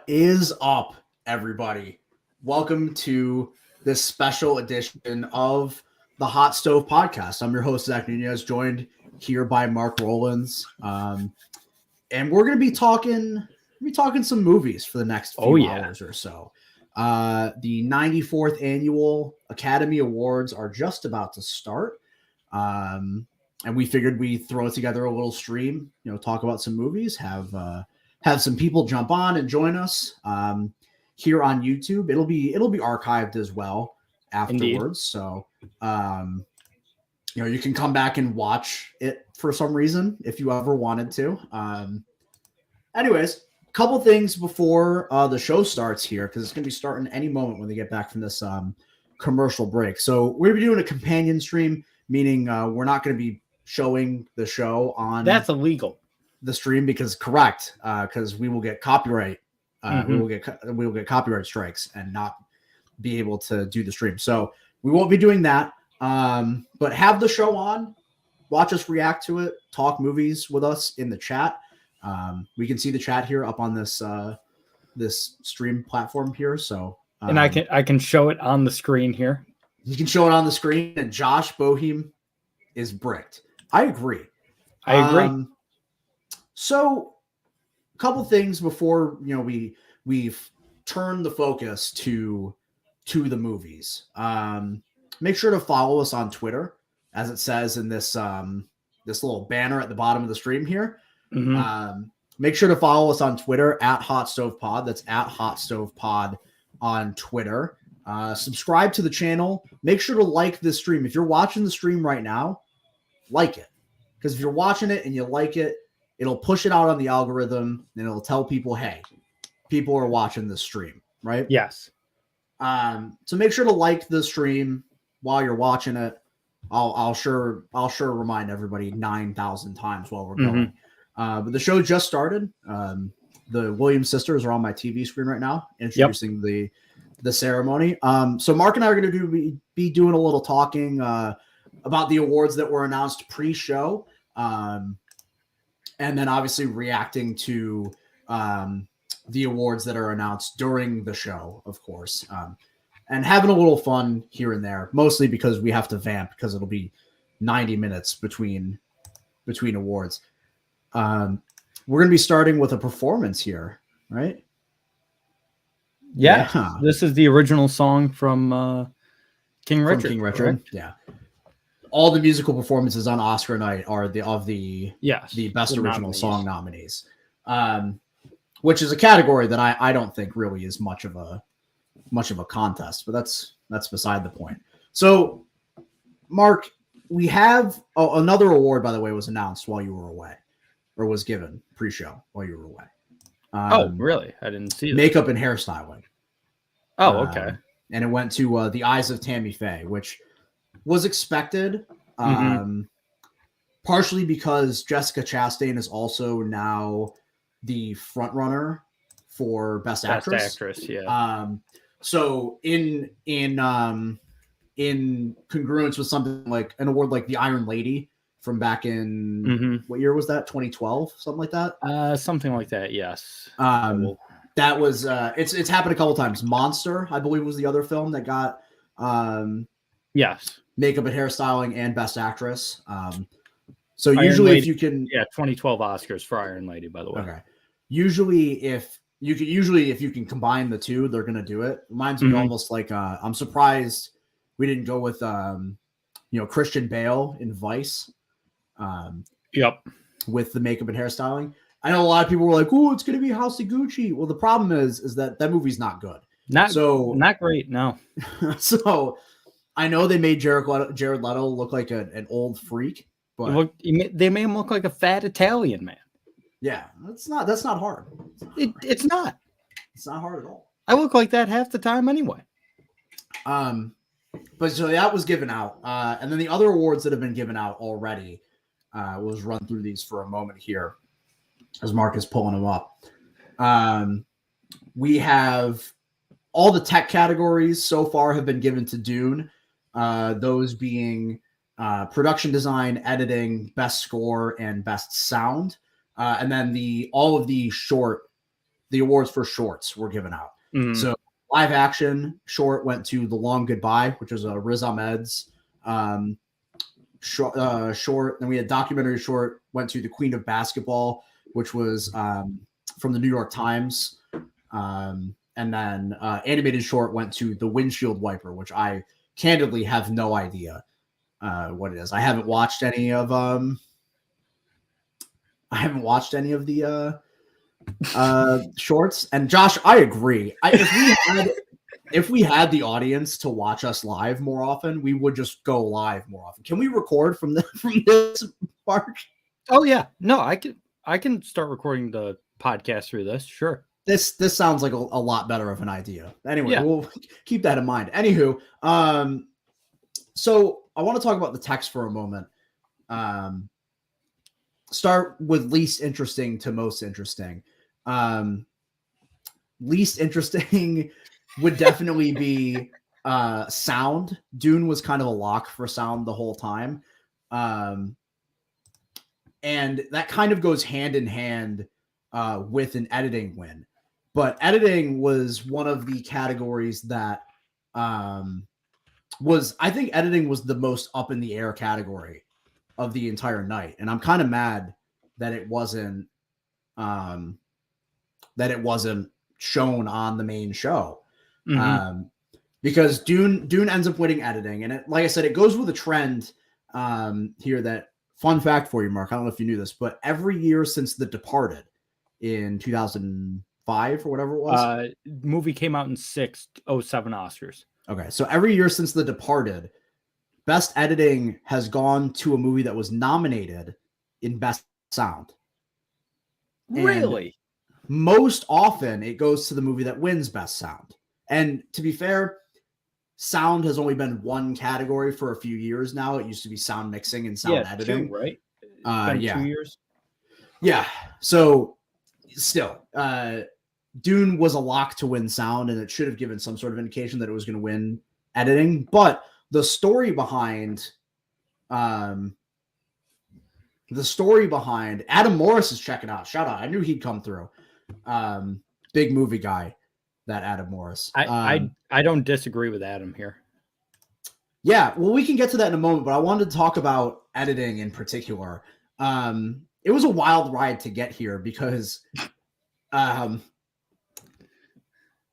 is up, everybody? Welcome to this special edition of the Hot Stove Podcast. I'm your host, Zach Nunez, joined here by Mark Rowlands. And we're going to be talking some movies for the next few hours or so. The 94th Annual Academy Awards are just about to start. And we figured we'd throw together a little stream, talk about some movies, have some people jump on and join us here on YouTube. It'll be archived as well afterwards. Indeed. So, you can come back and watch it for some reason if you ever wanted to. Anyways, a couple things before the show starts here, because it's going to be starting any moment when they get back from this commercial break. So we're going to be doing a companion stream, meaning we're not going to be showing the show on. That's illegal. The stream because we will get copyright. We will get copyright strikes and not be able to do the stream. So we won't be doing that. But have the show on, watch us react to it, talk movies with us in the chat. We can see the chat here up on this this stream platform here. So and I can show it on the screen here. You can show it on the screen, and Josh Boehm is bricked. I agree. So, a couple things before we've turned the focus to the movies. Make sure to follow us on Twitter, as it says in this this little banner at the bottom of the stream here. Make sure to follow us on Twitter at Hot Stove Pod. That's at Hot Stove Pod on Twitter. Subscribe to the channel. Make sure to like this stream. If you're watching the stream right now, like it, because if you're watching it and you like it, it'll push it out on the algorithm and it'll tell people, hey, people are watching this stream, right? Yes. So make sure to like the stream while you're watching it. I'll sure remind everybody 9,000 times while we're going. But the show just started. The Williams sisters are on my TV screen right now, introducing the ceremony. So Mark and I are going to be doing a little talking about the awards that were announced pre-show. And then obviously reacting to the awards that are announced during the show, of course, and having a little fun here and there, mostly because we have to vamp because it'll be 90 minutes between awards. We're going to be starting with a performance here, right? Yeah. This is the original song from King Richard. Correct? Yeah. All the musical performances on Oscar night are the best original song nominees, which is a category that I don't think really is much of a contest, but that's beside the point. So, Mark, we have another award, by the way, was announced while you were away, or was given pre-show while you were away. Oh, really? I didn't see that. Makeup and hairstyling. Oh, okay. And it went to The Eyes of Tammy Faye, which was expected, partially because Jessica Chastain is also now the front runner for Best Actress. Yeah. So in congruence with something like an award like the Iron Lady from back in what year was that? 2012, something like that. Something like that. Yes. That was it's happened a couple times. Monster, I believe, was the other film that got yes. Makeup and hairstyling and Best Actress. So Iron usually Lady, if you can 2012 Oscars for Iron Lady, by the way. Okay. Usually if you can combine the two, they're gonna do it. Reminds me almost like I'm surprised we didn't go with Christian Bale in Vice. With the makeup and hairstyling. I know a lot of people were like, "Oh, it's gonna be House of Gucci." Well, the problem is that movie's not good. Not great, no. So I know they made Jared Leto look like an old freak, but they made him look like a fat Italian man. Yeah, that's not hard. It's not. It's not hard at all. I look like that half the time anyway. But so that was given out, and then the other awards that have been given out already. We'll just run through these for a moment here, as Mark is pulling them up. We have all the tech categories so far have been given to Dune. Those being production design, editing, best score, and best sound. And then all of the short the awards for shorts were given out. So live action short went to The Long Goodbye, which was a Riz Ahmed's short. Then we had documentary short went to The Queen of Basketball, which was from the New York Times. And then animated short went to The Windshield Wiper, which I candidly have no idea what it is. I haven't watched any of the shorts. And Josh, I agree. If we had the audience to watch us live more often, we would just go live more often. Can we record from this park? Oh yeah, no, I can start recording the podcast through this. Sure. This sounds like a lot better of an idea. Anyway, We'll keep that in mind. Anywho, so I want to talk about the text for a moment. Start with least interesting to most interesting. Least interesting would definitely be sound. Dune was kind of a lock for sound the whole time. And that kind of goes hand in hand with an editing win. But editing was one of the categories that I think editing was the most up in the air category of the entire night. And I'm kind of mad that it wasn't shown on the main show. Because Dune ends up winning editing. And like I said, it goes with a trend here that, fun fact for you, Mark, I don't know if you knew this, but every year since The Departed in 2005 or whatever it was. Movie came out in 07 Oscars. Okay, so every year since The Departed, Best Editing has gone to a movie that was nominated in Best Sound. Really? And most often, it goes to the movie that wins Best Sound. And to be fair, sound has only been one category for a few years now. It used to be sound mixing and sound editing. 2, right? 2 years. Yeah. So still, Dune was a lock to win sound, and it should have given some sort of indication that it was going to win editing. But the story behind Adam Morris is checking out. Shout out. I knew he'd come through. Big movie guy, that Adam Morris. I don't disagree with Adam here. Yeah, well, we can get to that in a moment, but I wanted to talk about editing in particular. It was a wild ride to get here because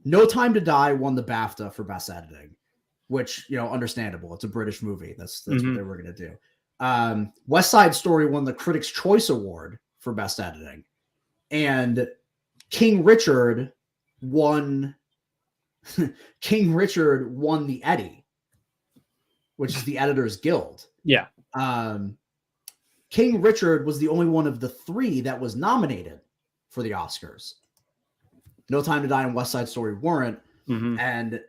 No Time to Die won the BAFTA for Best Editing, which, understandable. It's a British movie. That's what they were going to do. West Side Story won the Critics' Choice Award for Best Editing. And King Richard won the Eddie, which is the Editors Guild. Yeah. King Richard was the only one of the 3 that was nominated for the Oscars. No Time to Die and West Side Story weren't. And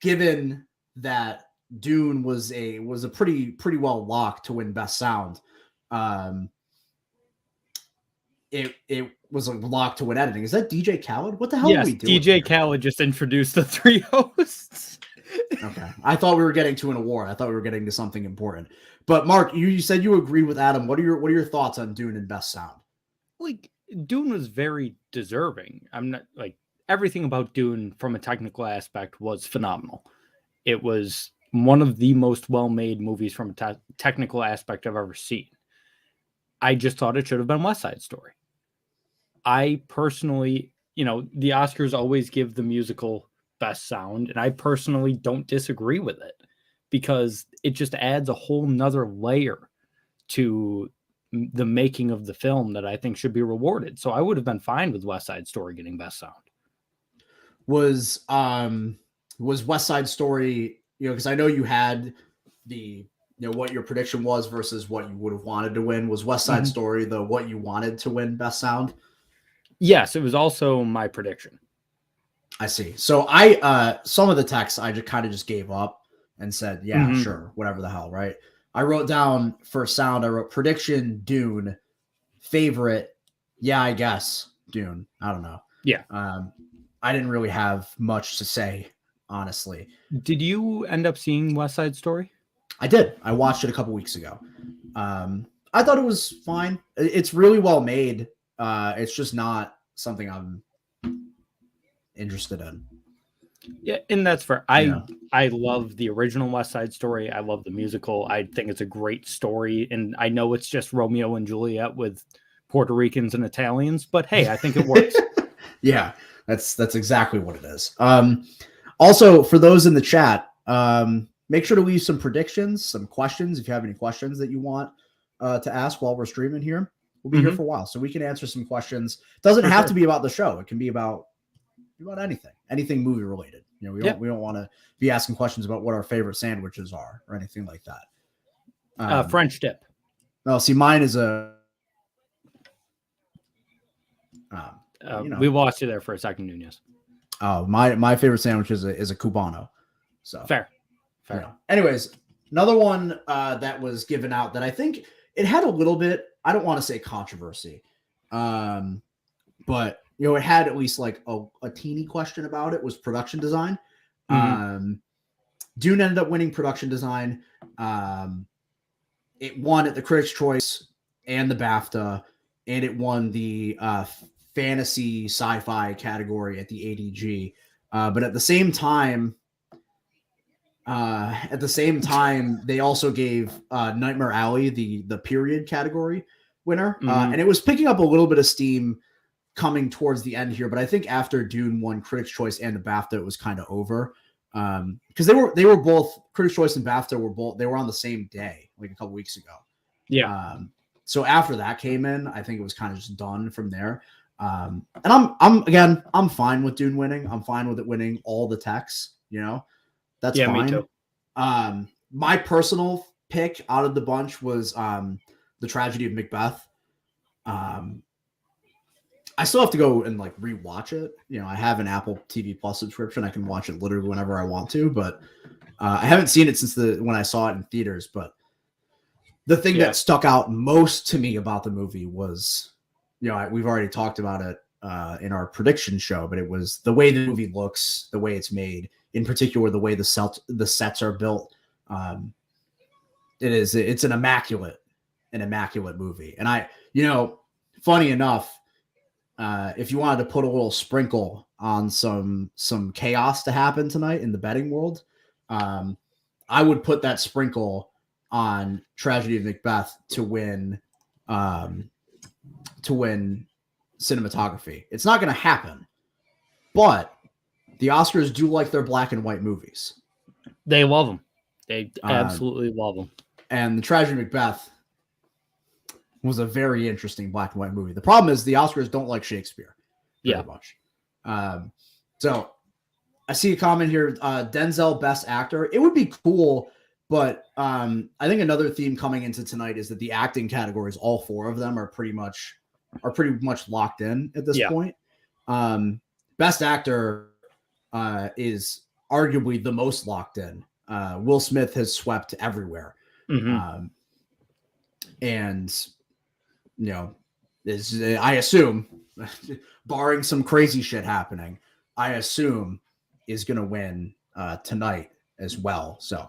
given that Dune was a pretty well locked to win Best Sound, it was a lock to win editing. Is that DJ Khaled? What the hell are we doing? DJ Khaled just introduced the 3 hosts. Okay. I thought we were getting to an award. I thought we were getting to something important. But Mark, you said you agreed with Adam. What are your thoughts on Dune and Best Sound? Like, Dune was very deserving. I'm not like everything about Dune from a technical aspect was phenomenal. It was one of the most well-made movies from a technical aspect I've ever seen. I just thought it should have been West Side Story. I personally, the Oscars always give the musical Best Sound, and I personally don't disagree with it because it just adds a whole nother layer to the making of the film that I think should be rewarded. So I would have been fine with West Side Story getting Best Sound. Was West Side Story, because I know you had the, what your prediction was versus what you would have wanted to win. Was West Side Story what you wanted to win Best Sound? Yes, it was also my prediction. I see. So some of the text I just kind of just gave up and said, yeah, sure, whatever the hell, right? I wrote down for sound, I wrote prediction, Dune, favorite, yeah, I guess, Dune. I don't know. Yeah. I didn't really have much to say, honestly. Did you end up seeing West Side Story? I did. I watched it a couple weeks ago. I thought it was fine. It's really well made. It's just not something I'm interested in. Yeah, and that's fair. I love the original West Side Story. I love the musical. I think it's a great story, and I know it's just Romeo and Juliet with Puerto Ricans and Italians, but hey, I think it works. Yeah, that's exactly what it is. Also, for those in the chat, make sure to leave some predictions, some questions. If you have any questions that you want to ask while we're streaming here, we'll be here for a while, so we can answer some questions. It doesn't have to be about the show. It can be about anything movie related. You know, we don't want to be asking questions about what our favorite sandwiches are or anything like that. French dip. No, see, mine is a. We lost you there for a second, Nunez. Oh, my favorite sandwich is a Cubano. So fair. You know. Anyways, another one that was given out that I think it had a little bit. I don't want to say controversy, but you know, it had at least like a teeny question about it. Was production design. Dune ended up winning production design. It won at the Critics' Choice and the BAFTA, and it won the fantasy sci-fi category at the ADG. But at the same time, they also gave Nightmare Alley the period category winner, and it was picking up a little bit of steam coming towards the end here. But I think after Dune won Critics' Choice and the BAFTA, it was kind of over, because they were both Critics' Choice and BAFTA were on the same day, like a couple weeks ago. Yeah. So after that came in, I think it was kind of just done from there. And I'm fine with Dune winning. I'm fine with it winning all the techs. You know, that's fine. Me too. My personal pick out of the bunch was the Tragedy of Macbeth. I still have to go and like rewatch it. You know, I have an Apple TV Plus subscription. I can watch it literally whenever I want to, but I haven't seen it since when I saw it in theaters. But the thing that stuck out most to me about the movie was, you know, we've already talked about it in our prediction show, but it was the way the movie looks, the way it's made, in particular, the way the sets are built. It's an immaculate movie. And funny enough, if you wanted to put a little sprinkle on some chaos to happen tonight in the betting world, I would put that sprinkle on Tragedy of Macbeth to win cinematography. It's not going to happen, but the Oscars do like their black and white movies. They love them. They absolutely love them. And the Tragedy of Macbeth was a very interesting black and white movie. The problem is the Oscars don't like Shakespeare very much. So I see a comment here, Denzel Best Actor. It would be cool, but I think another theme coming into tonight is that the acting categories, all four of them, are pretty much locked in at this point. Best Actor is arguably the most locked in. Will Smith has swept everywhere. And you know, I assume, barring some crazy shit happening, I assume is going to win tonight as well. So,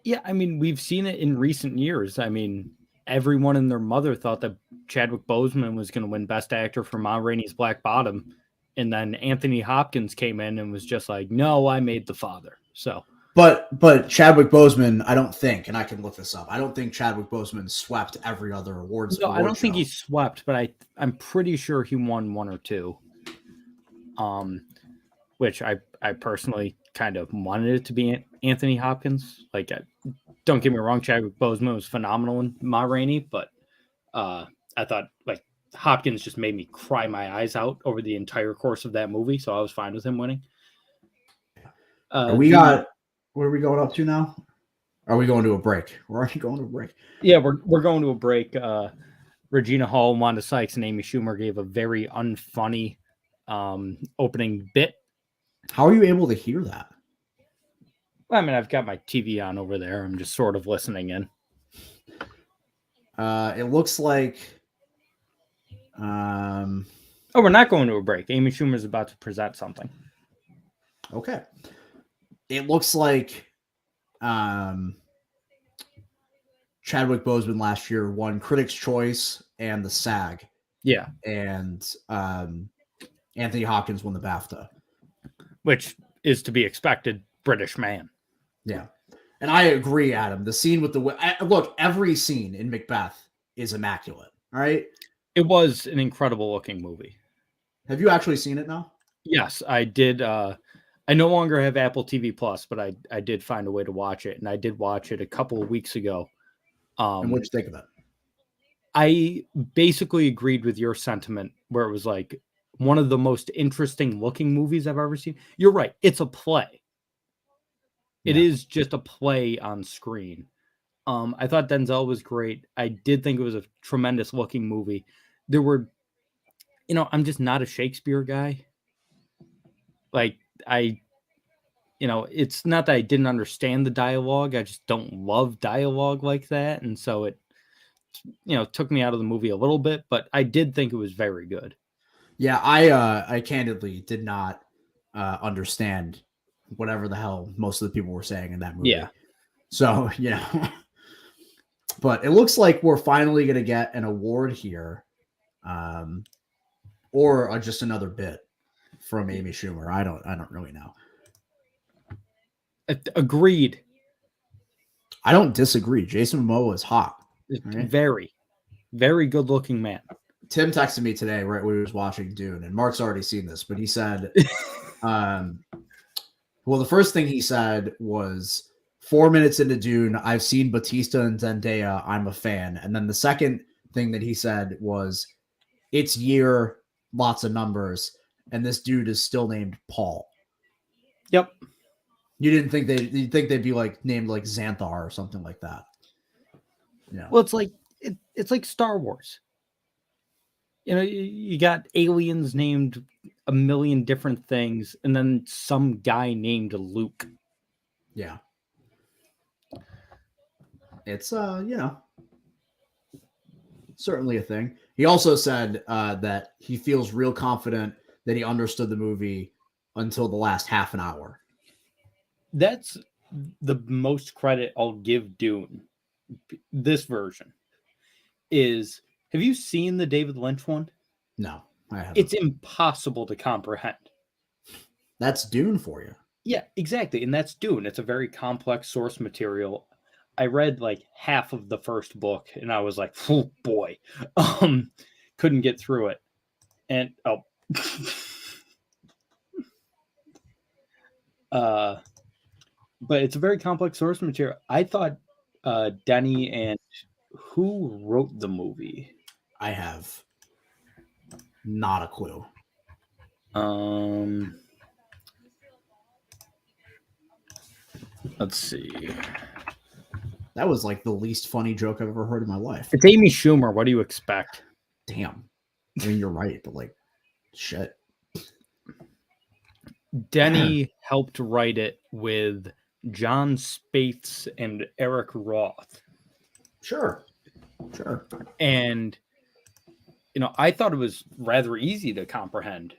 yeah, I mean, we've seen it in recent years. I mean, everyone and their mother thought that Chadwick Boseman was going to win Best Actor for Ma Rainey's Black Bottom, and then Anthony Hopkins came in and was just like, "No, I made The Father." So. But Chadwick Boseman, I don't think, and I can look this up, I don't think Chadwick Boseman swept every other awards. No, I don't think he swept, but I'm pretty sure he won one or two. Which I personally kind of wanted it to be Anthony Hopkins. Like, don't get me wrong, Chadwick Boseman was phenomenal in Ma Rainey, but I thought like Hopkins just made me cry my eyes out over the entire course of that movie, so I was fine with him winning. What are we going up to now? Are we going to a break? We're already going to a break. Yeah, we're going to a break. Regina Hall, Wanda Sykes, and Amy Schumer gave a very unfunny opening bit. How are you able to hear that? I mean, I've got my TV on over there. I'm just sort of listening in. It looks like... Oh, we're not going to a break. Amy Schumer's about to present something. Okay. It looks like Chadwick Boseman last year won Critics' Choice and the SAG. Yeah. And Anthony Hopkins won the BAFTA. which is to be expected. British man. Yeah. And I agree, Adam. The scene with look, every scene in Macbeth is immaculate. All right. It was an incredible looking movie. Have you actually seen it now? Yes, I did. I no longer have Apple TV Plus, but I did find a way to watch it, and I did watch it a couple of weeks ago. And what'd you think of it? I basically agreed with your sentiment, where it was like one of the most interesting looking movies I've ever seen. You're right; it's a play. It is just a play on screen. I thought Denzel was great. I did think it was a tremendous looking movie. There were, I'm just not a Shakespeare guy. Like it's not that I didn't understand the dialogue. I just don't love dialogue like that. And so it, took me out of the movie a little bit, but I did think it was very good. Yeah, I candidly did not understand whatever the hell most of the people were saying in that movie. Yeah. So, but it looks like we're finally going to get an award here, or just another bit from Amy Schumer. I don't really know. Agreed. I don't disagree. Jason Momoa is hot. Right? Very, very good looking man. Tim texted me today right when we was watching Dune, and Mark's already seen this, but he said, well, the first thing he said was 4 minutes into Dune, I've seen Bautista and Zendaya. I'm a fan. And then the second thing that he said was, it's year, lots of numbers, and this dude is still named Paul. Yep. You think they'd be like named like Xanthar or something like that. Yeah. Well, it's like Star Wars. You got aliens named a million different things, and then some guy named Luke. Yeah. It's certainly a thing. He also said that he feels real confident that he understood the movie until the last half an hour. That's the most credit I'll give Dune. This version is, have you seen the David Lynch one? No, I haven't. It's impossible to comprehend. That's Dune for you. Yeah, exactly. And that's Dune. It's a very complex source material. I read like half of the first book and I was like, oh boy, couldn't get through it. And, but it's a very complex source material. I thought Denny and who wrote the movie? I have not a clue. Let's see. That was like the least funny joke I've ever heard in my life. It's Amy Schumer. What do you expect? Damn. I mean, you're right, but like, shit. Denny helped write it with John Spates and Eric Roth. Sure. And, I thought it was rather easy to comprehend,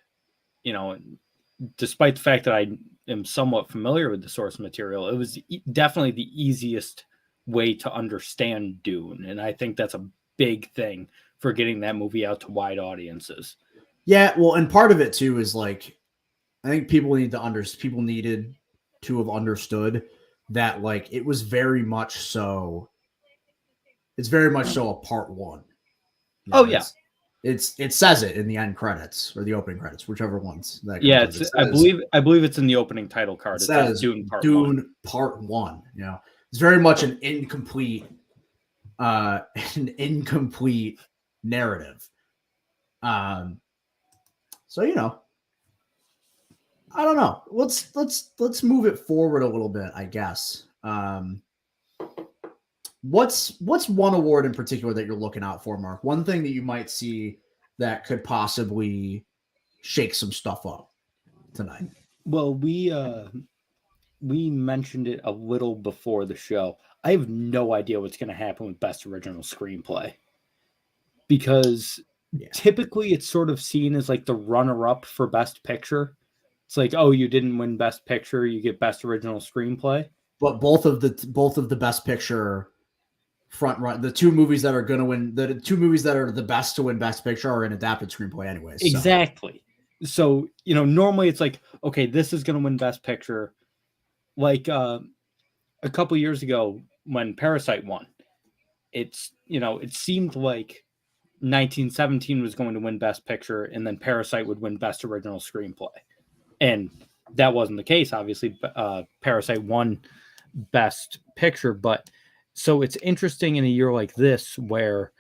despite the fact that I am somewhat familiar with the source material. It was definitely the easiest way to understand Dune. And I think that's a big thing for getting that movie out to wide audiences. Yeah. Well, and part of it too is like, I think people needed to have understood that like it was very much so. It's very much so a part one. Yeah. It says it in the end credits or the opening credits, whichever ones. I believe it's in the opening title card. It says Dune Part 1. It's very much an incomplete narrative. So I don't know. Let's move it forward a little bit, I guess. What's one award in particular that you're looking out for, Mark? One thing that you might see that could possibly shake some stuff up tonight. Well, we mentioned it a little before the show. I have no idea what's going to happen with Best Original Screenplay, because typically it's sort of seen as like the runner-up for Best Picture. It's like, oh, you didn't win Best Picture, you get Best Original Screenplay. But both of the Best Picture front run, the two movies that are going to win, the two movies that are the best to win Best Picture are in adapted screenplay anyways. Exactly. So, normally it's like, okay, this is going to win Best Picture. Like a couple years ago when Parasite won, it seemed like 1917 was going to win Best Picture, and then Parasite would win Best Original Screenplay. And that wasn't the case, obviously. Parasite won Best Picture, but so it's interesting in a year like this where,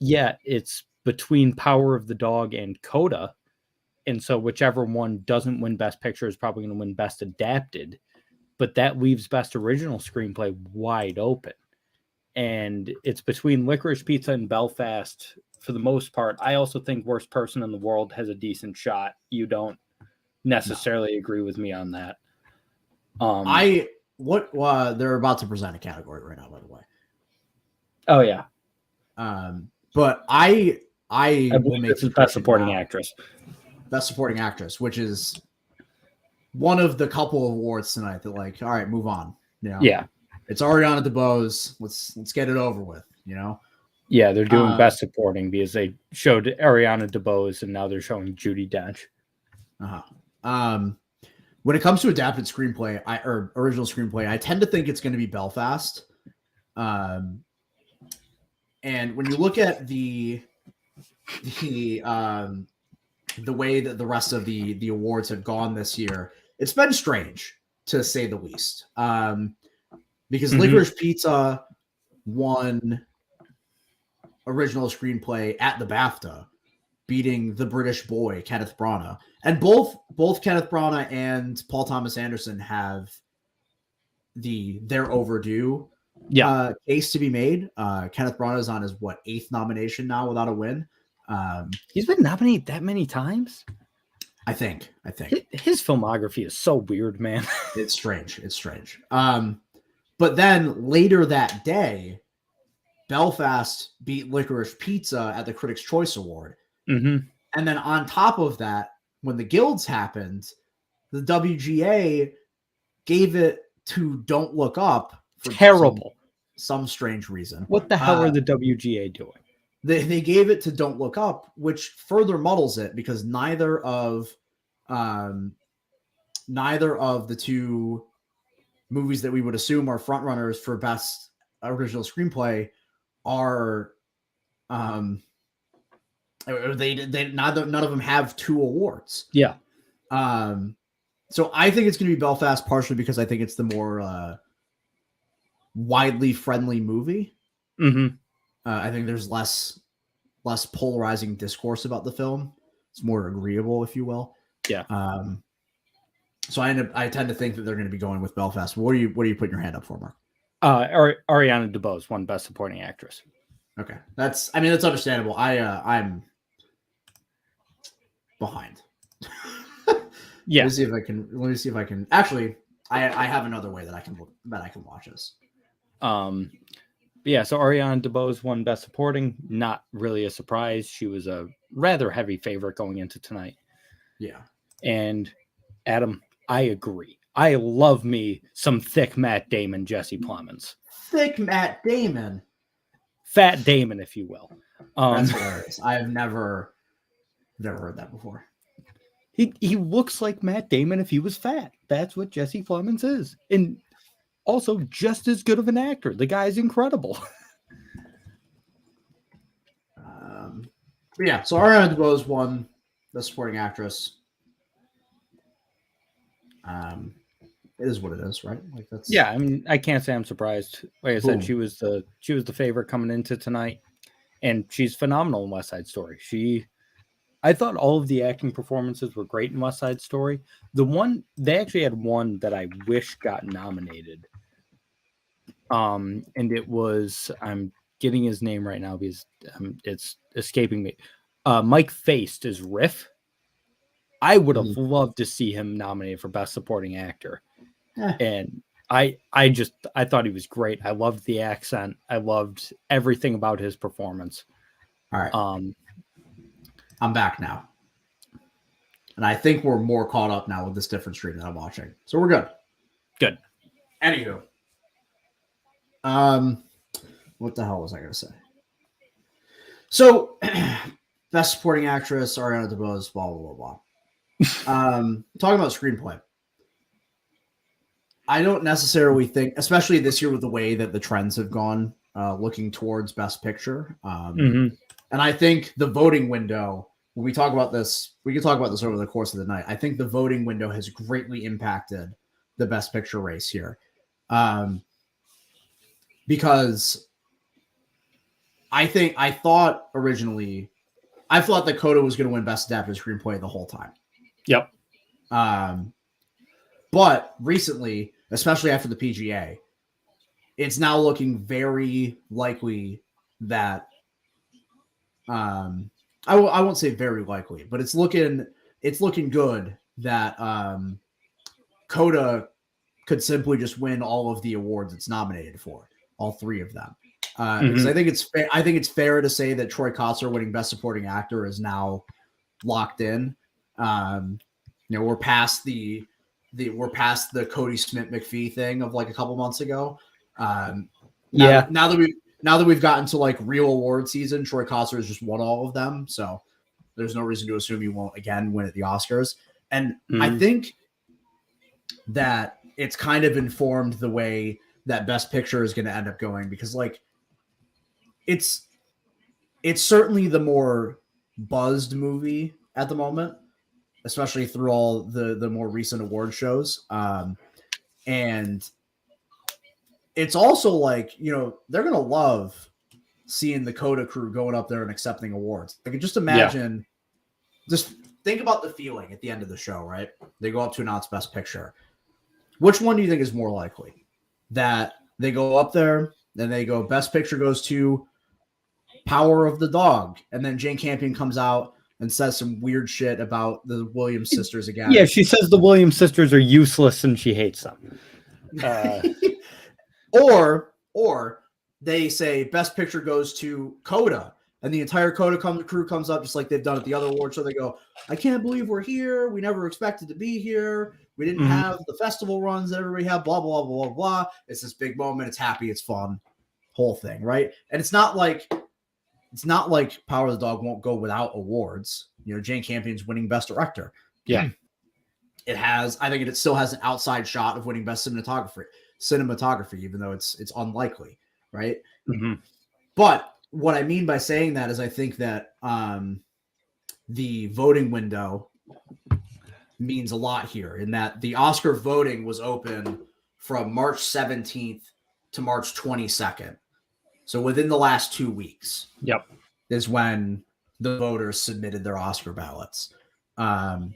it's between Power of the Dog and Coda, and so whichever one doesn't win Best Picture is probably going to win Best Adapted, but that leaves Best Original Screenplay wide open. And it's between Licorice Pizza and Belfast for the most part. I also think Worst Person in the World has a decent shot. You don't necessarily agree with me on that. They're about to present a category right now, by the way. Oh yeah. But I will make this is Best Supporting Actress. Best Supporting Actress, which is one of the couple awards tonight that, like, all right, move on. Yeah. It's Ariana DeBose. Let's get it over with, Yeah, they're doing Best Supporting because they showed Ariana DeBose and now they're showing Judi Dench. When it comes to adapted screenplay or original screenplay, I tend to think it's going to be Belfast. And when you look at the way that the rest of the awards have gone this year, it's been strange to say the least. Because Licorice Pizza won original screenplay at the BAFTA, beating The British Boy, Kenneth Branagh. And both Kenneth Branagh and Paul Thomas Anderson have their overdue case to be made. Kenneth Branagh is on his 8th nomination now without a win. He's been nominated that many times. I think his filmography is so weird, man. It's strange. But then later that day, Belfast beat Licorice Pizza at the Critics' Choice Award. Mm-hmm. And then on top of that, when the guilds happened, the WGA gave it to Don't Look Up for terrible some strange reason. What the hell are the WGA doing? They gave it to Don't Look Up, which further muddles it because neither of the two movies that we would assume are frontrunners for Best Original Screenplay are none of them have 2 awards. Yeah. So I think it's going to be Belfast, partially because I think it's the more widely friendly movie. Mm-hmm. I think there's less polarizing discourse about the film. It's more agreeable, if you will. Yeah. So I tend to think that they're going to be going with Belfast. What are you putting your hand up for, Mark? Ariana DeBose won Best Supporting Actress. Okay, that's understandable. I'm behind. Yeah. Let me see if I can. Actually, I have another way that I can watch this. Yeah. So Ariana DeBose won Best Supporting. Not really a surprise. She was a rather heavy favorite going into tonight. Yeah. And Adam, I agree. I love me some thick Matt Damon, Jesse Plemons. Thick Matt Damon. Fat Damon, if you will. That's hilarious. I have never heard that before. He looks like Matt Damon if he was fat. That's what Jesse Plemons is. And also just as good of an actor. The guy's incredible. Yeah, so Ariana DeBose won the supporting actress. It is what it is, right? Like that's. Yeah, I mean, I can't say I'm surprised. Like I said, she was the favorite coming into tonight, and she's phenomenal in West Side Story. I thought all of the acting performances were great in West Side Story. They actually had one that I wish got nominated. And it was, I'm getting his name right now because it's escaping me. Mike Feist is Riff. I would have loved to see him nominated for Best Supporting Actor. And I thought he was great. I loved the accent. I loved everything about his performance. All right. I'm back now. And I think we're more caught up now with this different stream that I'm watching. So we're good. Good. Anywho. What the hell was I going to say? So, Best Supporting Actress, Ariana DeBose, blah, blah, blah, blah. Talking about screenplay. I don't necessarily think, especially this year with the way that the trends have gone, looking towards Best Picture. And I think the voting window, when we talk about this, we can talk about this over the course of the night. I think the voting window has greatly impacted the Best Picture race here. Because I thought that Coda was going to win Best Adapted Screenplay the whole time. Yep. But recently, especially after the PGA, it's now looking very likely that I won't say very likely, but it's looking good that Coda could simply just win all of the awards it's nominated for, all three of them. Because I think it's fair to say that Troy Kotsur winning Best Supporting Actor is now locked in. We're past the Cody Smith McPhee thing of like a couple months ago. Now that we've gotten to like real award season, Troy Kotsur has just won all of them, so there's no reason to assume he won't again win at the Oscars. And I think that it's kind of informed the way that Best Picture is going to end up going, because like it's certainly the more buzzed movie at the moment, especially through all the more recent award shows. And it's also like, they're going to love seeing the Coda crew going up there and accepting awards. I can just imagine, just think about the feeling at the end of the show, right? They go up to announce Best Picture. Which one do you think is more likely? That they go up there and they go, Best Picture goes to Power of the Dog. And then Jane Campion comes out and says some weird shit about the Williams sisters again. Yeah, she says the Williams sisters are useless and she hates them. Or they say Best Picture goes to Coda, and the entire Coda crew comes up just like they've done at the other award show. They go, I can't believe we're here. We never expected to be here. We didn't have the festival runs that everybody had, blah, blah, blah, blah, blah. It's this big moment. It's happy. It's fun. Whole thing, right? And it's not like Power of the Dog won't go without awards. Jane Campion's winning Best Director. Yeah. I think it still has an outside shot of winning Best Cinematography, even though it's unlikely, right? But what I mean by saying that is I think that the voting window means a lot here, in that the Oscar voting was open from March 17th to March 22nd. So within the last 2 weeks is when the voters submitted their Oscar ballots. And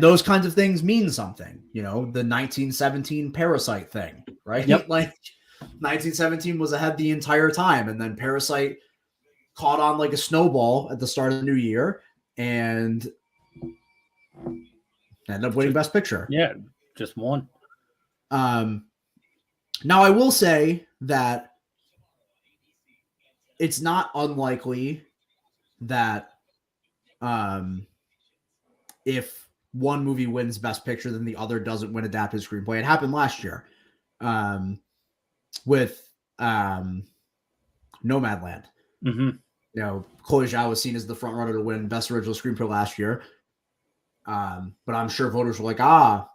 those kinds of things mean something, the 1917 Parasite thing, right? Yep. Like 1917 was ahead the entire time. And then Parasite caught on like a snowball at the start of the new year and ended up winning Best Picture. Yeah, just one. Now I will say that it's not unlikely that if one movie wins Best Picture, then the other doesn't win Adapted Screenplay. It happened last year with Nomadland. Chloe Zhao was seen as the front runner to win Best Original Screenplay last year. But I'm sure voters were like,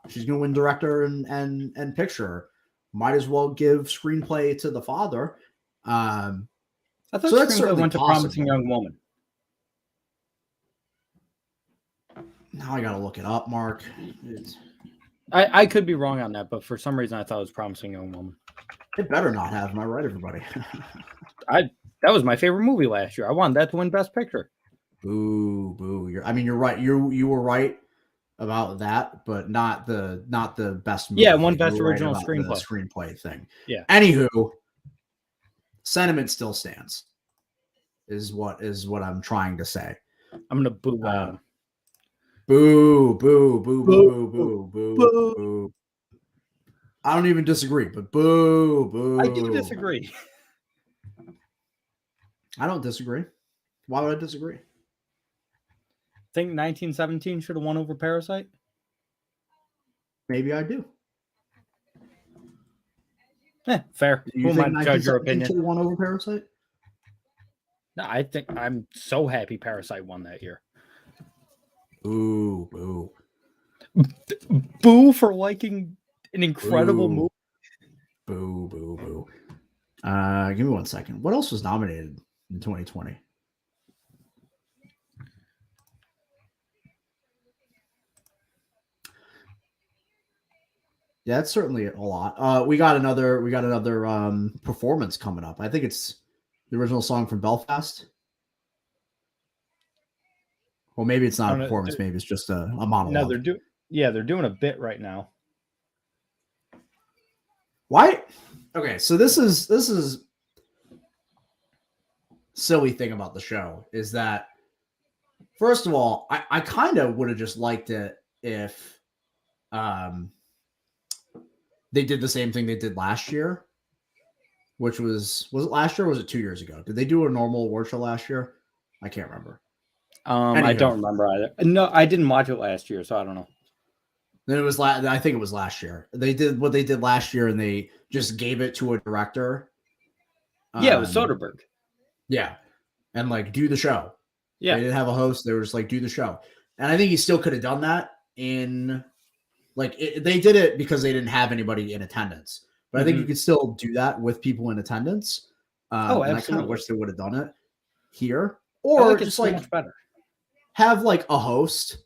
she's going to win Director and Picture. Might as well give Screenplay to the father. I thought so Screenplay went to Promising Young Woman. Now I got to look it up, Mark. I could be wrong on that, but for some reason I thought it was Promising Young Woman. It better not have. Am I right, everybody? That was my favorite movie last year. I wanted that to win Best Picture. Boo, boo. You're right. You were right about that, but not the best movie. Yeah, one Best Original Screenplay. The screenplay thing. Yeah. Anywho, sentiment still stands. Is what I'm trying to say. I'm gonna boo. Boo, boo, boo, boo, boo, boo, boo. I don't even disagree, but boo, boo. I do disagree. I don't disagree. Why would I disagree? Think 1917 should have won over Parasite? Maybe I do. Fair. Who might judge your opinion? Should have won over Parasite? No, I think I'm so happy Parasite won that year. Ooh, boo. Boo for liking an incredible Boo. movie. Boo, boo, boo. Give me 1 second. What else was nominated in 2020? Yeah, that's certainly a lot. We got another performance coming up. I think it's the original song from Belfast. Well, maybe it's not a performance. Maybe it's just a monologue. No, they're doing a bit right now. Why? Okay, so this is silly thing about the show is that, first of all, I kind of would have just liked it if they did the same thing they did last year, which was it last year or was it 2 years ago? Did they do a normal award show last year? I can't remember. I don't remember either. No, I didn't watch it last year, so I don't know. Then it was I think it was last year. They did what they did last year, and they just gave it to a director. Yeah, it was Soderbergh. Yeah, and like do the show. Yeah, they didn't have a host. They were just like do the show, and I think he still could have done that in like they did it because they didn't have anybody in attendance. But I think you could still do that with people in attendance. Absolutely. And I kind of wish they would have done it here, or just so much better. Have like a host.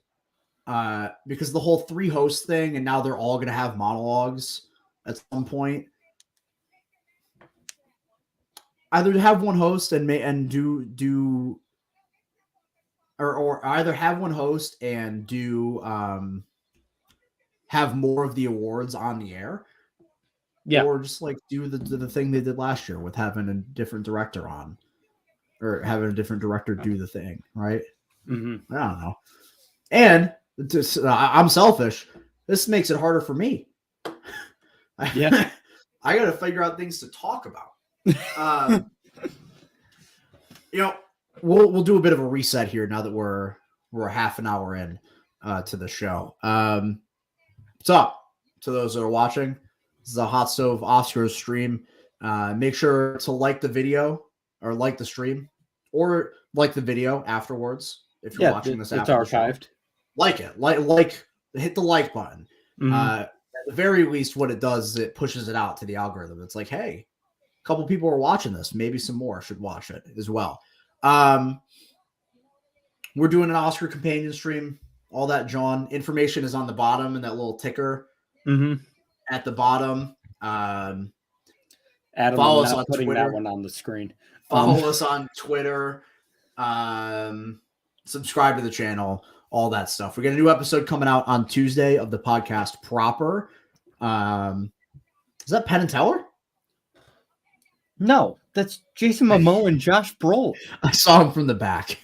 Because the whole 3 host thing, and now they're all going to have monologues at some point. Either have one host or either have one host and do have more of the awards on the air, or just like do the thing they did last year with having a different director on, or having a different director do the thing, right? I don't know, and. I'm selfish. This makes it harder for me. I got to figure out things to talk about. We'll do a bit of a reset here now that we're half an hour in to the show. What's up to those that are watching? This is a Hot Stove Oscars stream. Make sure to like the video or like the stream or like the video afterwards if you're watching this after it's archived. Like it, like hit the like button. At the very least, what it does is it pushes it out to the algorithm. It's like, hey, a couple people are watching this. Maybe some more should watch it as well. We're doing an Oscar companion stream. All that, John. Information is on the bottom and that little ticker at the bottom. Adam, follow us on putting Twitter. That one on the screen. Follow us on Twitter. Subscribe to the channel. All that stuff. We got a new episode coming out on Tuesday of the podcast proper. Is that Penn and Teller? No, that's Jason Momoa and Josh Brolin. I saw him from the back.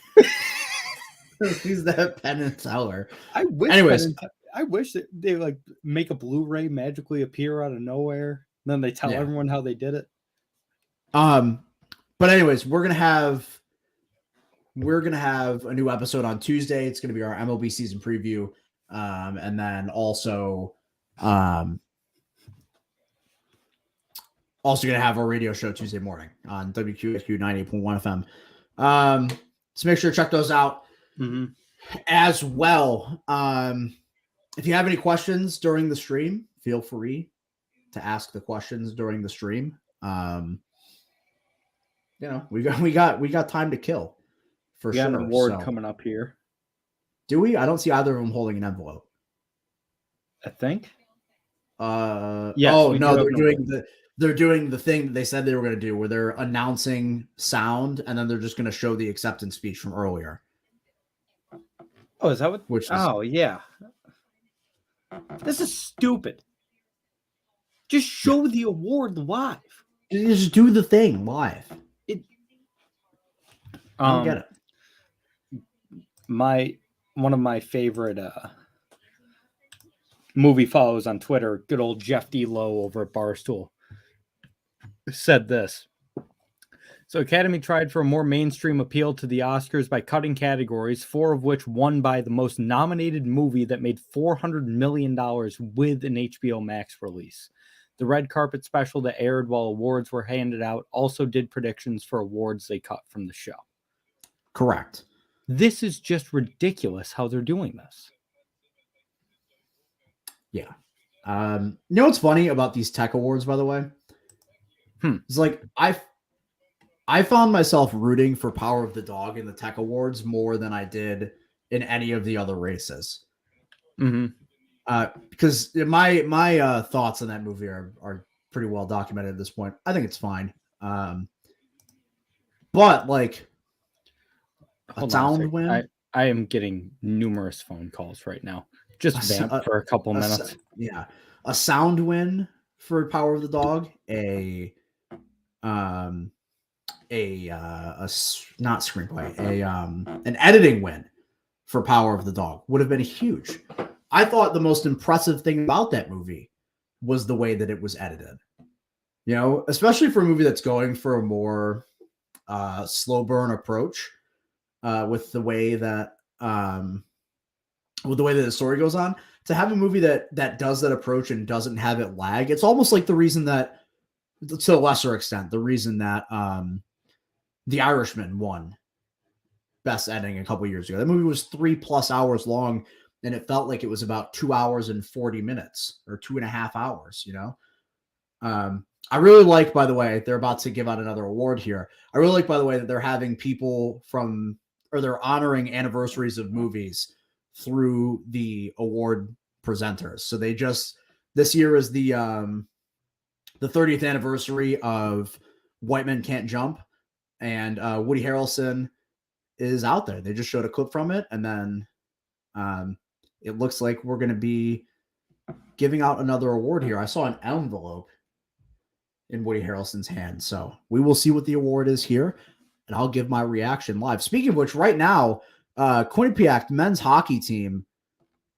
He's that Penn and Teller. I wish that they like make a Blu-ray magically appear out of nowhere. Then they tell everyone how they did it. But anyways, we're gonna have a new episode on Tuesday. It's gonna be our MLB season preview, and then also gonna have our radio show Tuesday morning on WQXQ 98.1 FM. So make sure to check those out as well. If you have any questions during the stream, feel free to ask the questions during the stream. We got time to kill. For sure. An award coming up here. Do we? I don't see either of them holding an envelope. I think. Yes, oh no, they're doing the thing that they said they were going to do, where they're announcing sound and then they're just going to show the acceptance speech from earlier. Oh, is that what? Yeah. This is stupid. Just show the award live. Just do the thing live. I don't get it. One of my favorite movie follows on Twitter, good old Jeff D. Lowe over at Barstool, said this. So Academy tried for a more mainstream appeal to the Oscars by cutting categories, 4 of which won by the most nominated movie that made $400 million with an HBO Max release. The red carpet special that aired while awards were handed out also did predictions for awards they cut from the show. Correct. This is just ridiculous how they're doing this. Yeah. You know what's funny about these tech awards, by the way? It's like I found myself rooting for Power of the Dog in the tech awards more than I did in any of the other races. Because my thoughts on that movie are pretty well documented at this point. I think it's fine. But like a sound win. I am getting numerous phone calls right now. Just vamp for a couple minutes. Yeah. A sound win for Power of the Dog, not screenplay, an editing win for Power of the Dog would have been huge. I thought the most impressive thing about that movie was the way that it was edited. You know, especially for a movie that's going for a more slow burn approach with the way that the story goes on. To have a movie that does that approach and doesn't have it lag, it's almost like the reason that, to a lesser extent, the reason that The Irishman won Best Editing a couple years ago. That movie was 3+ hours long, and it felt like it was about 2 hours and 40 minutes or 2.5 hours, you know? I really like, by the way, they're about to give out another award here. I really like, by the way, that they're having people they're honoring anniversaries of movies through the award presenters. So this year is the 30th anniversary of White Men Can't Jump, and Woody Harrelson is out there. They just showed a clip from it, and then it looks like we're going to be giving out another award here. I saw an envelope in Woody Harrelson's hand, so we will see what the award is here, and I'll give my reaction live. Speaking of which, right now, Quinnipiac men's hockey team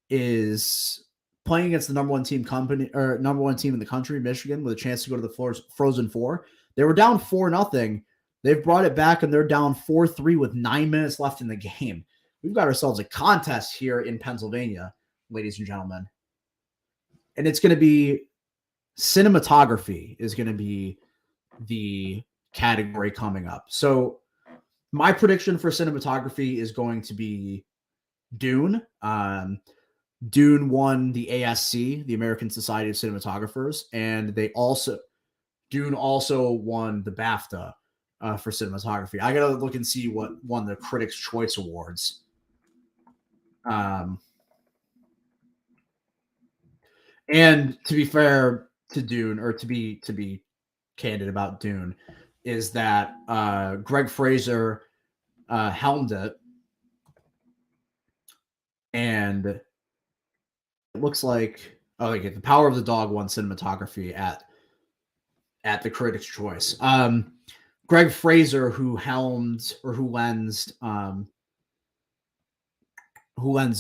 is playing against the number one team in the country, Michigan, with a chance to go to the Frozen Four. They were down 4-0. They've brought it back, and they're down 4-3 with 9 minutes left in the game. We've got ourselves a contest here in Pennsylvania, ladies and gentlemen. And it's going to be cinematography is going to be the category coming up. So my prediction for cinematography is going to be Dune. Dune won the ASC, the American Society of Cinematographers, and Dune also won the BAFTA for cinematography. I gotta look and see what won the Critics' Choice Awards. And to be fair to Dune, or to be candid about Dune, is that Greg Fraser helmed it, and it looks like the Power of the Dog won cinematography at the Critics' Choice. Greg Fraser, who lensed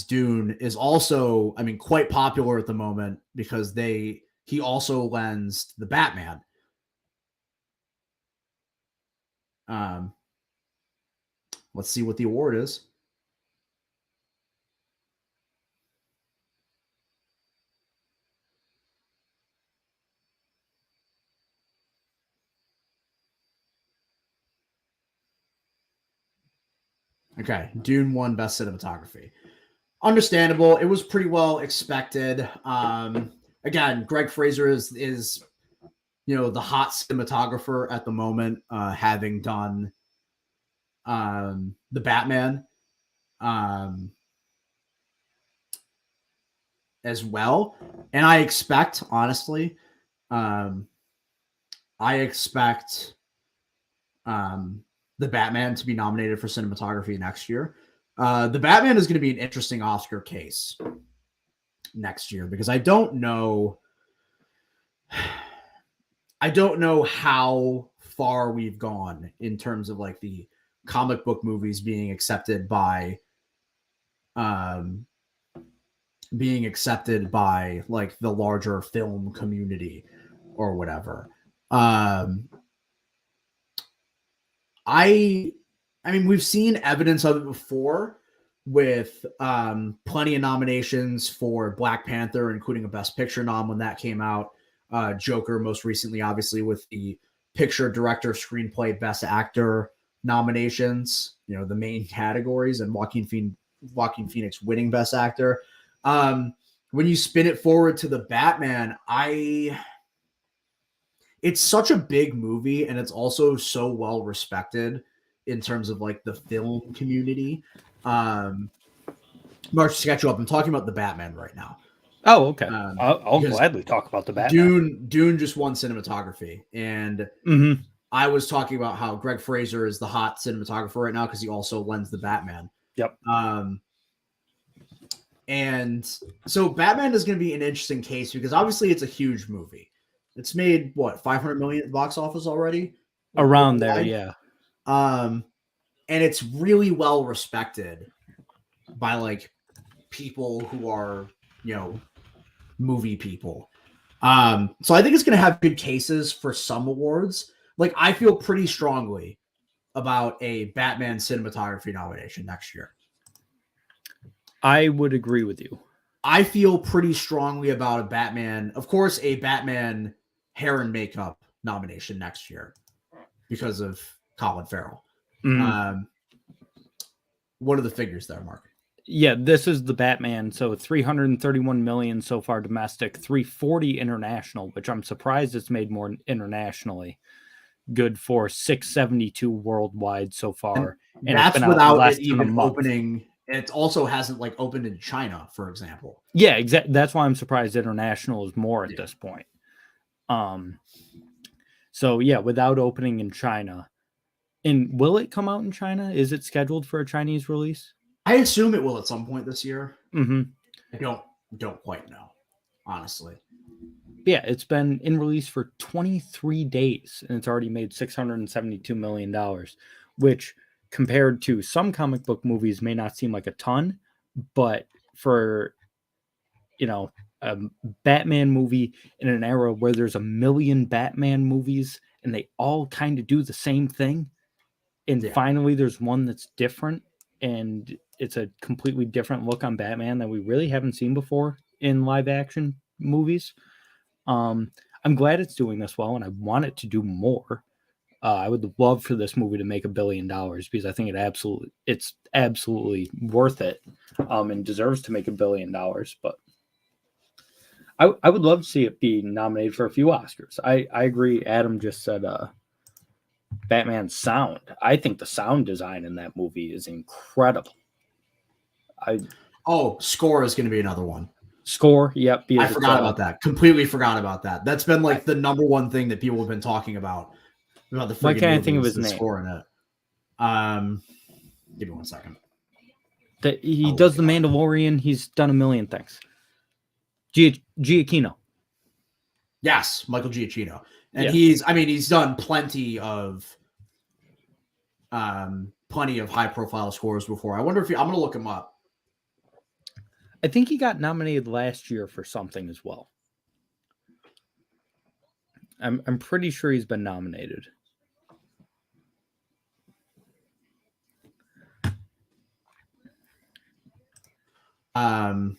Dune, is also, quite popular at the moment because he also lensed the Batman. Let's see what the award is. Okay, Dune won Best Cinematography. Understandable. It was pretty well expected. Again, Greg Fraser is the hot cinematographer at the moment, having done the Batman as well. And I expect, honestly, the Batman to be nominated for cinematography next year. The Batman is going to be an interesting Oscar case next year because I don't know how far we've gone in terms of like the comic book movies being accepted by like the larger film community or whatever. We've seen evidence of it before with plenty of nominations for Black Panther, including a Best Picture nom when that came out. Joker, most recently, obviously, with the picture, director, screenplay, Best Actor nominations, the main categories, and Joaquin Phoenix winning Best Actor. When you spin it forward to the Batman, it's such a big movie, and it's also so well respected in terms of like the film community. Mark, to sketch you up, I'm talking about the Batman right now. Oh, okay. I'll gladly talk about the Batman. Dune just won cinematography, and I was talking about how Greg Fraser is the hot cinematographer right now because he also lends the Batman. Yep. And so Batman is going to be an interesting case because obviously it's a huge movie. It's made what, 500 million at the box office already? Around there, yeah. And it's really well respected by like people who are, movie people. So I think it's going to have good cases for some awards. Like I feel pretty strongly about a Batman cinematography nomination next year. I would agree with you. I feel pretty strongly about a Batman hair and makeup nomination next year because of Colin Farrell. What are the figures there, Mark? Yeah, this is the Batman. So 331 million so far domestic, 340 international, which I'm surprised it's made more internationally. Good for 672 worldwide so far. And that's without it even opening. It also hasn't like opened in China, for example. Yeah, exactly. That's why I'm surprised international is more at this point. So yeah, without opening in China. And will it come out in China? Is it scheduled for a Chinese release? I assume it will at some point this year. I don't quite know, honestly. Yeah, it's been in release for 23 days, and it's already made $672 million, which compared to some comic book movies may not seem like a ton, but for, a Batman movie in an era where there's a million Batman movies and they all kind of do the same thing, and finally there's one that's different, and it's a completely different look on Batman that we really haven't seen before in live action movies. I'm glad it's doing this well, and I want it to do more. I would love for this movie to make $1 billion because I think it's absolutely worth it, and deserves to make $1 billion. But I would love to see it be nominated for a few Oscars. I agree. Adam just said Batman's sound. I think the sound design in that movie is incredible. Score is going to be another one. Score, yep. I forgot about that. Completely forgot about that. That's been like the number one thing that people have been talking about the freaking Why can't I think of his name? Score in it. Give me 1 second. He does The Mandalorian. He's done a million things. Giacchino. Yes, Michael Giacchino. And he's done plenty of high profile scores before. I wonder if I'm going to look him up. I think he got nominated last year for something as well. I'm pretty sure he's been nominated. Let's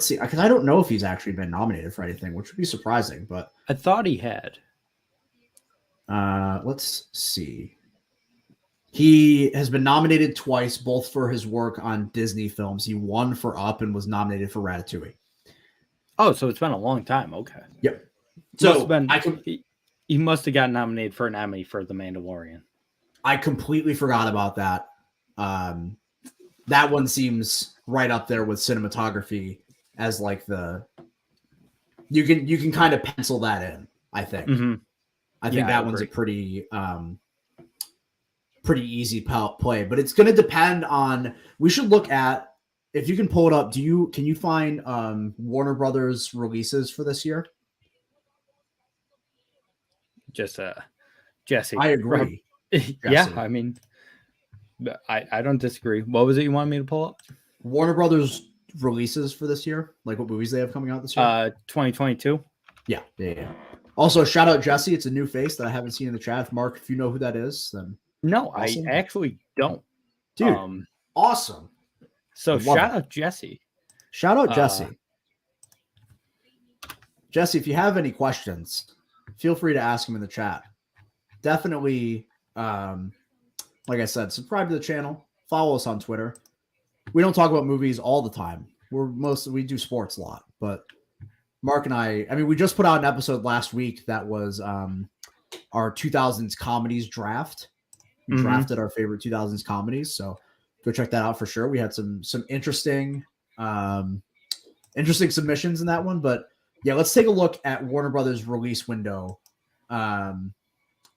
see, because I don't know if he's actually been nominated for anything, which would be surprising, but I thought he had. Let's see. He has been nominated twice, both for his work on Disney films. He won for Up and was nominated for Ratatouille. Oh, so it's been a long time. Okay. Yep. So he must have gotten nominated for an Emmy for The Mandalorian. I completely forgot about that. That one seems right up there with cinematography as like you can kind of pencil that in, I think. I think that one's a pretty easy play, but it's going to depend on. We should look at, if you can pull it up. Can you find Warner Brothers releases for this year? Just Jesse. I agree. Yeah, I mean, I don't disagree. What was it you wanted me to pull up? Warner Brothers releases for this year, like what movies they have coming out this year. 2022. Yeah. Also, shout out Jesse. It's a new face that I haven't seen in the chat. Mark, if you know who that is, then no, awesome. I actually don't. Dude, awesome. So shout out Jesse. Shout out Jesse. Jesse, if you have any questions, feel free to ask them in the chat. Definitely, like I said, subscribe to the channel. Follow us on Twitter. We don't talk about movies all the time. We do sports a lot, but Mark and I mean, we just put out an episode last week that was our 2000s comedies draft. We drafted our favorite 2000s comedies, so go check that out for sure. We had some interesting submissions in that one, but yeah, let's take a look at Warner Brothers release window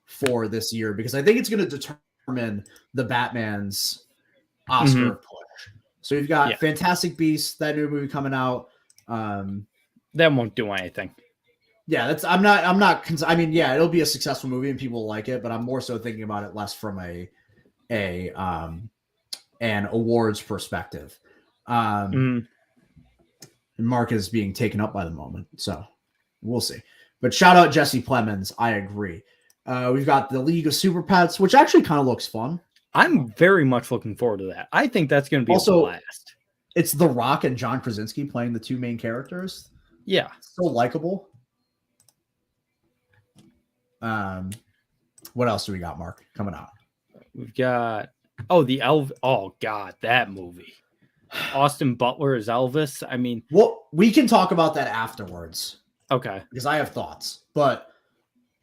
for this year, because I think it's going to determine the Batman's Oscar push. So you've got Fantastic Beasts, that new movie coming out. That won't do anything. Yeah, I mean, yeah, it'll be a successful movie and people will like it, but I'm more so thinking about it less from an awards perspective. And Mark is being taken up by the moment, so we'll see. But shout out Jesse Plemons, I agree. We've got the League of Super Pets, which actually kind of looks fun. I'm very much looking forward to that. I think that's going to be also a blast. It's The Rock and John Krasinski playing the two main characters. Yeah, so likable. What else do we got, Mark, coming out? We've got oh god, that movie. Austin Butler as Elvis. I mean, well, we can talk about that afterwards. Okay. Because I have thoughts, but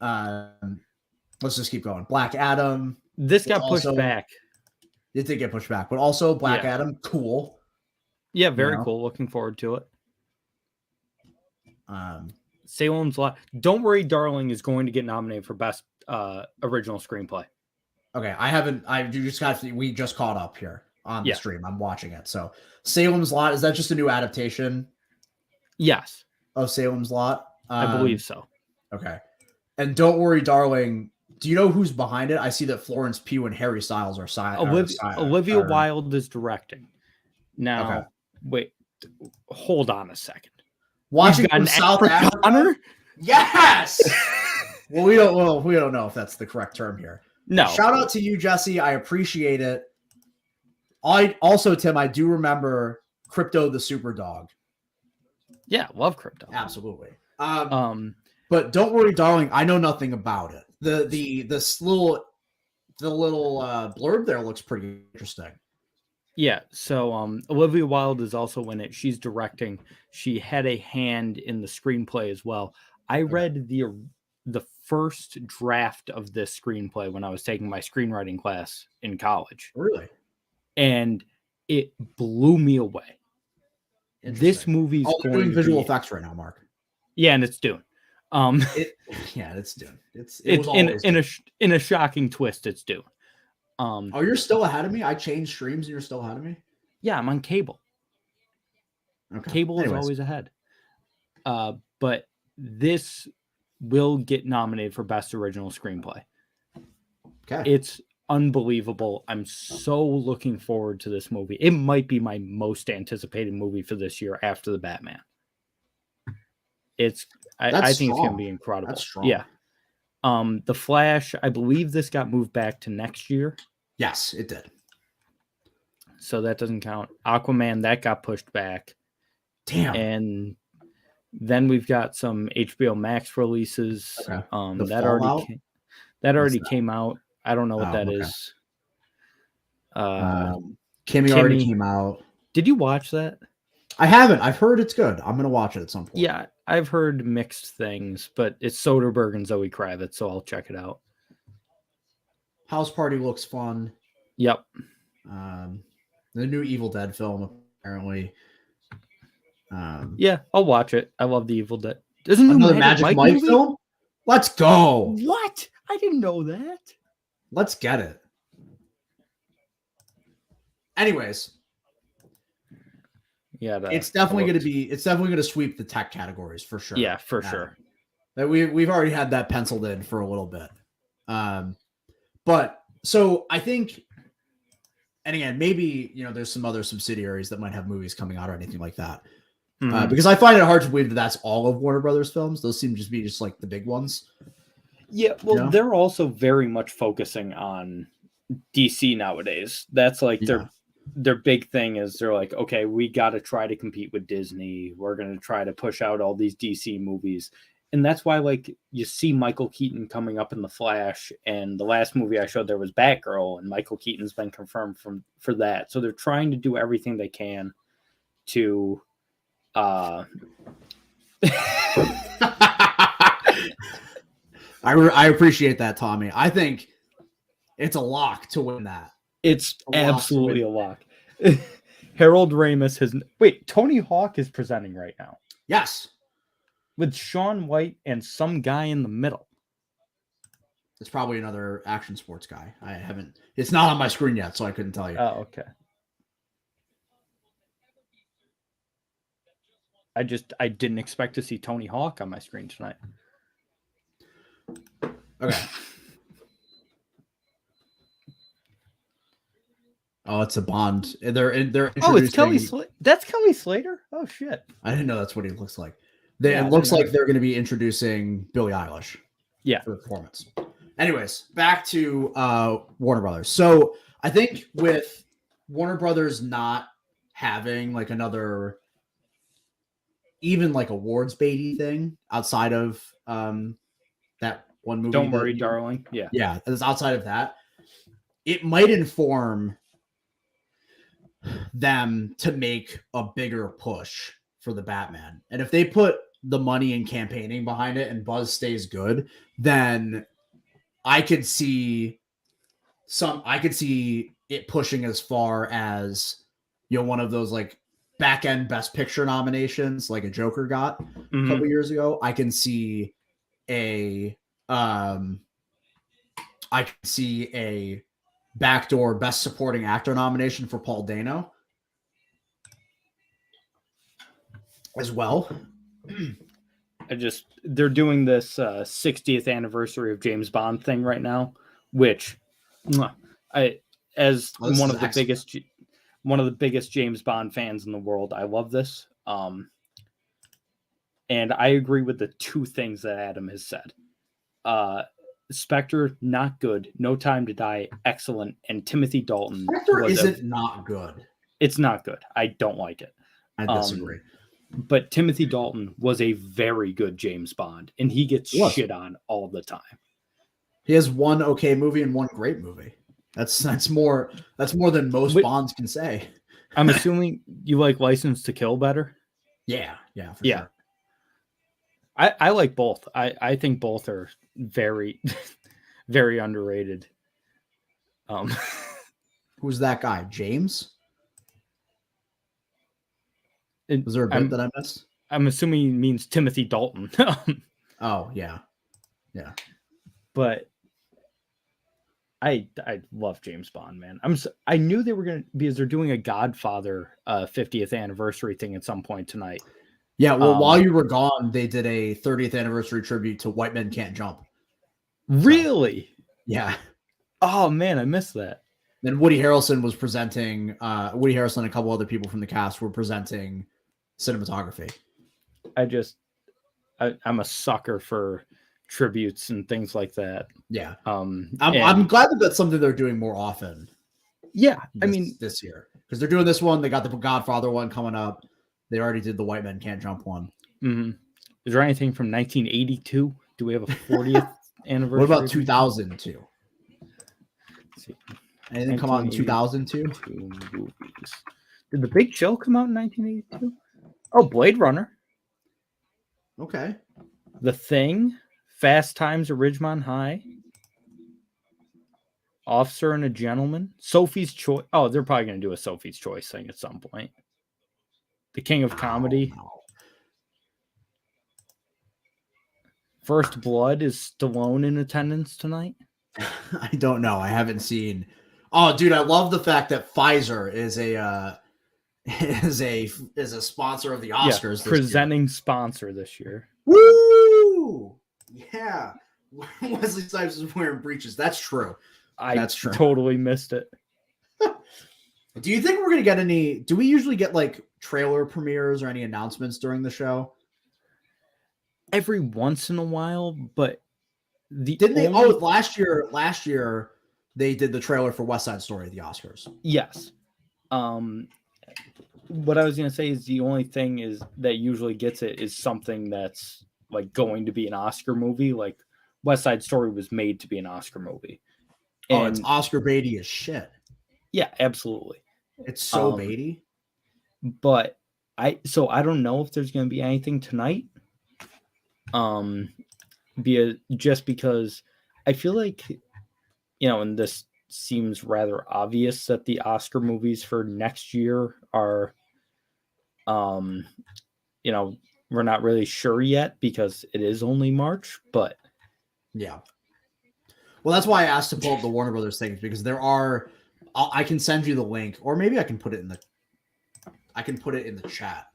let's just keep going. Black Adam. This got pushed back. It did get pushed back, but also Black Adam, cool. Yeah, very cool. Looking forward to it. Salem's Lot. Don't Worry, Darling is going to get nominated for Best Original Screenplay. Okay, we just caught up here on the stream. I'm watching it. So Salem's Lot, is that just a new adaptation? Yes. Of Salem's Lot? I believe so. Okay. And Don't Worry, Darling, do you know who's behind it? I see that Florence Pugh and Harry Styles are Olivia Wilde is directing. Now, wait, hold on a second. Watching from South Africa? Yes. Well, we don't know if that's the correct term here. No. Shout out to you, Jesse. I appreciate it. Tim, I do remember Crypto the Super Dog. Yeah, love Crypto. Absolutely. But Don't Worry, Darling, I know nothing about it. The little blurb there looks pretty interesting. Yeah, so Olivia Wilde is also in it. She's directing. She had a hand in the screenplay as well. I read the first draft of this screenplay when I was taking my screenwriting class in college. Really? And it blew me away. This movie's doing visual effects right now, Mark. Yeah, and it's Dune. It's Dune. It's in a shocking twist. It's Dune. You're still ahead of me. I changed streams, and you're still ahead of me. Yeah, I'm on cable. Okay. Cable is always ahead. But this will get nominated for Best Original Screenplay. Okay. It's unbelievable. I'm so looking forward to this movie. It might be my most anticipated movie for this year after the Batman. I think it's going to be incredible. That's strong. Yeah. The Flash, I believe this got moved back to next year. Yes, it did. So that doesn't count. Aquaman, that got pushed back. Damn. And then we've got some HBO Max releases. Okay. That already came out. I don't know what that is. Kimmy already came out. Did you watch that? I haven't. I've heard it's good. I'm going to watch it at some point. Yeah, I've heard mixed things, but it's Soderbergh and Zoe Kravitz, so I'll check it out. House Party looks fun. Yep. The new Evil Dead film, apparently. Yeah, I'll watch it. I love the Evil Dead. Isn't another Magic Mike film? Let's go. What? I didn't know that. Let's get it. Anyways. Yeah, it's definitely going to sweep the tech categories for sure. Yeah, for sure. That we've already had that penciled in for a little bit. But so I think, and again, maybe, there's some other subsidiaries that might have movies coming out or anything like that. Because I find it hard to believe that that's all of Warner Brothers films. Those seem to just be like the big ones. Yeah, well, they're also very much focusing on DC nowadays. That's like their big thing is they're like, okay, we got to try to compete with Disney. We're going to try to push out all these DC movies. And that's why, like, you see Michael Keaton coming up in The Flash, and the last movie I showed there was Batgirl, and Michael Keaton's been confirmed for that. So they're trying to do everything they can to I appreciate that, Tommy. I think it's a lock to win that. It's absolutely a lock. Harold Ramis has... Wait, Tony Hawk is presenting right now. Yes. With Shaun White and some guy in the middle. It's probably another action sports guy. It's not on my screen yet, so I couldn't tell you. Oh, okay. I didn't expect to see Tony Hawk on my screen tonight. Okay. Oh, it's a Bond. They're introducing... Oh, it's Kelly Slater. That's Kelly Slater? Oh, shit. I didn't know that's what he looks like. It looks like they're going to be introducing Billie Eilish. Yeah. For the performance. Anyways, back to Warner Brothers. So I think with Warner Brothers not having like another, even like awards baity thing outside of that one movie. Don't Worry, Darling. Yeah. Yeah. It's outside of that. It might inform them to make a bigger push for the Batman. And if they put the money and campaigning behind it and buzz stays good, then I could see it pushing as far as, you know, one of those like back end best picture nominations like a Joker got a couple years ago. I can see a backdoor best supporting actor nomination for Paul Dano as well. They're doing this 60th anniversary of James Bond thing right now, which one of the biggest James Bond fans in the world, I love this. And I agree with the two things that Adam has said. Spectre, not good. No Time to Die, excellent. And Timothy Dalton. Spectre isn't not good. It's not good. I don't like it. I disagree. But Timothy Dalton was a very good James Bond, and he gets shit on all the time. He has one okay movie and one great movie. That's more than most Bonds can say. I'm assuming you like License to Kill better? Yeah, for sure. I like both. I think both are very, very underrated. Who's that guy? James? Was there a bit that I missed? I'm assuming he means Timothy Dalton. Oh, yeah. But I love James Bond, man. I knew they were going to, because they're doing a Godfather 50th anniversary thing at some point tonight. Yeah, well, while you were gone, they did a 30th anniversary tribute to White Men Can't Jump. Really? So, yeah. Oh, man, I missed that. Then Woody Harrelson was presenting, Woody Harrelson and a couple other people from the cast were presenting cinematography. I'm a sucker for tributes and things like that. Yeah. I'm glad that that's something they're doing more often. Yeah. This year, because they're doing this one. They got the Godfather one coming up. They already did the White Men Can't Jump one. Mm-hmm. Is there anything from 1982? Do we have a 40th anniversary? What about 2002? Let's see. Anything come out in 2002? Did The Big Chill come out in 1982? Oh, Blade Runner. Okay. The Thing. Fast Times at Ridgemont High. Officer and a Gentleman. Sophie's Choice. Oh, they're probably going to do a Sophie's Choice thing at some point. The King of Comedy. No. First Blood. Is Stallone in attendance tonight? I don't know. I haven't seen. Oh, dude, I love the fact that Pfizer is a sponsor of the Oscars. Yeah, presenting sponsor this year. Woo! Yeah, Wesley Snipes is wearing breeches. That's true. That's true. Totally missed it. Do you think we're gonna get any? Do we usually get like trailer premieres or any announcements during the show? Every once in a while, but last year they did the trailer for West Side Story at the Oscars. Yes. What I was gonna say is the only thing is that usually gets it is something that's like going to be an Oscar movie. Like West Side Story was made to be an Oscar movie. And it's Oscar baity as shit. Yeah, absolutely. It's so baity. But I don't know if there's going to be anything tonight. Just because I feel like, and this seems rather obvious that the Oscar movies for next year are, we're not really sure yet because it is only March, but yeah. Well, that's why I asked to pull up the Warner Brothers things, because there are. I can send you the link, or maybe I can put it in the. I can put it in the chat.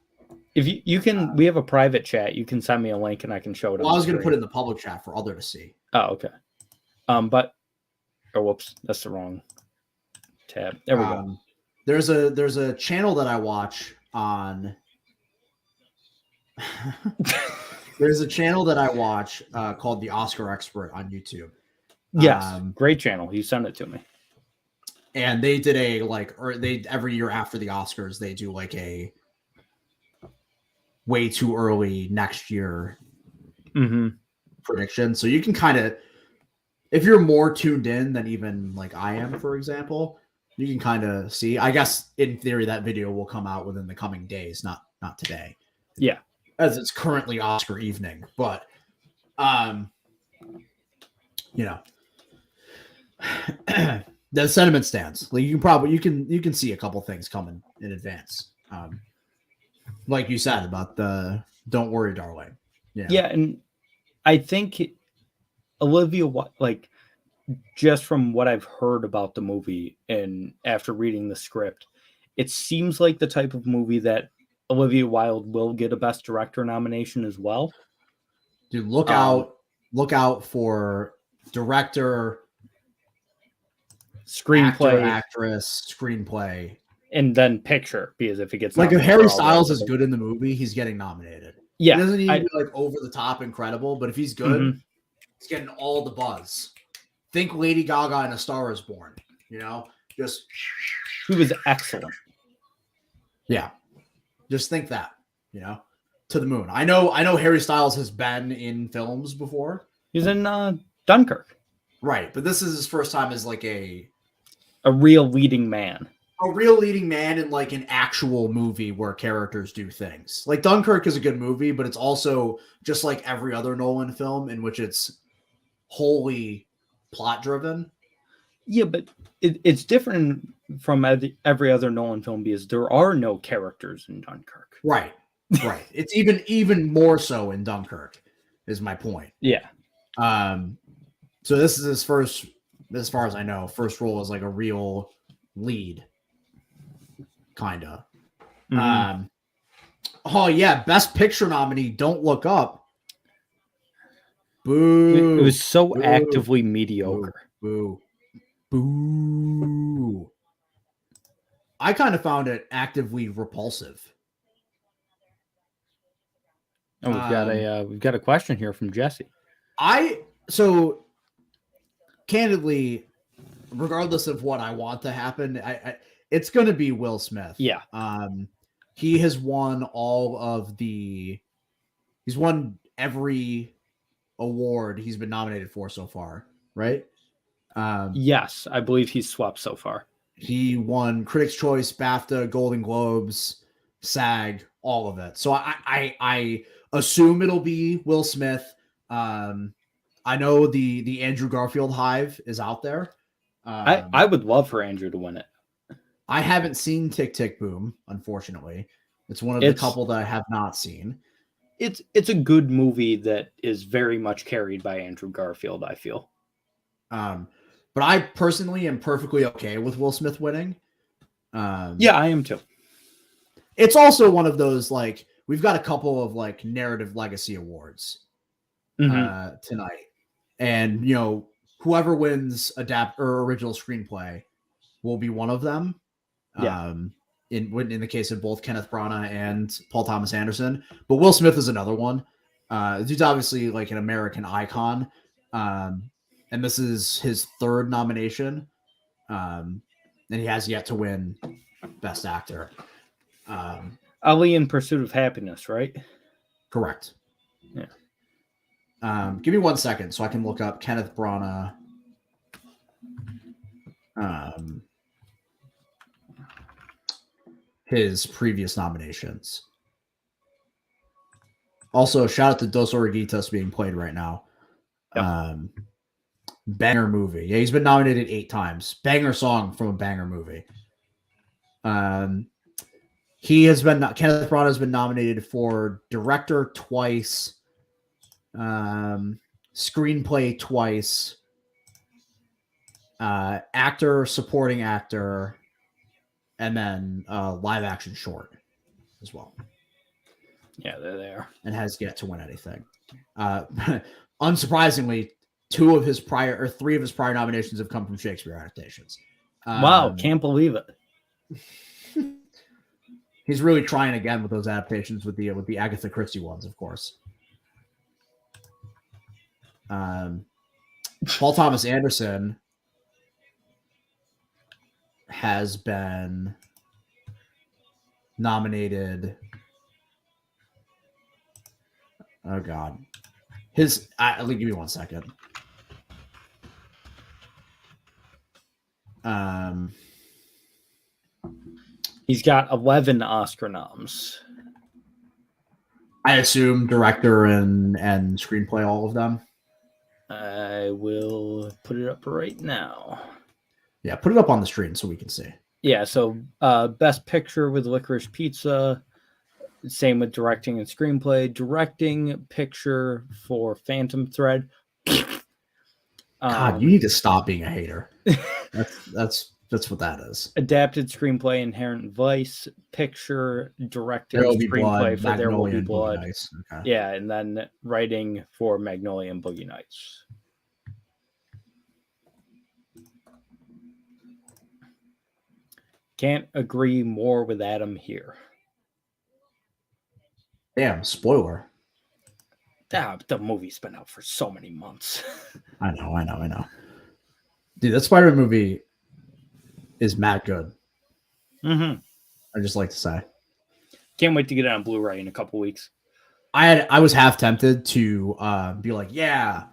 If you can, we have a private chat. You can send me a link and I can show it. Well, I was going to put it in the public chat for other to see. Oh, okay. Whoops, that's the wrong tab. There we go. There's a channel that I watch on. There's a channel that I watch called The Oscar Expert on YouTube. Yes, great channel. You sent it to me. And they did every year after the Oscars, they do like a way too early next year prediction. So you can kind of, if you're more tuned in than even like I am, for example, you can kind of see. I guess in theory that video will come out within the coming days, not today. Yeah, as it's currently Oscar evening, but the sentiment stands. Like you can see a couple things coming in advance. Like you said about the "Don't Worry, Darling." Yeah, and I think Olivia, like, just from what I've heard about the movie and after reading the script, it seems like the type of movie that Olivia Wilde will get a Best Director nomination as well. Dude, look out for director, screenplay, actress, screenplay, and then picture. Because if it gets like if Harry Styles is good in the movie, he's getting nominated. Yeah, he doesn't need to be like over the top incredible, but if he's good, he's getting all the buzz. Think Lady Gaga in A Star Is Born. Just he was excellent. Yeah, just think that. To the moon. I know Harry Styles has been in films before. He's in Dunkirk. Right, but this is his first time as like a real leading man. A real leading man in like an actual movie where characters do things. Like Dunkirk is a good movie, but it's also just like every other Nolan film in which it's wholly plot driven. Yeah, but it's different from every other Nolan film because there are no characters in Dunkirk. Right. Right. It's even more so in Dunkirk, is my point. Yeah. So this is his first, as far as I know, first role as like a real lead. Kinda. Oh yeah, Best Picture nominee, Don't Look Up. Boo. It was so actively mediocre. Boo. I kind of found it actively repulsive. Oh, we've got a question here from Jesse. So candidly, regardless of what I want to happen, it's going to be Will Smith. Yeah. He has won he's won every award he's been nominated for so far, right? Yes, I believe he's swept so far. He won Critics' Choice, BAFTA, Golden Globes, SAG, all of it. So I assume it'll be Will Smith. I know the Andrew Garfield hive is out there. I would love for Andrew to win it. I haven't seen Tick, Tick, Boom, unfortunately. It's one of the couple that I have not seen. It's a good movie that is very much carried by Andrew Garfield, I feel. But I personally am perfectly okay with Will Smith winning. Yeah, I am too. It's also one of those, like, we've got a couple of like narrative legacy awards tonight. And, whoever wins adapt or original screenplay will be one of them. Yeah. In the case of both Kenneth Branagh and Paul Thomas Anderson, but Will Smith is another one. Dude's obviously like an American icon. And this is his third nomination. And he has yet to win Best Actor. Ali in Pursuit of Happiness, right? Correct. Yeah. Give me 1 second so I can look up Kenneth Branagh. His previous nominations. Also, shout out to Dos Oruguitas being played right now. Yep. Banger movie. Yeah, he's been nominated 8 times. Banger song from a banger movie. Kenneth Branagh has been nominated for director twice, screenplay twice, actor, supporting actor, and then live action short as well. Yeah, they're there. And has yet to win anything. Unsurprisingly, 3 of his prior nominations have come from Shakespeare adaptations. Wow, can't believe it. He's really trying again with those adaptations with the Agatha Christie ones, of course. Paul Thomas Anderson has been nominated. Oh God, give me 1 second. He's got 11 Oscar noms. I assume director and screenplay, all of them. I will put it up right now. Yeah, put it up on the screen so we can see. Yeah, so Best Picture with Licorice Pizza. Same with directing and screenplay. Directing picture for Phantom Thread. God, you need to stop being a hater. That's what that is. Adapted screenplay, Inherent Vice. Picture, directed screenplay for There Will Be Blood. Okay. Yeah, and then writing for Magnolia and Boogie Nights. Can't agree more with Adam here. Damn, spoiler. The movie's been out for so many months. I know. Dude, that Spider-Man movie is mad good. Mm-hmm. I just like to say. Can't wait to get it on Blu-ray in a couple weeks. I was half tempted to be like, yeah,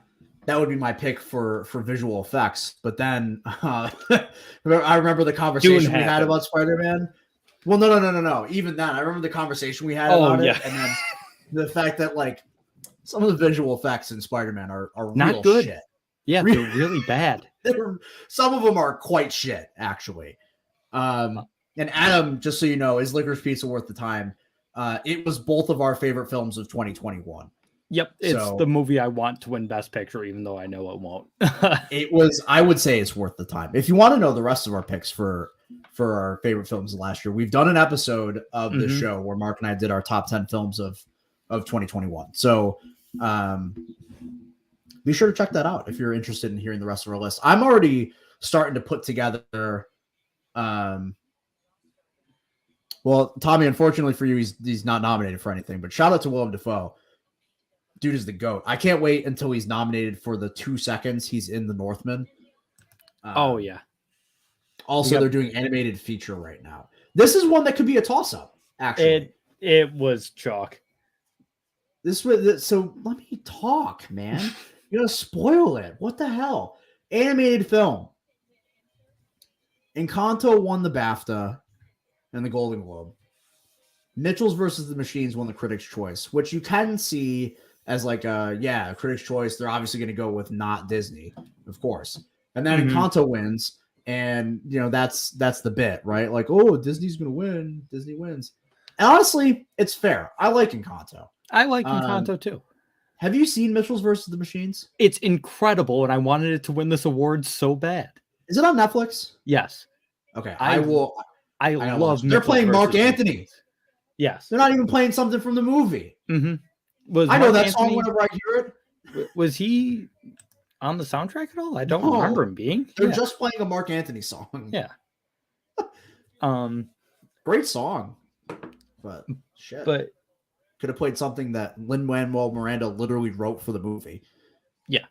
that would be my pick for visual effects. But then I remember the conversation we had about Spider-Man. Well, no. Even then, I remember the conversation we had about it, and then the fact that like some of the visual effects in Spider-Man are not real good. Shit. Yeah, they're really bad. Some of them are quite shit, actually. And Adam, just so you know, is Licorice Pizza worth the time? It was both of our favorite films of 2021. Yep, it's the movie I want to win Best Picture, even though I know it won't. I would say it's worth the time. If you want to know the rest of our picks for our favorite films of last year, we've done an episode of this show where Mark and I did our top 10 films of 2021. So be sure to check that out if you're interested in hearing the rest of our list. I'm already starting to put together. Well, Tommy, unfortunately for you, he's not nominated for anything. But shout out to Willem Dafoe. Dude is the GOAT. I can't wait until he's nominated for the 2 seconds he's in The Northman. Oh yeah. Also, they're doing animated feature right now. This is one that could be a toss-up. Actually, it was chalk. So let me talk, man. You're gonna spoil it. What the hell? Animated film. Encanto won the BAFTA and the Golden Globe. Mitchell's versus the Machines won the Critics' Choice, which you can see as like a Critics' Choice. They're obviously going to go with not Disney, of course. And then Encanto wins, and that's the bit, right? Like, oh, Disney's going to win. Disney wins. And honestly, it's fair. I like Encanto. I like Encanto too. Have you seen Mitchell's versus the Machines? It's incredible, and I wanted it to win this award so bad. Is it on Netflix? Yes. Okay, I will. I love. They're playing Mark Anthony. Yes, they're not even playing something from the movie. Mm-hmm. I know that song whenever I hear it. Was he on the soundtrack at all? I don't remember him being. They're just playing a Mark Anthony song. Yeah. Great song, but shit. But could have played something that Lin-Manuel Miranda literally wrote for the movie. Yeah.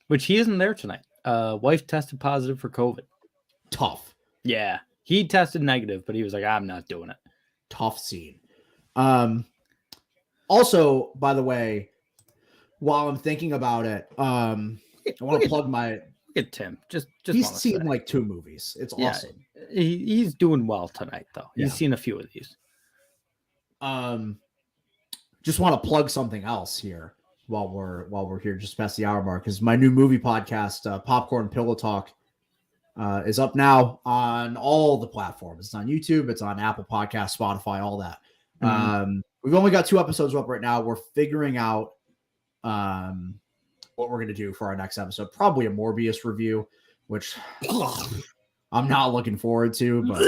Which he isn't there tonight. Wife tested positive for COVID. Tough. Yeah. He tested negative, but he was like, I'm not doing it. Tough scene. Also, by the way, while I'm thinking about it, I want to plug my. Look at Tim. Just He's seen like 2 movies. It's awesome. He's doing well tonight, though. He's seen a few of these. Just want to plug something else here while we're here just past the hour mark, because my new movie podcast, Popcorn Pillow Talk, is up now on all the platforms. It's on YouTube, it's on Apple Podcasts, Spotify, all that. We've only got 2 episodes up right now. We're figuring out what we're going to do for our next episode. Probably a Morbius review, which I'm not looking forward to, but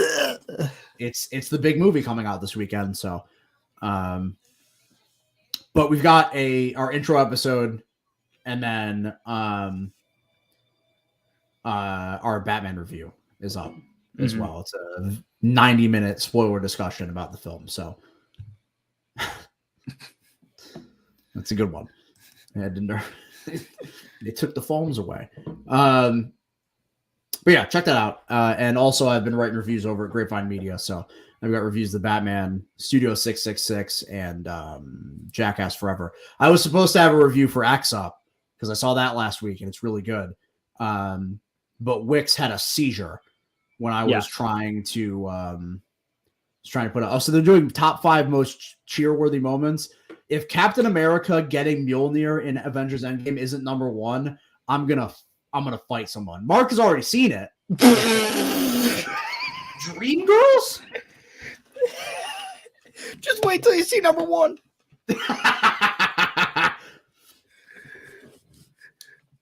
it's the big movie coming out this weekend. So, but we've got our intro episode, and then our Batman review is up as well. It's a 90-minute spoiler discussion about the film. So that's a good one. They took the phones away. But yeah, check that out. And also I've been writing reviews over at Grapevine Media. So I've got reviews of the Batman, Studio 666, and Jackass Forever. I was supposed to have a review for X Up because I saw that last week and it's really good. But Wix had a seizure when I was trying to put it. So they're doing top 5 most cheer-worthy moments. If Captain America getting Mjolnir in Avengers Endgame isn't number 1, I'm gonna fight someone. Mark has already seen it. Dreamgirls? Just wait till you see number 1.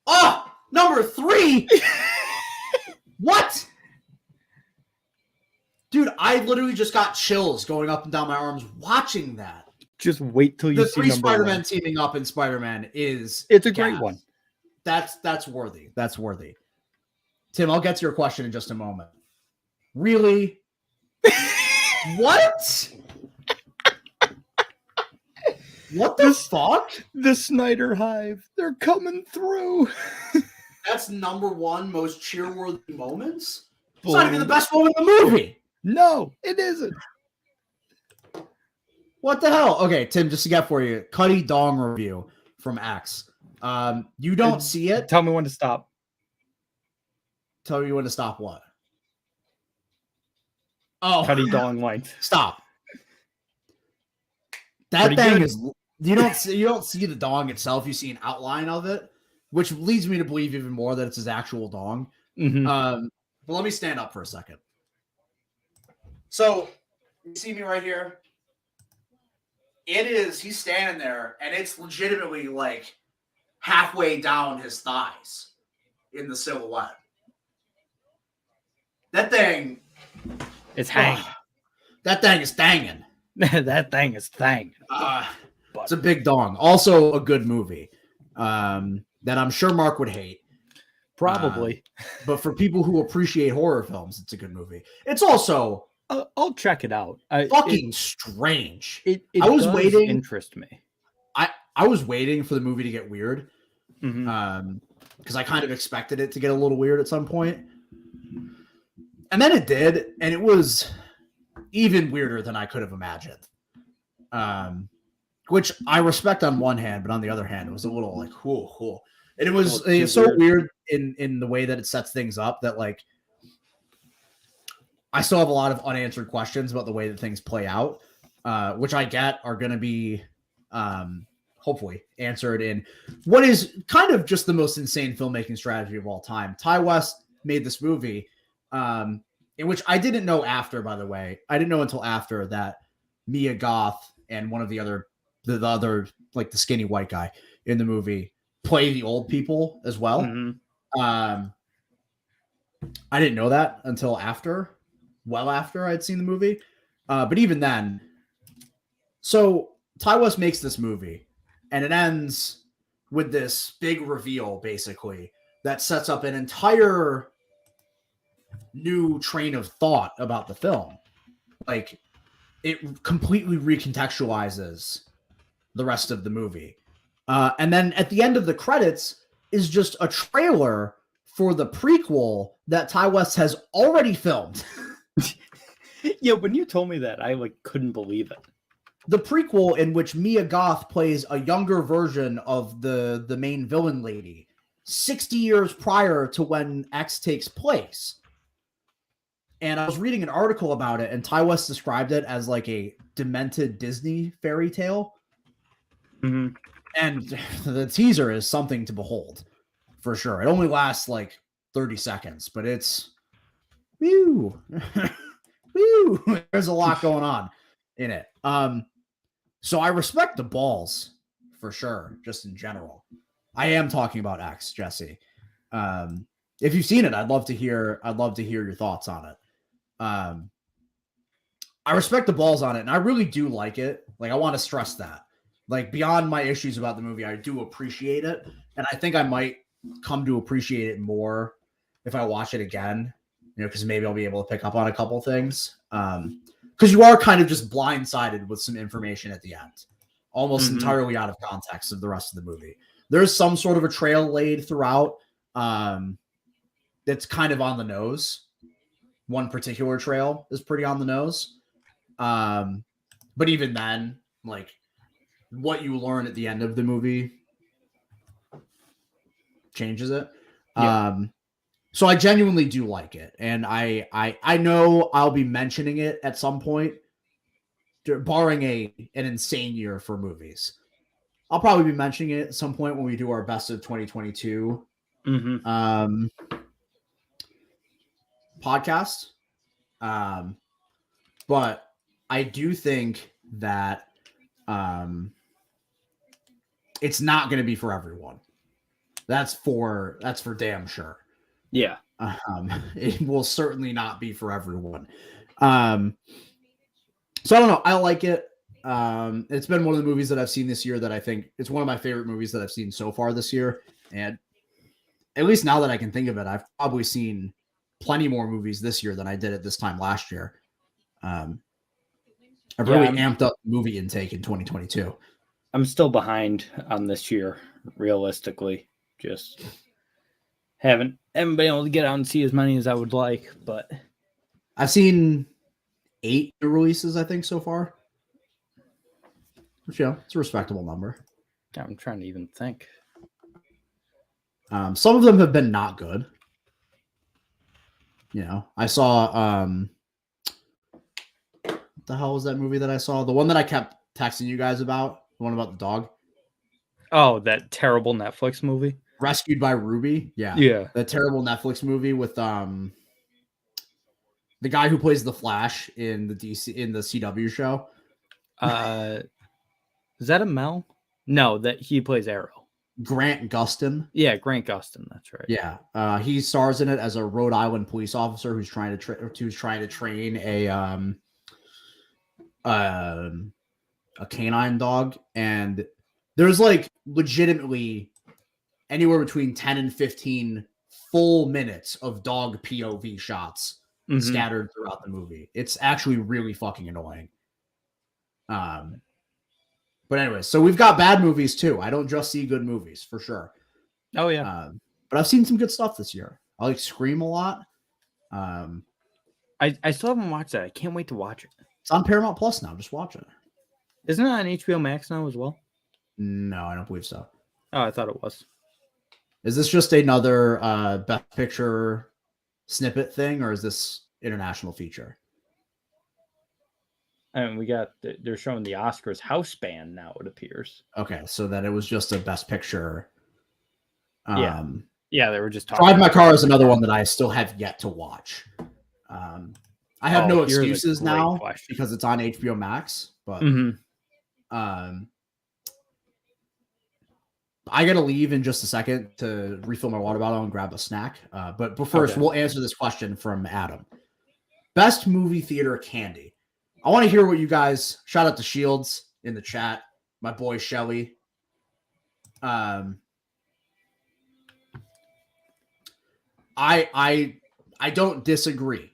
Oh, number 3. What? Dude, I literally just got chills going up and down my arms watching that. Just wait till you see number 1. The 3 Spider-Man teaming up in Spider-Man it's a great one. That's worthy. That's worthy. Tim, I'll get to your question in just a moment. Really? What? What the fuck? The Snyder Hive. They're coming through. That's number 1 most cheer-worthy moments? It's not even the best moment in the movie. No, it isn't. What the hell? Okay, Tim, just to get for you, Cuddy Dong review from X. You don't see it. Tell me when to stop. Tell me when to stop what? Oh, Cuddy Dong length. Stop. That thing is you don't see the dong itself, you see an outline of it, which leads me to believe even more that it's his actual dong. But let me stand up for a second. So you see me right here? He's standing there, and it's legitimately like halfway down his thighs in the silhouette. That thing is hanging. That thing is thanging. That thing is thanging. It's a big dong. Also a good movie that I'm sure Mark would hate. Probably. But for people who appreciate horror films, it's a good movie. It's also... I'll check it out. Fucking strange. I was waiting. Interest me. I was waiting for the movie to get weird, because I kind of expected it to get a little weird at some point, and then it did, and it was even weirder than I could have imagined. Which I respect on one hand, but on the other hand, it was a little like cool. And it was so weird in the way that it sets things up that like. I still have a lot of unanswered questions about the way that things play out, which I get are going to be hopefully answered in what is kind of just the most insane filmmaking strategy of all time. Ty West made this movie, in which I didn't know after, by the way. I didn't know until after that Mia Goth and one of the other, like the skinny white guy in the movie play the old people as well. I didn't know that until after I'd seen the movie. But even then, so Ty West makes this movie and it ends with this big reveal, basically, that sets up an entire new train of thought about the film. Like, it completely recontextualizes the rest of the movie. And then at the end of the credits is just a trailer for the prequel that Ty West has already filmed. Yeah, when you told me that, I couldn't believe it. the prequel in which Mia Goth plays a younger version of the main villain lady 60 years prior to when X takes place. And I was reading an article about it, and Ty West described it as like a demented Disney fairy tale. Mm-hmm. And the teaser is something to behold, for sure. It only lasts like 30 seconds, but it's woo. Woo. There's a lot going on in it. So I respect the balls for sure, just in general. I am talking about X, Jesse. If you've seen it, I'd love to hear your thoughts on it. I respect the balls on it, and I really do like it. Like, I want to stress that. Like, beyond my issues about the movie, I do appreciate it, and I think I might come to appreciate it more if I watch it again. You know, because maybe I'll be able to pick up on a couple things. Because you are kind of just blindsided with some information at the end, almost entirely out of context of the rest of the movie. There's some sort of a trail laid throughout that's kind of on the nose. One particular trail is pretty on the nose. But even then, like, what you learn at the end of the movie changes it. Yeah. So I genuinely do like it. And I know I'll be mentioning it at some point, barring an insane year for movies. I'll probably be mentioning it at some point when we do our best of 2022 podcast. But I do think that it's not going to be for everyone. That's for damn sure. Yeah. It will certainly not be for everyone. So I don't know. I like it. It's been one of the movies that I've seen this year that I think it's one of my favorite movies that I've seen so far this year. And at least now that I can think of it, I've probably seen plenty more movies this year than I did at this time last year. I've really amped up movie intake in 2022. I'm still behind on this year, realistically. Just haven't been able to get out and see as many as I would like, but I've seen 8 releases, I think, so far. Which, it's a respectable number. I'm trying to even think. Some of them have been not good. You know, I saw what the hell was that movie that I saw? The one that I kept texting you guys about, the one about the dog. Oh, that terrible Netflix movie. Rescued by Ruby. Yeah. The terrible Netflix movie with the guy who plays the Flash in the CW show. Is that a Mel? No, that he plays Arrow. Grant Gustin. Yeah, Grant Gustin. That's right. Yeah. He stars in it as a Rhode Island police officer who's trying to train a canine dog, and there's like legitimately anywhere between 10 and 15 full minutes of dog POV shots scattered throughout the movie. It's actually really fucking annoying. But anyway, so we've got bad movies too. I don't just see good movies, for sure. Oh yeah. But I've seen some good stuff this year. I like Scream a lot. I still haven't watched that. I can't wait to watch it. It's on Paramount Plus now. Just watch it. Isn't it on HBO Max now as well? No, I don't believe so. Oh, I thought it was. Is this just another Best Picture snippet thing, or is this international feature? I mean, they're showing the Oscars house band now, it appears. Okay, so then it was just a Best Picture. Yeah, they were just talking. Drive My Car is another one that I still have yet to watch. I have no excuses now because it's on HBO Max, but I gotta leave in just a second to refill my water bottle and grab a snack. But first, we'll answer this question from Adam. Best movie theater candy. I want to hear what you guys. Shout out to Shields in the chat, my boy Shelly. I don't disagree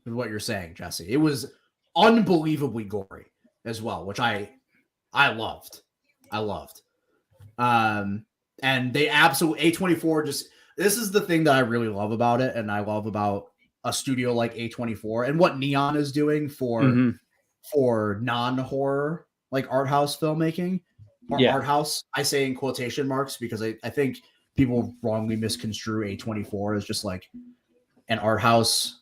with what you're saying, Jesse. It was unbelievably gory as well, which I loved. And they absolutely A24 just, this is the thing that I really love about it, and I love about a studio like A24 and what Neon is doing for non-horror like art house filmmaking or Yeah. art house. I say in quotation marks because I think people wrongly misconstrue A24 as just like an art house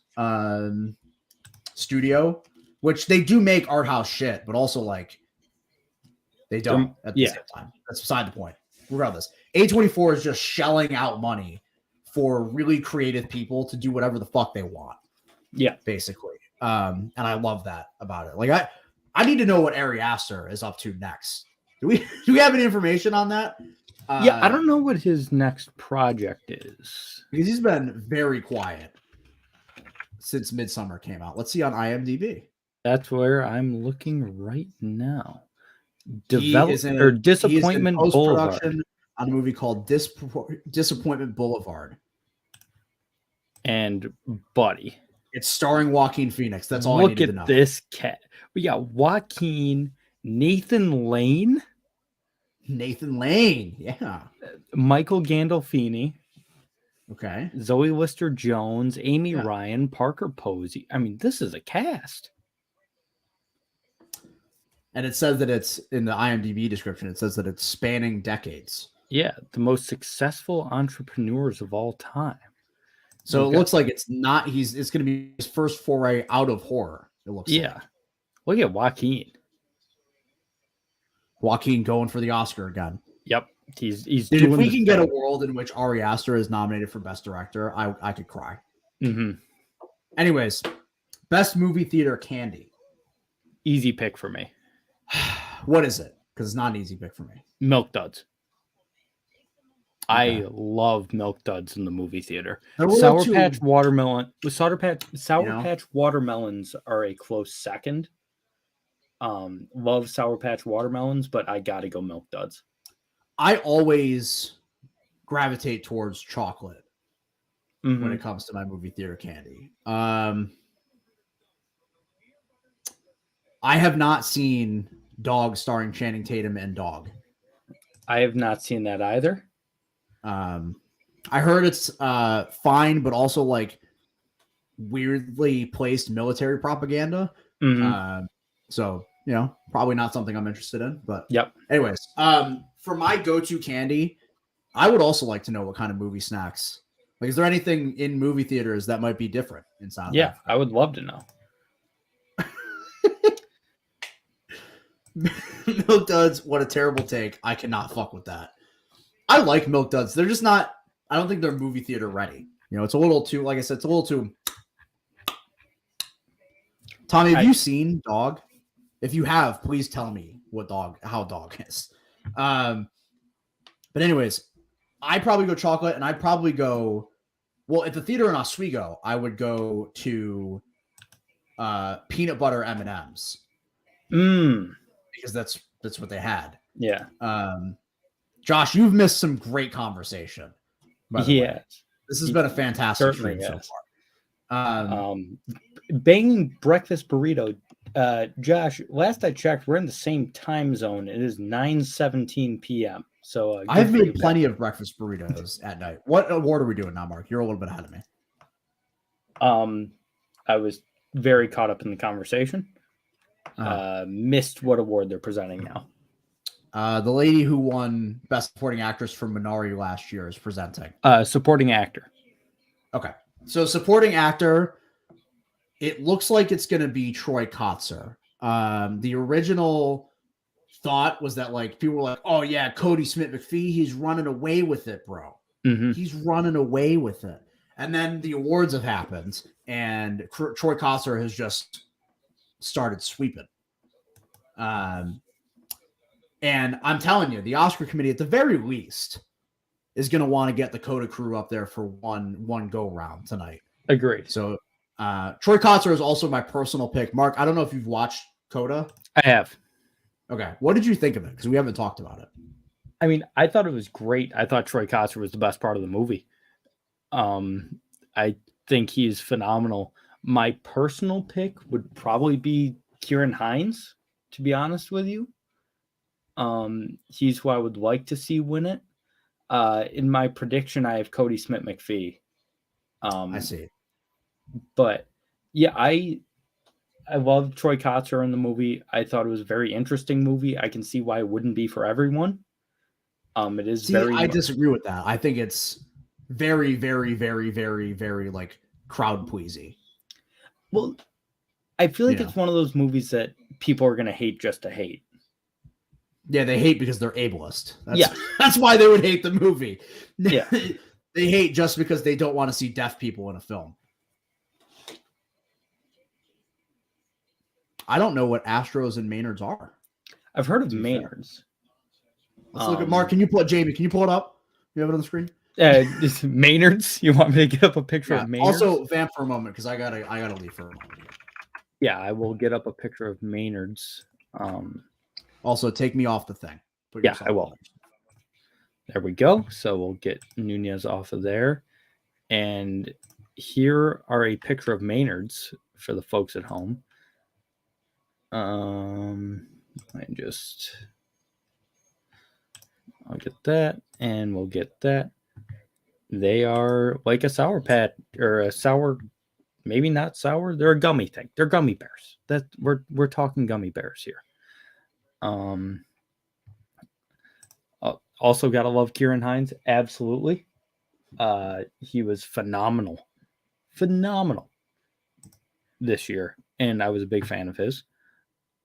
studio, which they do make art house shit, but also like they don't at the same time. That's beside the point. Regardless, A24 is just shelling out money for really creative people to do whatever the fuck they want. Yeah, basically. And I love that about it. Like I need to know what Ari Aster is up to next. Do we have any information on that? Yeah, I don't know what his next project is. Because he's been very quiet since Midsummer came out. Let's see on IMDb. That's where I'm looking right now. Disappointment Boulevard on a movie called Disappointment Boulevard. And Buddy. It's starring Joaquin Phoenix. That's all I needed to know. Look at this cat. We got Joaquin, Nathan Lane, yeah. Michael Gandolfini. Okay. Zoe Lister-Jones, Amy Ryan, Parker Posey. I mean, this is a cast. And it says that it's in the IMDb description. It says that it's spanning decades. Yeah, the most successful entrepreneurs of all time. So it looks like it's not. It's going to be his first foray out of horror. It looks. Yeah. Look at Joaquin. Joaquin going for the Oscar again. Yep. He's Dude, if we can get a world in which Ari Aster is nominated for Best Director, I could cry. Mm-hmm. Anyways, Best Movie Theater Candy. Easy pick for me. What is it? Because it's not an easy pick for me. Milk Duds. Okay. I love Milk Duds in the movie theater. Sour Patch Watermelon. Sour Patch Watermelons are a close second. Love Sour Patch Watermelons, but I gotta go Milk Duds. I always gravitate towards chocolate when it comes to my movie theater candy. I have not seen Dog starring Channing Tatum and Dog. I have not seen that either. I heard it's fine, but also like weirdly placed military propaganda. So, you know, probably not something I'm interested in. But anyways, for my go-to candy, I would also like to know what kind of movie snacks. Like, is there anything in movie theaters that might be different in South Africa? I would love to know. Milk Duds, what a terrible take. I cannot fuck with that. I like Milk Duds. They're just not, I don't think they're movie theater ready. You know, it's a little too, like I said, it's a little too. Tommy, have you seen Dog? If you have, please tell me how Dog is. But anyways, I'd probably go chocolate, and I'd probably go, well, at the theater in Oswego, I would go to peanut butter M&Ms. Because that's what they had. Yeah. Josh, you've missed some great conversation. Yeah. This has been a fantastic stream so far. Banging breakfast burrito. Josh, last I checked, we're in the same time zone. It is 9:17 p.m. So I've made plenty of breakfast burritos at night. What award are we doing now, Mark? You're a little bit ahead of me. I was very caught up in the conversation. Missed what award they're presenting now. The lady who won Best Supporting Actress for Minari last year is presenting. Supporting actor. Okay. So supporting actor, it looks like it's going to be Troy Kotzer. The original thought was that like people were like, oh yeah, Cody Smith-McPhee, he's running away with it, bro. He's running away with it. And then the awards have happened, and Troy Kotzer has just started sweeping. And I'm telling you, the Oscar committee, at the very least, is going to want to get the Coda crew up there for one go round tonight. Agreed. So Troy Kotzer is also my personal pick. Mark, I don't know if you've watched Coda. I have. Okay. What did you think of it? Because we haven't talked about it. I mean, I thought it was great. I thought Troy Kotzer was the best part of the movie. I think he's phenomenal. My personal pick would probably be Kieran Hines, to be honest with you. He's who I would like to see win it. In my prediction, I have Cody Smith-McPhee. I see. But yeah, I I love Troy Kotsur in the movie. I thought it was a very interesting movie. I can see why it wouldn't be for everyone. It is I disagree with that. I think it's very, very, very, very, very like crowd pleasing. Well, I feel like it's one of those movies that people are going to hate just to hate. Yeah, they hate because they're ableist. That's why they would hate the movie. Yeah. They hate just because they don't want to see deaf people in a film. I don't know what Astros and Maynards are. I've heard of Maynards. Let's look at Mark. Can you pull it, Jamie? Can you pull it up? You have it on the screen? Maynards? You want me to get up a picture of Maynards? Also, vamp for a moment because I gotta leave for a moment. Yeah, I will get up a picture of Maynards. Also, take me off the thing. Yeah, I will. There we go. So we'll get Nunez off of there. And here are a picture of Maynards for the folks at home. I'll get that, and we'll get that. They are like a Sour Patch, or a sour, maybe not sour. They're a gummy thing. They're gummy bears. That we're talking gummy bears here. Also gotta love Kieran Hines. Absolutely. He was phenomenal this year, and I was a big fan of his.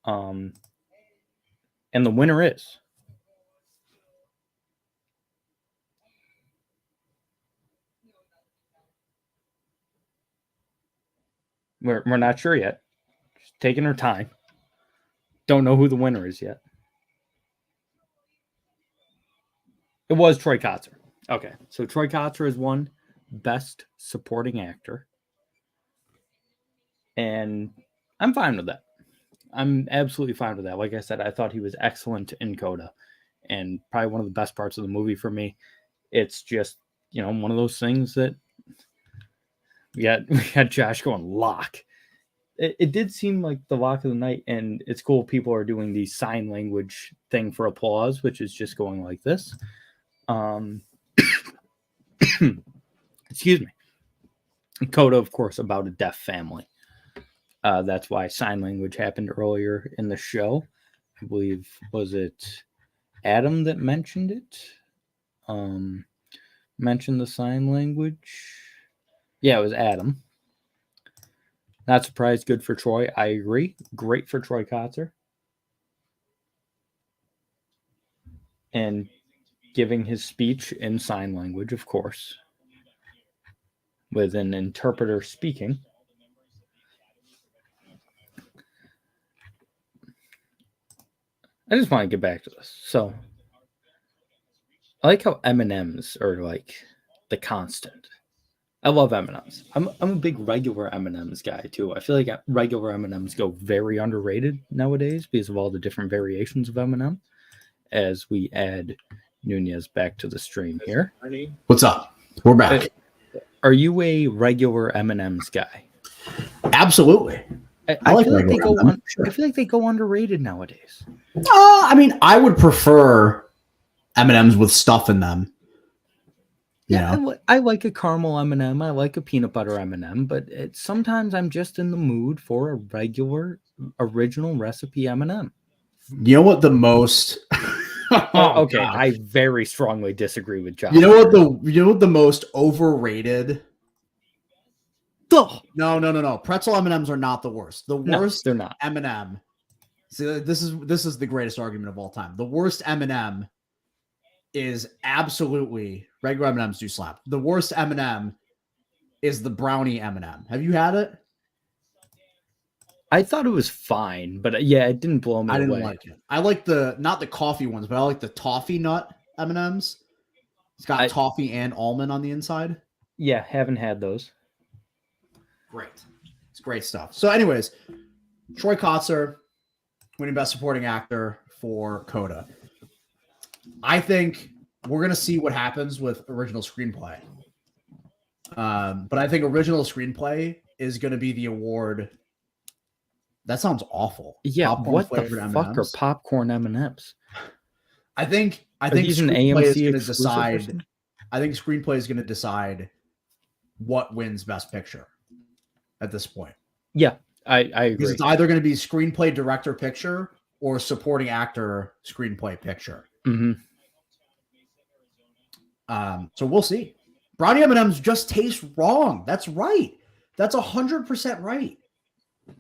And the winner is we're not sure yet. Just taking her time. Don't know who the winner is yet. It was Troy Kotsur. Okay, so Troy Kotsur has won Best Supporting Actor, and I'm fine with that. I'm absolutely fine with that. Like I said, I thought he was excellent in Coda, and probably one of the best parts of the movie for me. It's just, one of those things that we had Josh going lock. It did seem like the lock of the night, and it's cool people are doing the sign language thing for applause, which is just going like this. Excuse me. Coda, of course, about a deaf family. That's why sign language happened earlier in the show. I believe, was it Adam that mentioned it? Mentioned the sign language. Yeah, it was Adam. Not surprised. Good for Troy. I agree. Great for Troy Kotsur. And giving his speech in sign language, of course, with an interpreter speaking. I just want to get back to this. So, I like how M&Ms are like the constant. I love M&Ms. I'm a big regular M&Ms guy too. I feel like regular M&Ms go very underrated nowadays because of all the different variations of M&M. As we add Nunez back to the stream here. What's up? We're back. Are you a regular M&Ms guy? Absolutely. I feel like they go. I feel like they go underrated nowadays. I mean, I would prefer M&Ms with stuff in them. I like a caramel M&M. I like a peanut butter M&M, but sometimes I'm just in the mood for a regular, original recipe M&M. You know what the most? Okay, God. I very strongly disagree with Josh. You know what the most overrated? Ugh. No. Pretzel M&Ms are not the worst. The worst, they're not. M&M. See, this is the greatest argument of all time. The worst M&M is absolutely regular M&Ms do slap. The worst M&M is the brownie M&M. Have you had it? I thought it was fine, but yeah, it didn't blow me away. I didn't like it. I like not the coffee ones, but I like the toffee nut M&Ms. It's got toffee and almond on the inside. Yeah, haven't had those. Great. It's great stuff. So anyways, Troy Kotsur winning Best Supporting Actor for Coda. I think we're going to see what happens with original screenplay. But I think original screenplay is going to be the award. That sounds awful. Yeah, what the fuck M&Ms? Are popcorn M&Ms? I think Screenplay is going to decide. I think Screenplay is going to decide what wins Best Picture at this point. Yeah, I Because agree. it's either going to be screenplay, director, picture, or supporting actor, screenplay, picture. Mm-hmm. So we'll see. Brownie M&Ms just taste wrong. That's right. That's 100% right.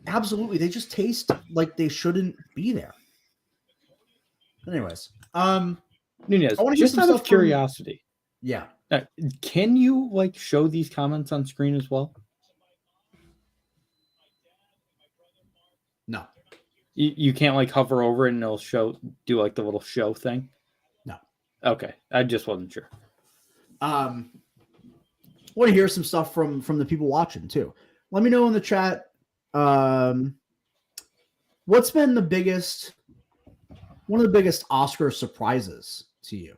Absolutely. They just taste like they shouldn't be there. Anyways, Nunez, I want to hear just some out stuff of curiosity, yeah. can you like show these comments on screen as well? No. You can't like hover over it and it'll do like the little show thing? No. Okay. I just wasn't sure. I want to hear some stuff from the people watching too. Let me know in the chat. What's been one of the biggest Oscar surprises to you?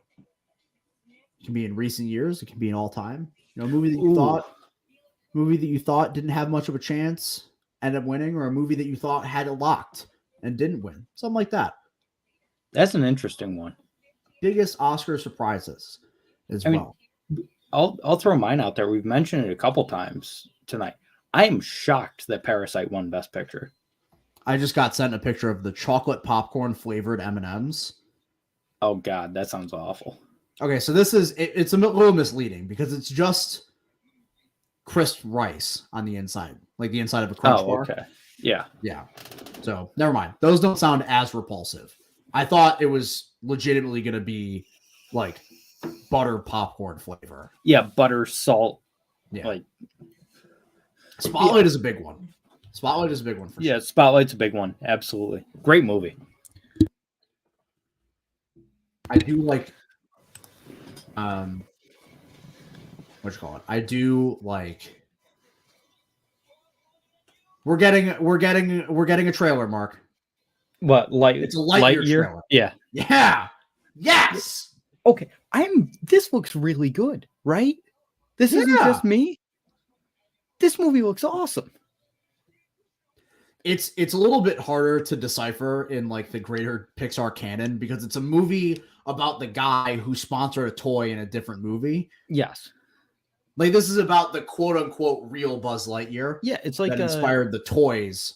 It can be in recent years. It can be in all time. A movie that you thought didn't have much of a chance, ended up winning, or a movie that you thought had it locked and didn't win. Something like that. That's an interesting one. Biggest Oscar surprises as well. I'll throw mine out there. We've mentioned it a couple times tonight. I am shocked that Parasite won Best Picture. I just got sent a picture of the chocolate popcorn flavored M&Ms. Oh God, that sounds awful. Okay, so it's a little misleading because it's just crisp rice on the inside, like the inside of a Crunch bar. Okay. Yeah. So never mind. Those don't sound as repulsive. I thought it was legitimately going to be like butter popcorn flavor. Yeah, butter, salt. Yeah. Like Spotlight is a big one. Spotlight is a big one for sure. Yeah, Spotlight's a big one. Absolutely. Great movie. I do like what you call it? I do like we're getting a trailer, Mark. What, It's a Lightyear trailer. Yeah. Yeah. Yes. Okay. This looks really good, right? This isn't just me. This movie looks awesome. It's a little bit harder to decipher in like the greater Pixar canon because it's a movie about the guy who sponsored a toy in a different movie. Yes. Like this is about the quote unquote real Buzz Lightyear. Yeah, it's like that inspired the toys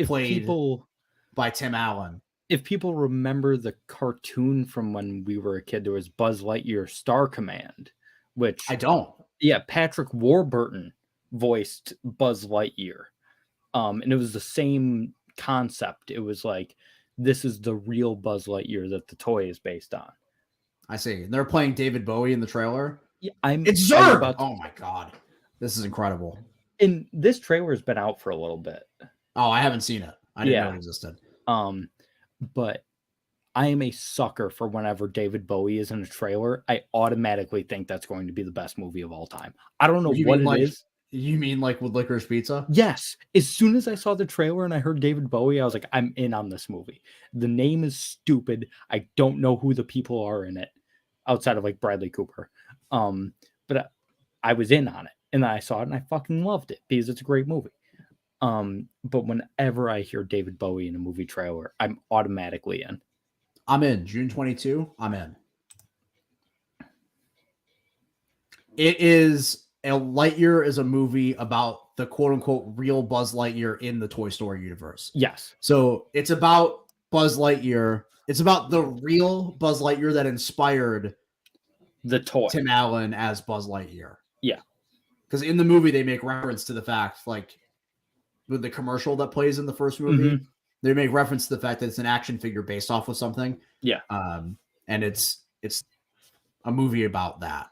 played by Tim Allen. If people remember the cartoon from when we were a kid, there was Buzz Lightyear Star Command, which I don't. Yeah, Patrick Warburton voiced Buzz Lightyear. And it was the same concept. It was like, this is the real Buzz Lightyear that the toy is based on. I see. And they're playing David Bowie in the trailer. Yeah, it's Zurg. Oh my God. This is incredible. And this trailer has been out for a little bit. Oh, I haven't seen it. I didn't know it existed. But I am a sucker for whenever David Bowie is in a trailer, I automatically think that's going to be the best movie of all time. I don't know what it is. You mean like with Licorice Pizza? Yes. As soon as I saw the trailer and I heard David Bowie, I was like, I'm in on this movie. The name is stupid. I don't know who the people are in it outside of like Bradley Cooper. But I was in on it. And then I saw it and I fucking loved it because it's a great movie. But whenever I hear David Bowie in a movie trailer, I'm automatically in. I'm in. June 22. I'm in. It is Lightyear is a movie about the quote unquote real Buzz Lightyear in the Toy Story universe. Yes. So it's about Buzz Lightyear. It's about the real Buzz Lightyear that inspired the toy Tim Allen as Buzz Lightyear. Yeah. Because in the movie, they make reference to the fact, like with the commercial that plays in the first movie, they make reference to the fact that it's an action figure based off of something. Yeah. And it's a movie about that.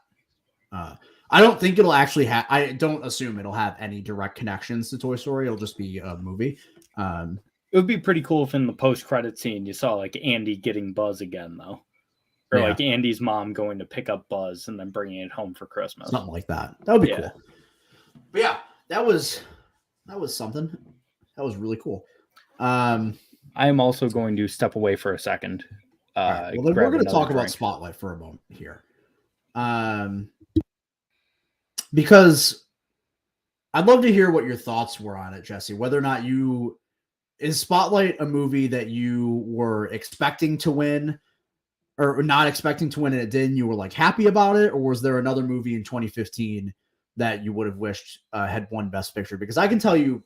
I don't think it'll actually have, I don't assume it'll have any direct connections to Toy Story. It'll just be a movie. It would be pretty cool if in the post-credit scene you saw like Andy getting Buzz again, though. Or like Andy's mom going to pick up Buzz and then bringing it home for Christmas. Something like that. That would be cool. But yeah, that was something. That was really cool. I am also going to step away for a second. Right. Well, then we're going to talk about Spotlight for a moment here. Because I'd love to hear what your thoughts were on it, Jesse. Whether or not is Spotlight a movie that you were expecting to win or not expecting to win and it didn't? You were like happy about it, or was there another movie in 2015 that you would have wished had won Best Picture? Because I can tell you,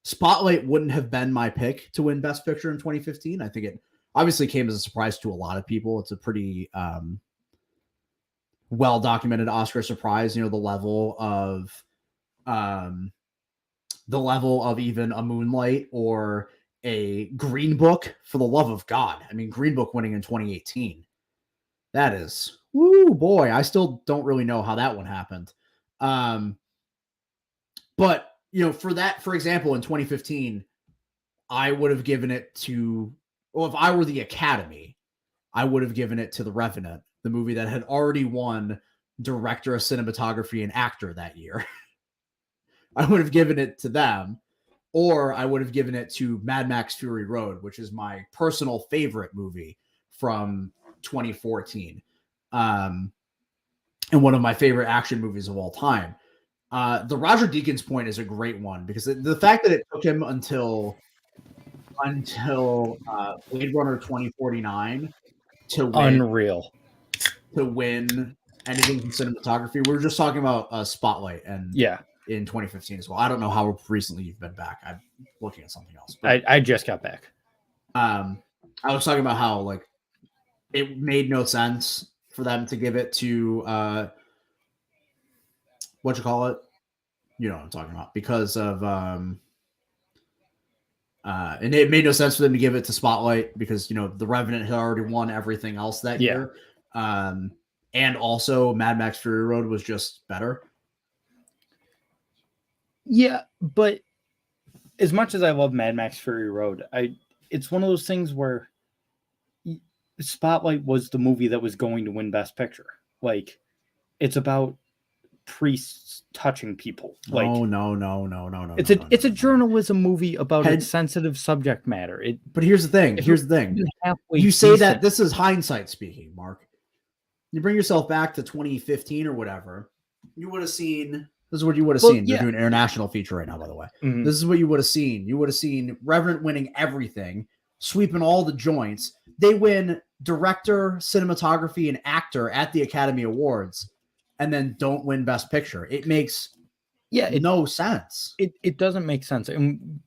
Spotlight wouldn't have been my pick to win Best Picture in 2015. I think it obviously came as a surprise to a lot of people. It's a pretty well-documented Oscar surprise. You know, the level of even a Moonlight or a Green Book, for the love of God. I mean, Green Book winning in 2018. That is, woo boy. I still don't really know how that one happened. But you know, for example, in 2015, I would have given it to, well, if I were the Academy, I would have given it to The Revenant, the movie that had already won director of cinematography and actor that year. I would have given it to them, or I would have given it to Mad Max Fury Road, which is my personal favorite movie from 2014. And one of my favorite action movies of all time. The Roger Deakins point is a great one because the fact that it took him until Blade Runner 2049 to win anything from cinematography. We were just talking about Spotlight and in 2015 as well. I don't know how recently you've been back. I'm looking at something else. But, I just got back. I was talking about how like it made no sense for them to give it to what you call it? You know what I'm talking about, because of and it made no sense for them to give it to Spotlight because, you know, The Revenant had already won everything else that year. And also Mad Max Fury Road was just better. Yeah, but as much as I love Mad Max Fury Road, it's one of those things where Spotlight was the movie that was going to win Best Picture. Like, it's about priests touching people. Like, no. It's a journalism movie about a sensitive subject matter. But here's the thing. You say that this is hindsight speaking, Mark. You bring yourself back to 2015 or whatever. You would have seen. This is what you would have seen. They're doing an international feature right now, by the way. Mm-hmm. This is what you would have seen. You would have seen Revenant winning everything, sweeping all the joints. They win director, cinematography, and actor at the Academy Awards, and then don't win Best Picture. It makes no sense. It doesn't make sense. And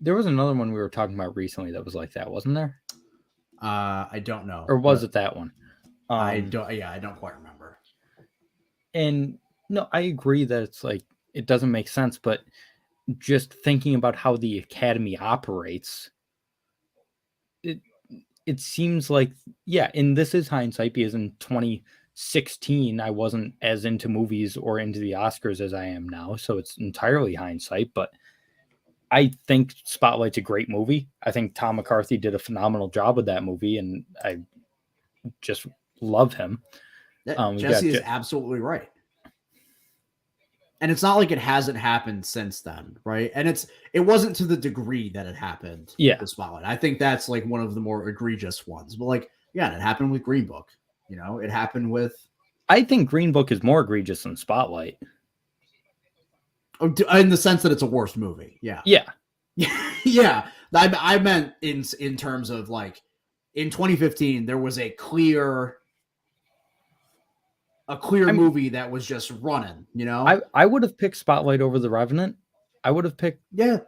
there was another one we were talking about recently that was like that, wasn't there? I don't know. Or was it that one? I don't quite remember. And no, I agree that it's like it doesn't make sense, but just thinking about how the Academy operates, it seems like, and this is hindsight because in 2016 I wasn't as into movies or into the Oscars as I am now, so it's entirely hindsight, but I think Spotlight's a great movie. I think Tom McCarthy did a phenomenal job with that movie, and I just love him. Jesse is absolutely right. And it's not like it hasn't happened since then, right? And it wasn't to the degree that it happened with Spotlight. I think that's like one of the more egregious ones. But like, it happened with Green Book. You know, it happened with... I think Green Book is more egregious than Spotlight. Oh, in the sense that it's a worse movie. Yeah. Yeah. I meant in terms of like, in 2015, there was a clear movie that was just running, you know? I would have picked Spotlight over The Revenant. I would have picked... Yeah.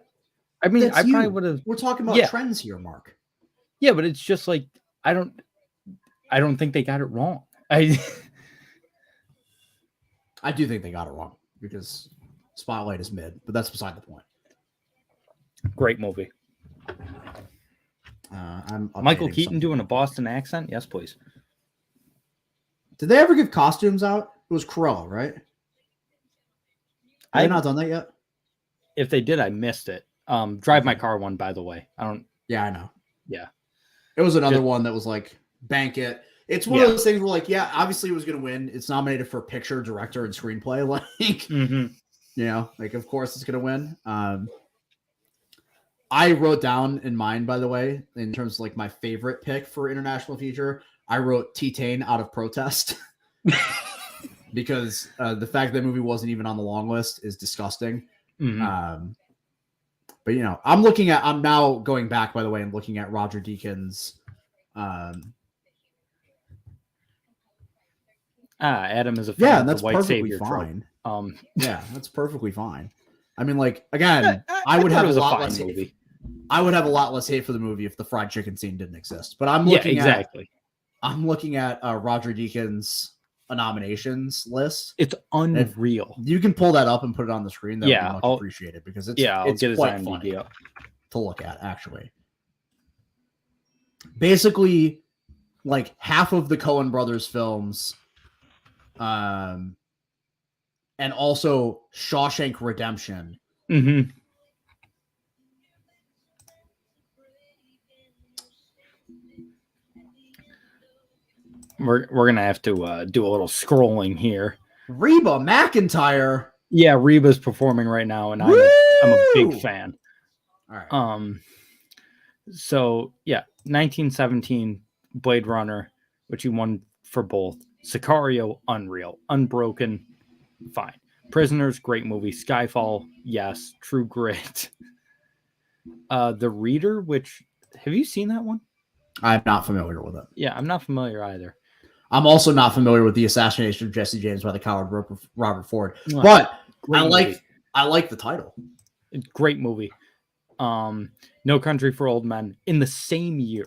I mean, I probably would have... We're talking about trends here, Mark. Yeah, but it's just like, I don't think they got it wrong. I do think they got it wrong because Spotlight is mid, but that's beside the point. Great movie. Michael Keaton doing a Boston accent? Yes, please. Did they ever give costumes out? It was Cruella, right? Have they not done that yet? If they did, I missed it. Drive My Car one, by the way. Yeah, I know. Yeah. It was another one that was like, bank it. It's one of those things where like, obviously it was going to win. It's nominated for picture, director, and screenplay. Like, you know, like, of course it's going to win. I wrote down in mine, by the way, in terms of like my favorite pick for international feature, I wrote T-Tain Out of Protest because the fact that movie wasn't even on the long list is disgusting. But you know, I'm now going back, by the way, and looking at Roger Deakins. Adam is a fan of that's the white perfectly savior fine. trope. Yeah, that's perfectly fine. I mean, like, again, I would have a lot less movie. I would have a lot less hate for the movie if the fried chicken scene didn't exist. But I'm looking at Roger Deakins' nominations list. It's unreal. If you can pull that up and put it on the screen, that would be much appreciated, because it's quite funny to look at, actually. Basically, like half of the Coen brothers films, and also Shawshank Redemption. Mm-hmm. We're gonna have to do a little scrolling here. Reba McEntire. Yeah, Reba's performing right now, and I'm a big fan. All right. So yeah, 1917 Blade Runner, which he won for both. Sicario, unreal. Unbroken, fine. Prisoners, great movie. Skyfall, yes. True Grit. The Reader, which, have you seen that one? I'm not familiar with it. Yeah, I'm not familiar either. I'm also not familiar with The Assassination of Jesse James by the coward Robert Ford, but I like the title. Great movie. No Country for Old Men in the same year.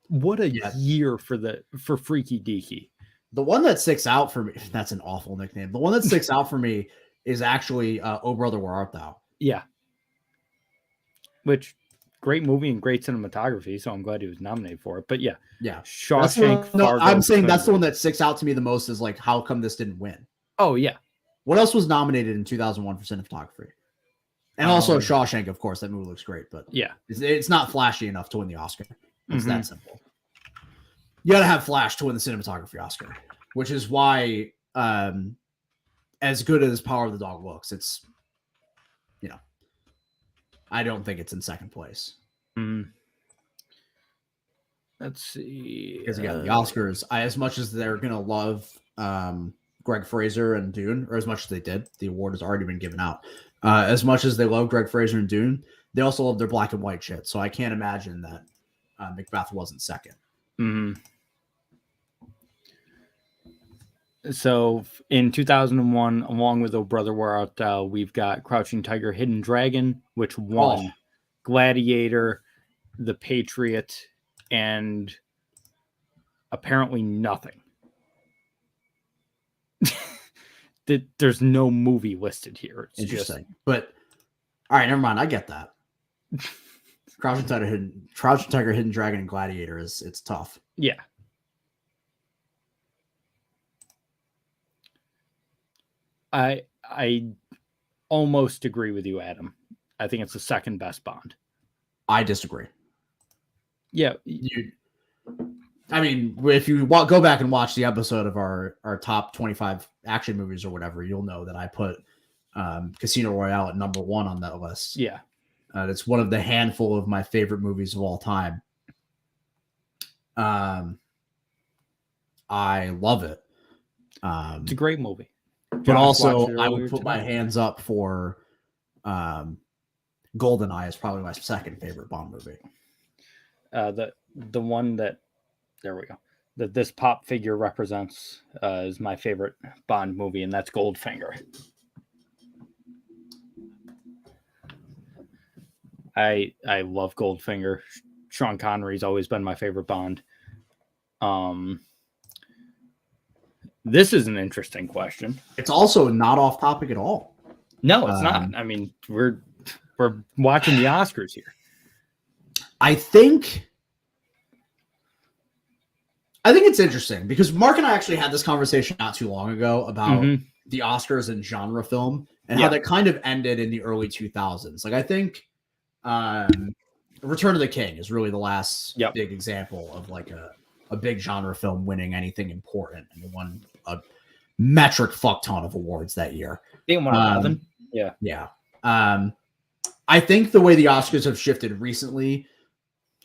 What a year for Freaky Deaky. The one that sticks out for me, that's an awful nickname. The one that sticks out for me is actually Oh Brother, Where Art Thou? Yeah. Which, great movie and great cinematography, so I'm glad he was nominated for it. But yeah. Shawshank. I'm saying that's the one that sticks out to me the most, is like, how come this didn't win? Oh, yeah. What else was nominated in 2001 for cinematography? And also Shawshank, of course. That movie looks great, but yeah, it's not flashy enough to win the Oscar. It's that simple. You got to have flash to win the cinematography Oscar, which is why, as good as Power of the Dog looks, it's, I don't think it's in second place. Let's see. Because again, the Oscars, as much as they're going to love Greg Fraser and Dune, or as much as they did, the award has already been given out. As much as they love Greg Fraser and Dune, they also love their black and white shit. So I can't imagine that Macbeth wasn't second. So in 2001, along with Oh Brother, Where Art Thou, we've got Crouching Tiger, Hidden Dragon, which won Gladiator, The Patriot, and apparently nothing. There's no movie listed here. It's interesting. But all right, never mind. I get that. Crouching Tiger, Hidden Dragon, and Gladiator it's tough. Yeah. I almost agree with you, Adam. I think it's the second best Bond. I disagree. Yeah. I mean, if you go back and watch the episode of our top 25 action movies or whatever, you'll know that I put Casino Royale at number 1 on that list. Yeah. It's one of the handful of my favorite movies of all time. I love it. It's a great movie. But also, I would put my hands up for GoldenEye is probably my second favorite Bond movie. The one that, there we go, that this pop figure represents is my favorite Bond movie, and that's Goldfinger. I love Goldfinger. Sean Connery's always been my favorite Bond. This is an interesting question. It's also not off topic at all. No, it's not. I mean, we're watching the Oscars here. I think it's interesting because Mark and I actually had this conversation not too long ago about the Oscars and genre film and how that kind of ended in the early 2000s. Like, I think Return of the King is really the last big example of like a big genre film winning anything important, and it won a metric fuck ton of awards that year. They won 11. Yeah. I think the way the Oscars have shifted recently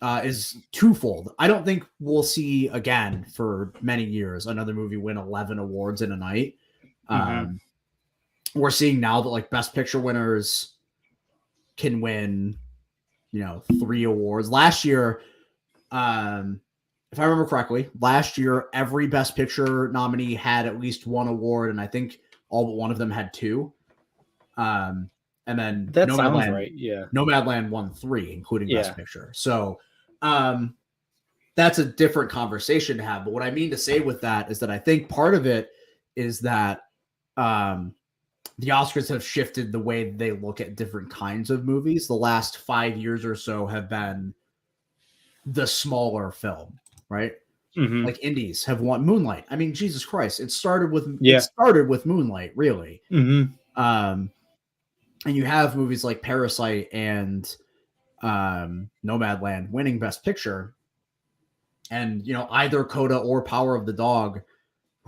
is twofold. I don't think we'll see again for many years another movie win 11 awards in a night. We're seeing now that like Best Picture winners can win, 3 awards. Last year, if I remember correctly, every Best Picture nominee had at least 1 award, and I think all but one of them had 2. and then That sounds right. Yeah. Nomadland won 3, including Best Picture. So that's a different conversation to have. But what I mean to say with that is that I think part of it is that the Oscars have shifted the way they look at different kinds of movies. The last 5 years or so have been the smaller film, right? Mm-hmm. Like indies have won. Moonlight. I mean, Jesus Christ, it started with Moonlight, really. Mm-hmm. And you have movies like Parasite and Nomadland winning Best Picture, and either Coda or Power of the Dog,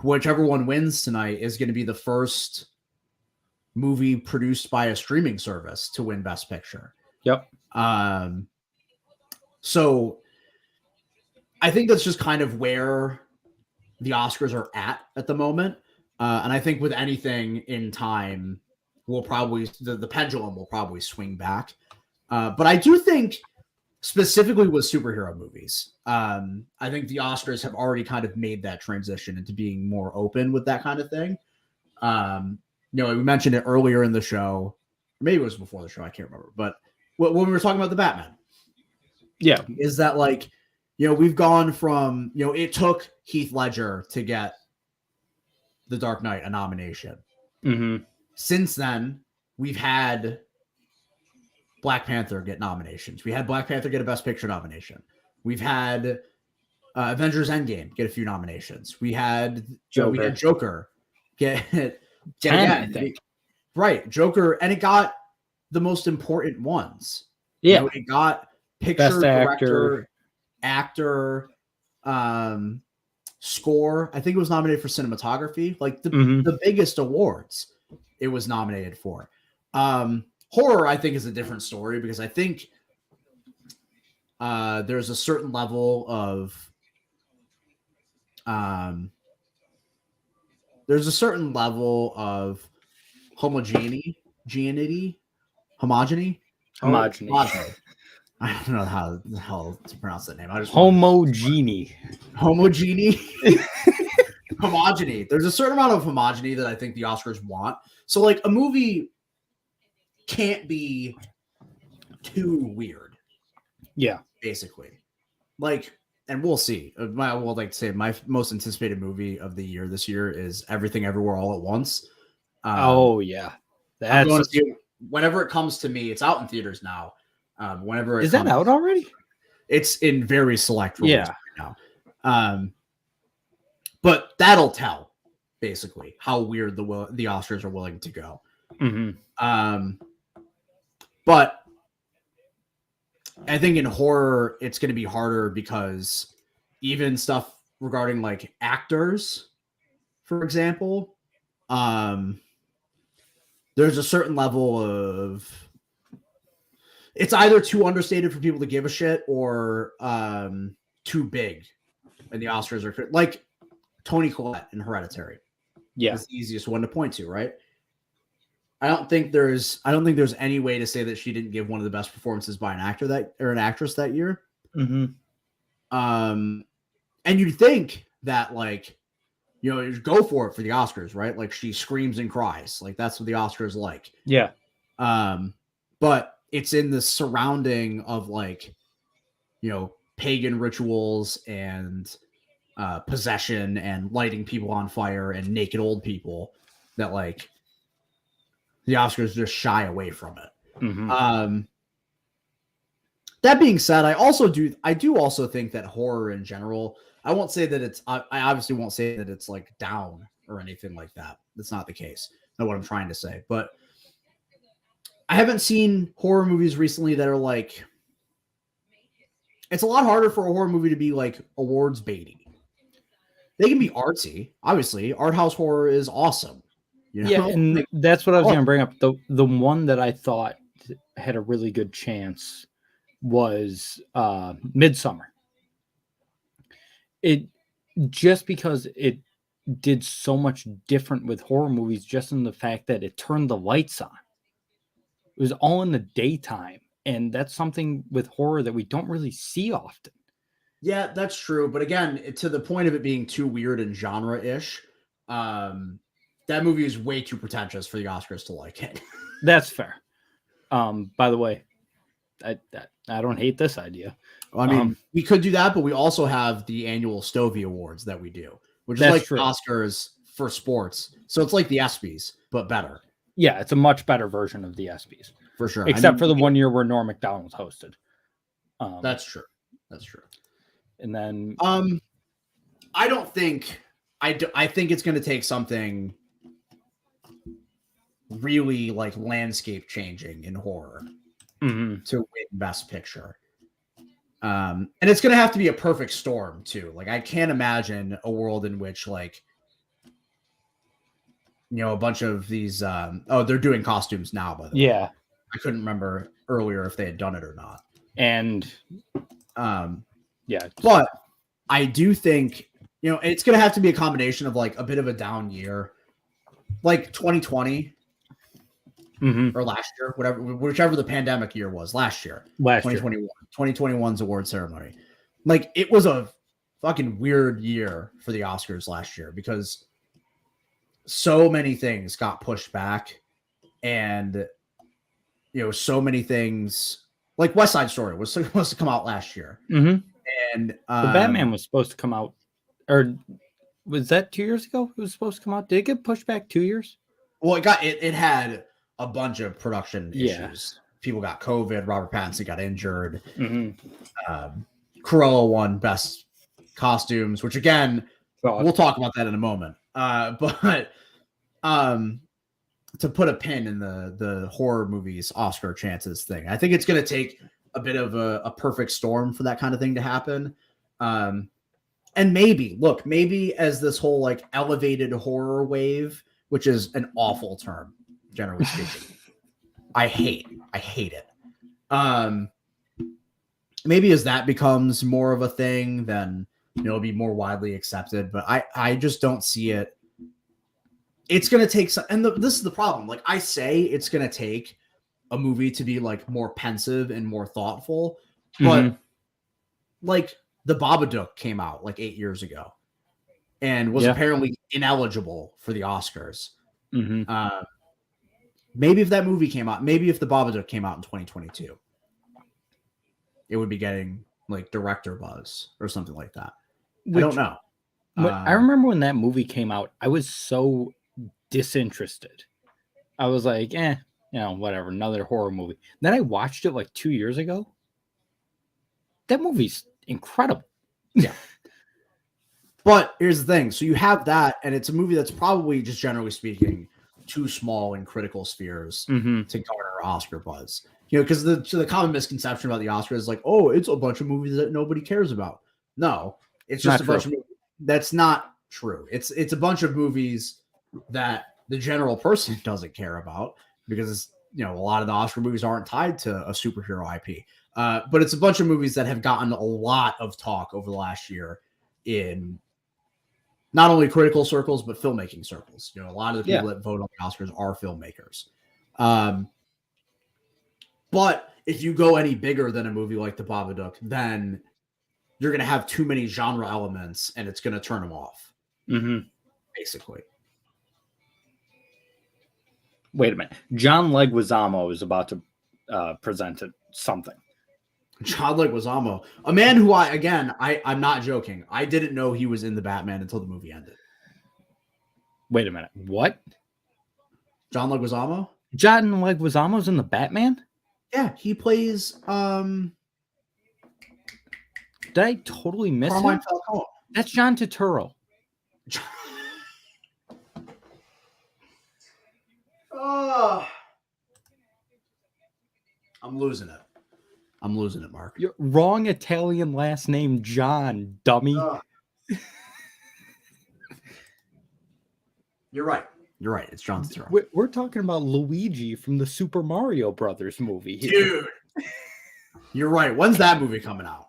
whichever one wins tonight, is going to be the first movie produced by a streaming service to win Best Picture. Yep. So I think that's just kind of where the Oscars are at the moment. And I think with anything in time, we'll probably, the pendulum will probably swing back. But I do think specifically with superhero movies, I think the Oscars have already kind of made that transition into being more open with that kind of thing. We mentioned it earlier in the show. Maybe it was before the show. I can't remember. But when we were talking about the Batman. Yeah. Is that like, we've gone from, it took Heath Ledger to get The Dark Knight a nomination. Mm-hmm. Since then, we've had Black Panther get nominations. We had Black Panther get a Best Picture nomination. We've had Avengers Endgame get a few nominations. We had Joker get 10, I think. Right, Joker, and it got the most important ones. Yeah, it got picture, director, actor, score. I think it was nominated for cinematography, like the biggest awards it was nominated for. Horror, I think, is a different story because I think there's a certain level of homogeneity. I don't know how the hell to pronounce that name. I just homogeny. Homogeny. There's a certain amount of homogeny that I think the Oscars want. So, like, a movie can't be too weird. Yeah, basically. Like, and we'll see. My most anticipated movie of the year this year is Everything Everywhere All at Once. Yeah, I'm going to see it whenever it comes to me. It's out in theaters now. Whenever is that out already? It's in very select release right now. But that'll tell basically how weird the Oscars are willing to go. Mm-hmm. But I think in horror it's going to be harder because even stuff regarding like actors, for example, there's a certain level of it's either too understated for people to give a shit or too big. And the Oscars are like Toni Collette in Hereditary. Yeah, it's the easiest one to point to, right? I don't think there's any way to say that she didn't give one of the best performances by an actress that year. Mm-hmm. And you'd think that go for it for the Oscars, right? Like she screams and cries, like that's what the Oscars like. Yeah. But it's in the surrounding of pagan rituals and possession and lighting people on fire and naked old people that the Oscars just shy away from it. Mm-hmm. That being said, I do also think that horror in general, I won't say that it's, I obviously won't say that it's like down or anything like that. That's not the case. That's what I'm trying to say. But I haven't seen horror movies recently that are like, it's a lot harder for a horror movie to be like awards baity. They can be artsy. Obviously, art house horror is awesome. Yeah, and that's what I was going to bring up. The one that I thought had a really good chance was Midsommar. It just because it did so much different with horror movies, just in the fact that it turned the lights on. It was all in the daytime, and that's something with horror that we don't really see often. Yeah, that's true. But again, to the point of it being too weird and genre-ish, that movie is way too pretentious for the Oscars to like it. That's fair. By the way, I don't hate this idea. I mean, we could do that, but we also have the annual Stovey Awards that we do, which is like true. Oscars for sports. So it's like the ESPYs, but better. Yeah, it's a much better version of the ESPYs. For sure. Except for the 1 year where Norm Macdonald hosted. That's true. That's true. And then I don't think I think it's going to take something really like landscape changing in horror to win Best Picture. And it's going to have to be a perfect storm too. Like I can't imagine a world in which like, you know, a bunch of these, they're doing costumes now, by the way. Yeah. I couldn't remember earlier if they had done it or not. And but I do think, you know, it's going to have to be a combination of like a bit of a down year, like 2020 or last year, whichever the pandemic year was last year, 2021, 2021's award ceremony. Like it was a fucking weird year for the Oscars last year because so many things got pushed back and, you know, so many things like West Side Story was supposed to come out last year. And the Batman was supposed to come out, or was that 2 years ago? It was supposed to come out. Did it get pushed back 2 years? Well, it had a bunch of production issues. People got COVID. Robert Pattinson got injured. Cruella won Best Costumes, which again, we'll talk about that in a moment. But to put a pin in the horror movies Oscar chances thing, I think it's going to take a bit of a perfect storm for that kind of thing to happen. And maybe as this whole like elevated horror wave, which is an awful term, generally speaking, I hate it. Maybe as that becomes more of a thing, then, you know, it'll be more widely accepted, but I just don't see it. It's going to take some, and this is the problem. Like I say, it's going to take a movie to be like more pensive and more thoughtful, but like The Babadook came out like 8 years ago and was apparently ineligible for the Oscars. Maybe if that movie came out, maybe if The Babadook came out in 2022, it would be getting like director buzz or something like that. I don't know. I remember when that movie came out, I was so disinterested. I was like, you know, whatever, another horror movie. Then I watched it like 2 years ago. That movie's incredible. Yeah. But here's the thing. So you have that, and it's a movie that's probably, just generally speaking, too small in critical spheres to garner Oscar buzz. You know, because the common misconception about the Oscars is like, oh, it's a bunch of movies that nobody cares about. No, it's just a bunch of movies. That's not true. It's a bunch of movies that the general person doesn't care about because, you know, a lot of the Oscar movies aren't tied to a superhero IP. But it's a bunch of movies that have gotten a lot of talk over the last year in not only critical circles, but filmmaking circles. You know, a lot of the people that vote on the Oscars are filmmakers. But if you go any bigger than a movie like The Babadook, then you're going to have too many genre elements and it's going to turn them off. Basically. Wait a minute. John Leguizamo is about to present something. John Leguizamo, a man who I'm not joking. I didn't know he was in the Batman until the movie ended. Wait a minute. What? John Leguizamo? John Leguizamo's in the Batman? Yeah, he plays Did I totally miss him? Falcone. That's John Turturro. I'm losing it, Mark. You're wrong Italian last name, John, dummy. You're right. It's John Turturro. We're talking about Luigi from the Super Mario Brothers movie here. Dude. You're right. When's that movie coming out?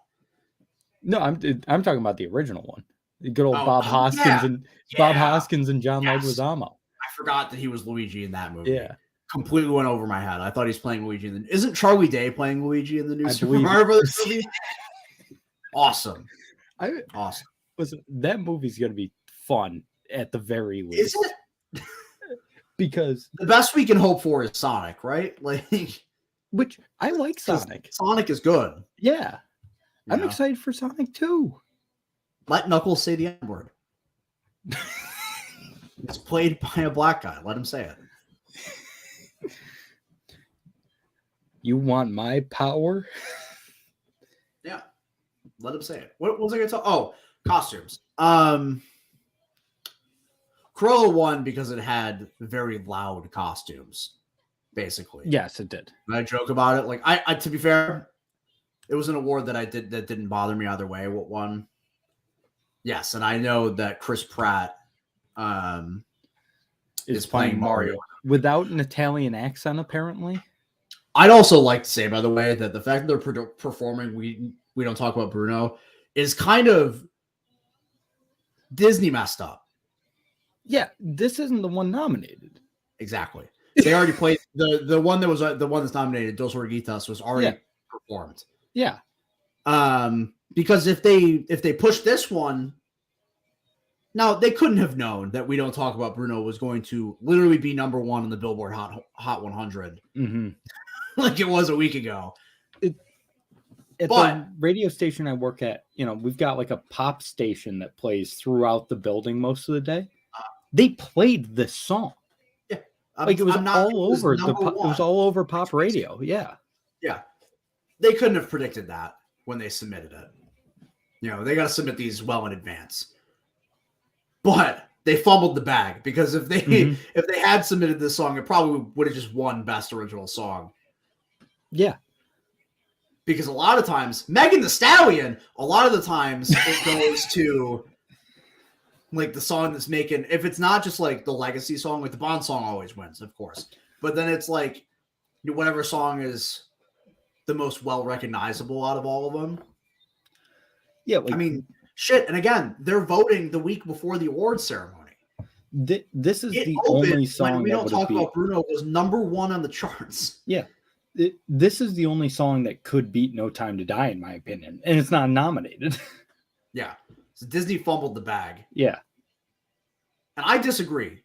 No, I'm talking about the original one. The good old Bob Hoskins Bob Hoskins and John Leguizamo. I forgot that he was Luigi in that movie. Yeah. Completely went over my head. I thought he's playing Luigi. Isn't Charlie Day playing Luigi in the new Super Mario Brothers movie? Awesome. Awesome. Listen, that movie's going to be fun at the very least. Is it? Because the best we can hope for is Sonic, right? Like, Which I like Sonic. Sonic is good. Yeah. I'm excited for Sonic 2. Let Knuckles say the N-word. It's played by a black guy. Let him say it. You want my power? Yeah. Let him say it. What was I going to talk? Oh, costumes. Cruella won because it had very loud costumes, basically. Yes, it did. And I joke about it. Like, I to be fair, it was an award that didn't bother me either way. What won? Yes, and I know that Chris Pratt is playing Mario without an Italian accent, apparently. I'd also like to say, by the way, that the fact that they're performing We Don't Talk About Bruno is kind of Disney messed up. Yeah, this isn't the one nominated. Exactly. They already played the one that was the one that's nominated. Dos Orguitas was already performed. Yeah. Because if they push this one, now they couldn't have known that We Don't Talk About Bruno was going to literally be number one on the Billboard Hot 100, like it was a week ago. At the radio station I work at, we've got like a pop station that plays throughout the building most of the day. They played this song. Yeah, it was all over pop radio. Yeah. Yeah. They couldn't have predicted that when they submitted it. They got to submit these well in advance. But they fumbled the bag because if they had submitted this song, it probably would have just won Best Original Song. Yeah. Because a lot of times, Megan Thee Stallion, a lot of the times it goes to like the song that's making, if it's not just like the legacy song, like the Bond song always wins, of course. But then it's like whatever song is the most well recognizable out of all of them. Yeah. Shit. And again, they're voting the week before the awards ceremony. This is the only song when We Don't Talk About Bruno was number one on the charts. Yeah. This is the only song that could beat No Time to Die, in my opinion. And it's not nominated. Yeah. So Disney fumbled the bag. Yeah. And I disagree.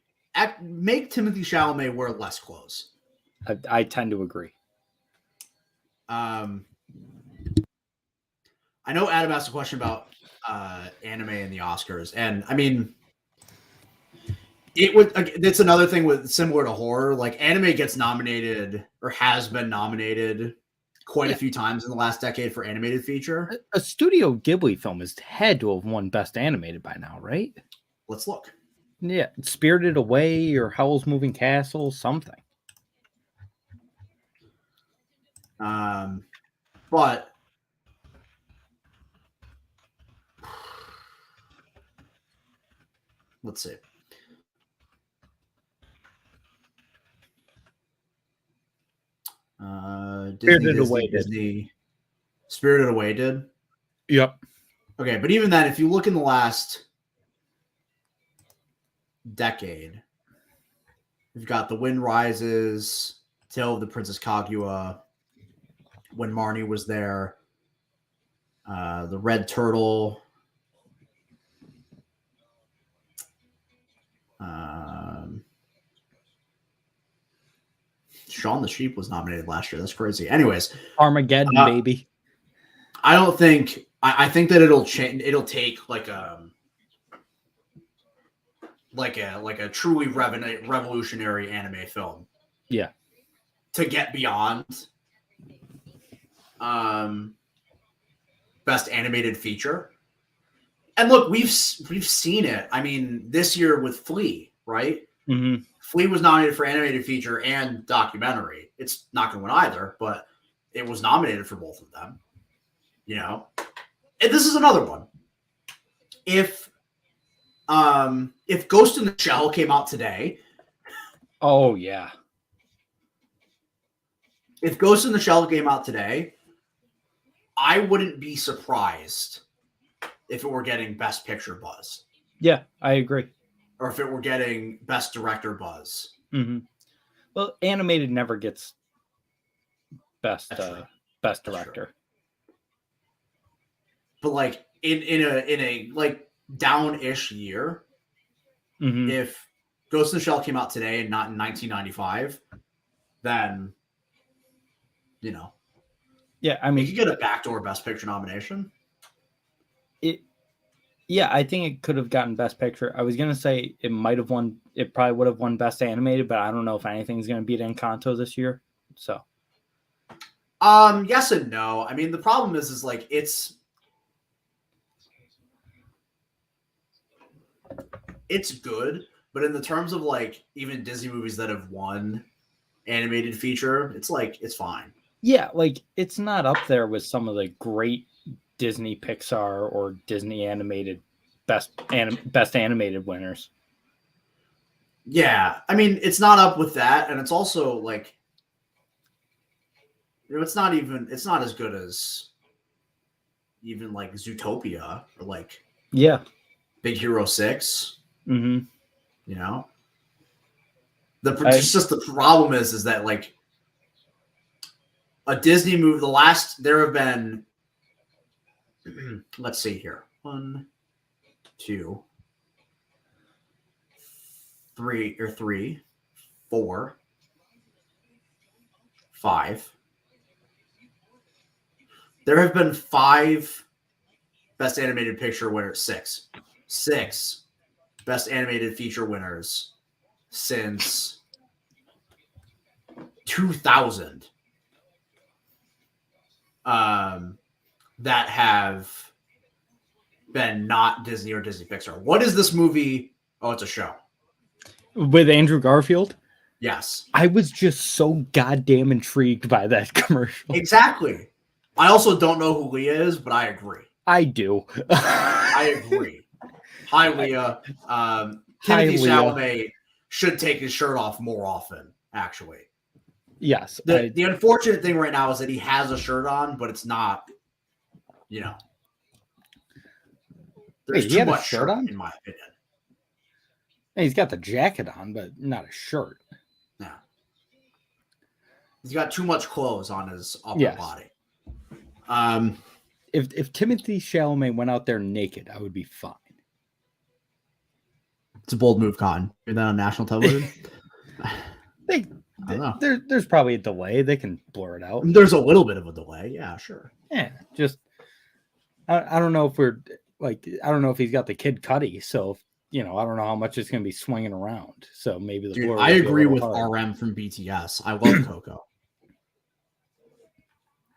Make Timothy Chalamet wear less clothes. I tend to agree. I know Adam asked a question about anime and the Oscars. And I mean, it's another thing similar to horror. Like anime gets nominated or has been nominated quite a few times in the last decade for animated feature. A Studio Ghibli film has had to have won Best Animated by now, right? Let's look. Yeah, Spirited Away or Howl's Moving Castle, something. But let's see. Spirited Away did. Yep. Okay, but even then, if you look in the last decade, we've got The Wind Rises, Tale of the Princess Kaguya, When Marnie Was There, The Red Turtle, Shaun the Sheep was nominated last year. That's crazy. Anyways, Armageddon, baby. I don't think. I think that it'll change. It'll take like a truly revolutionary anime film. Yeah. To get beyond best animated feature. And look, we've seen it. I mean, this year with Flea, right? Mm-hmm. Flea was nominated for animated feature and documentary. It's not going to win either, but it was nominated for both of them. And this is another one. If Ghost in the Shell came out today. Oh, yeah. If Ghost in the Shell came out today, I wouldn't be surprised if it were getting Best Picture buzz. Yeah, I agree. Or if it were getting Best Director buzz. Mm-hmm. Well, animated never gets Best Director. True. But like in a like down-ish year, if Ghost in the Shell came out today and not in 1995, then you know, Yeah, I it mean, could get a backdoor Best Picture nomination. Yeah, I think it could have gotten Best Picture. I was gonna say it might have won. It probably would have won Best Animated, but I don't know if anything's gonna beat Encanto this year. So, Yes and no. I mean, the problem is like it's good, but in the terms of like even Disney movies that have won animated feature, it's like it's fine. yeah, like it's not up there with some of the great Disney, Pixar, or Disney animated best animated winners. Yeah, I mean, it's not up with that, and it's also like, it's not as good as even like Zootopia or like Big Hero 6. Mm-hmm. You know, just the problem is that like a Disney movie, there have been, let's see here, 1, 2, 3, 4, 5. There have been 5 Best Animated Picture winners. 6 Best Animated Feature winners since 2000. That have been not Disney or Disney Pixar. What is this movie? Oh, it's a show. With Andrew Garfield? Yes. I was just so goddamn intrigued by that commercial. Exactly. I also don't know who Leah is, but I agree. I do. I agree. Hi, Leah. Timothée Chalamet should take his shirt off more often, actually. Yes. The unfortunate thing right now is that he has a shirt on, but it's not, there's too much shirt on, in my opinion. He's got the jacket on, but not a shirt. Yeah. He's got too much clothes on his upper body. If Timothée Chalamet went out there naked, I would be fine. It's a bold move, Cotton. You're that on national television? There's probably a delay. They can blur it out. There's a little bit of a delay. Yeah, sure. Yeah, just I don't know if I don't know if he's got the Kid Cudi, so I don't know how much it's going to be swinging around. So maybe the blur. I agree with RM from BTS. I love Coco.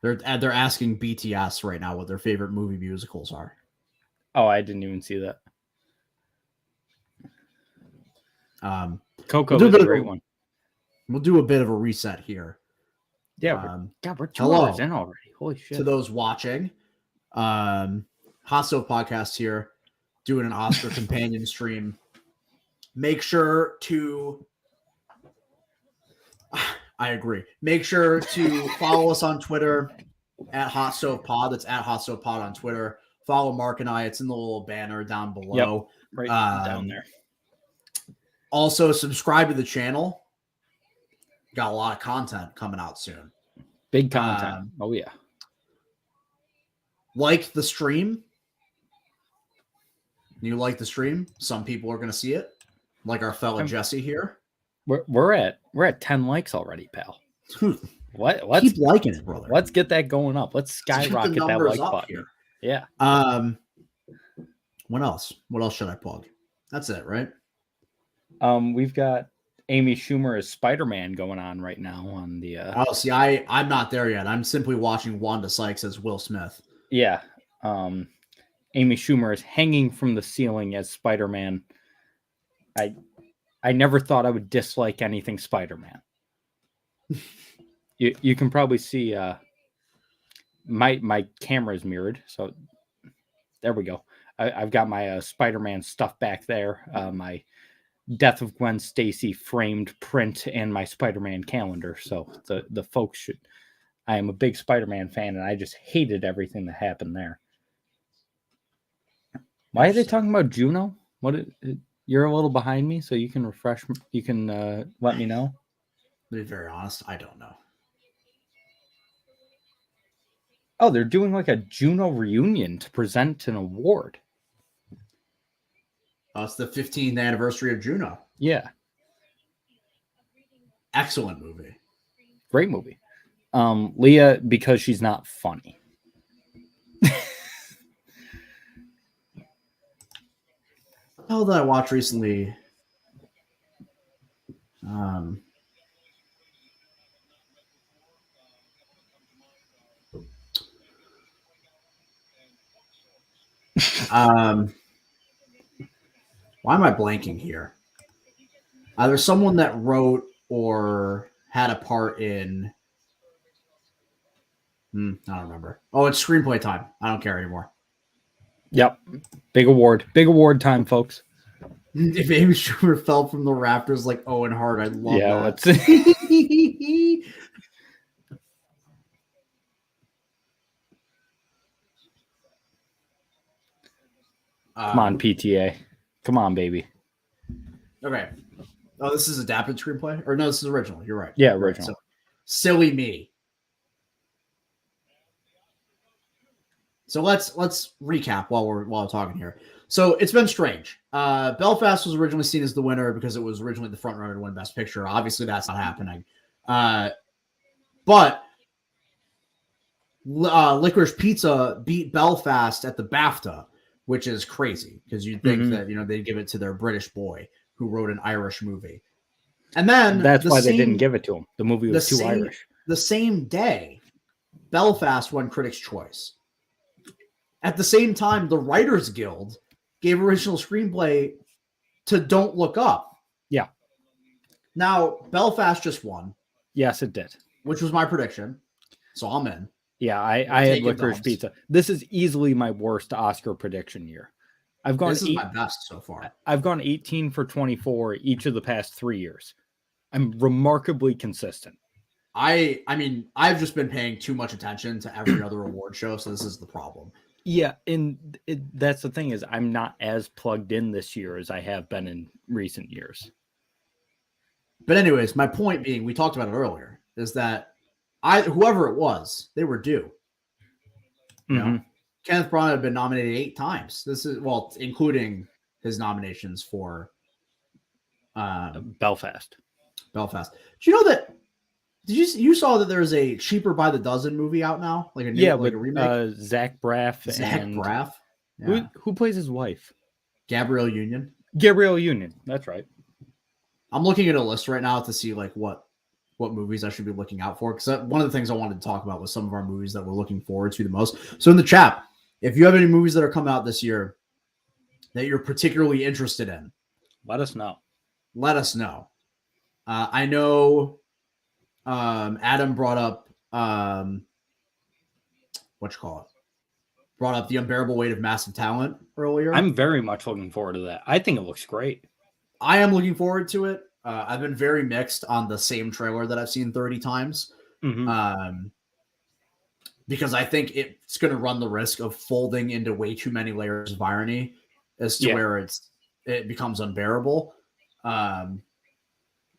They're asking BTS right now what their favorite movie musicals are. Oh, I didn't even see that. Coco is a great one. We'll do a bit of a reset here. Yeah, we're 2 hours in already. Holy shit! To those watching, Hot Stove Podcast here, doing an Oscar companion stream. Make sure to. I agree. Make sure to follow us on Twitter at Hot Stove Pod. That's at Hot Stove Pod on Twitter. Follow Mark and I. It's in the little banner down below. Yep, right down there. Also, subscribe to the channel. Got a lot of content coming out soon. Big content. Oh, yeah. Like the stream. You like the stream? Some people are going to see it. Like our fella Jesse here. We're at 10 likes already, pal. Let's keep liking it, brother. Let's get that going up. Let's skyrocket that like button. Here. Yeah. What else? What else should I plug? That's it, right? We've got Amy Schumer as Spider-Man going on right now on the. Oh, see, I'm not there yet. I'm simply watching Wanda Sykes as Will Smith. Yeah. Amy Schumer is hanging from the ceiling as Spider-Man. I never thought I would dislike anything Spider-Man. You can probably see my camera is mirrored, so there we go. I've got my Spider-Man stuff back there. My Death of Gwen Stacy framed print and my Spider-Man calendar. So the folks should. I am a big Spider-Man fan, and I just hated everything that happened there. Why are they talking about Juno? You're a little behind me, so you can refresh. You can let me know. To be very honest, I don't know. Oh, they're doing like a Juno reunion to present an award. Oh, it's the 15th anniversary of Juno. Yeah. Excellent movie. Great movie. Leah, because she's not funny. What the hell did I watch recently? Why am I blanking here? Either someone that wrote or had a part in. I don't remember. Oh, it's screenplay time. I don't care anymore. Yep. Big award time, folks. If Amy Schumer fell from the rafters like Owen Hart, I'd love that. Come on, PTA. Come on, baby. Okay. Oh, this is adapted screenplay? Or no, this is original. You're right. Yeah, original. So, silly me. So let's recap while we're talking here. So it's been strange. Belfast was originally seen as the winner because it was originally the front runner to win Best Picture. Obviously, that's not happening. But Licorice Pizza beat Belfast at the BAFTA, which is crazy because you'd think that they'd give it to their British boy who wrote an Irish movie. And then that's why they didn't give it to him. The movie was too Irish. The same day, Belfast won Critics' Choice. At the same time, the Writers Guild gave original screenplay to Don't Look Up. Yeah. Now, Belfast just won. Yes, it did. Which was my prediction. So I'm in. Yeah, I had Licorice Pizza. This is easily my worst Oscar prediction year. This is my best so far. I've gone 18 for 24 each of the past 3 years. I'm remarkably consistent. I mean, I've just been paying too much attention to every other award show, so this is the problem. Yeah, and that's the thing is I'm not as plugged in this year as I have been in recent years. But anyways, my point being, we talked about it earlier, is that whoever it was, they were due. You know, Kenneth Branagh had been nominated 8 times. This is including his nominations for Belfast. Do you know that? You saw that there's a Cheaper by the Dozen movie out now, like a remake. Zach Braff. Yeah. Who plays his wife? Gabrielle Union. That's right. I'm looking at a list right now to see like what movies I should be looking out for, because one of the things I wanted to talk about was some of our movies that we're looking forward to the most. So in the chat, if you have any movies that are coming out this year that you're particularly interested in, let us know. I know Adam brought up brought up The Unbearable Weight of Massive Talent earlier. I'm very much looking forward to that. I think it looks great. I am looking forward to it. I've been very mixed on the same trailer that I've seen 30 times. Because I think it's going to run the risk of folding into way too many layers of irony as to where it becomes unbearable. But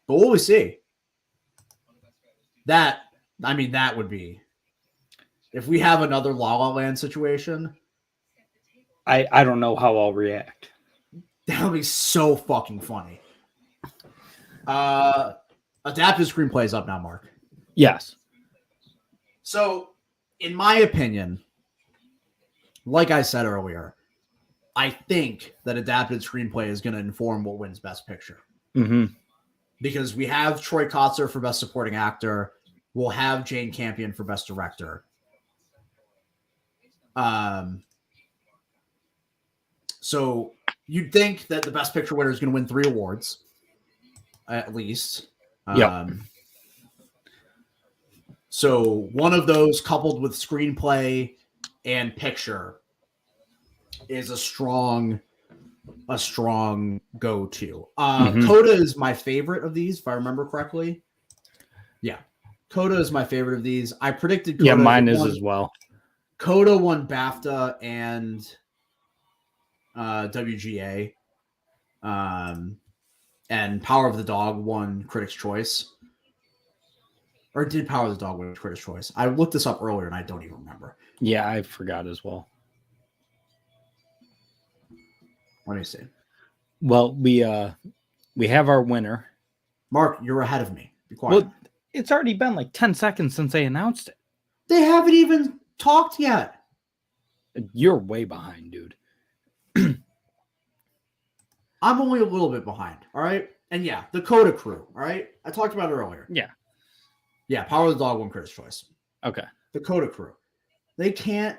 what we see, that would be, if we have another La La Land situation. I don't know how I'll react. That would be so fucking funny. Adapted screenplay is up now, Mark. Yes. So, in my opinion, like I said earlier, I think that adapted screenplay is going to inform what wins Best Picture. Because we have Troy Kotsur for Best Supporting Actor. We'll have Jane Campion for Best Director. So you'd think that the Best Picture winner is going to win 3 awards, at least. So one of those, coupled with screenplay and picture, is a strong go-to. Coda is my favorite of these, if I remember correctly. Yeah, Coda is my favorite of these. I predicted Coda. Yeah, mine is as well. Coda won BAFTA and WGA. And Power of the Dog won Critics' Choice. Or did Power of the Dog win Critics' Choice? I looked this up earlier and I don't even remember. Yeah, I forgot as well. Let me see. Well, we have our winner. Mark, you're ahead of me. Be quiet. Well, It's already been like 10 seconds since they announced it. They haven't even talked yet. You're way behind, dude. I'm only a little bit behind, all right? And yeah, the Coda crew, all right? I talked about it earlier. Yeah. Yeah, Power of the Dog won Critics' Choice. Okay. The Coda crew. They can't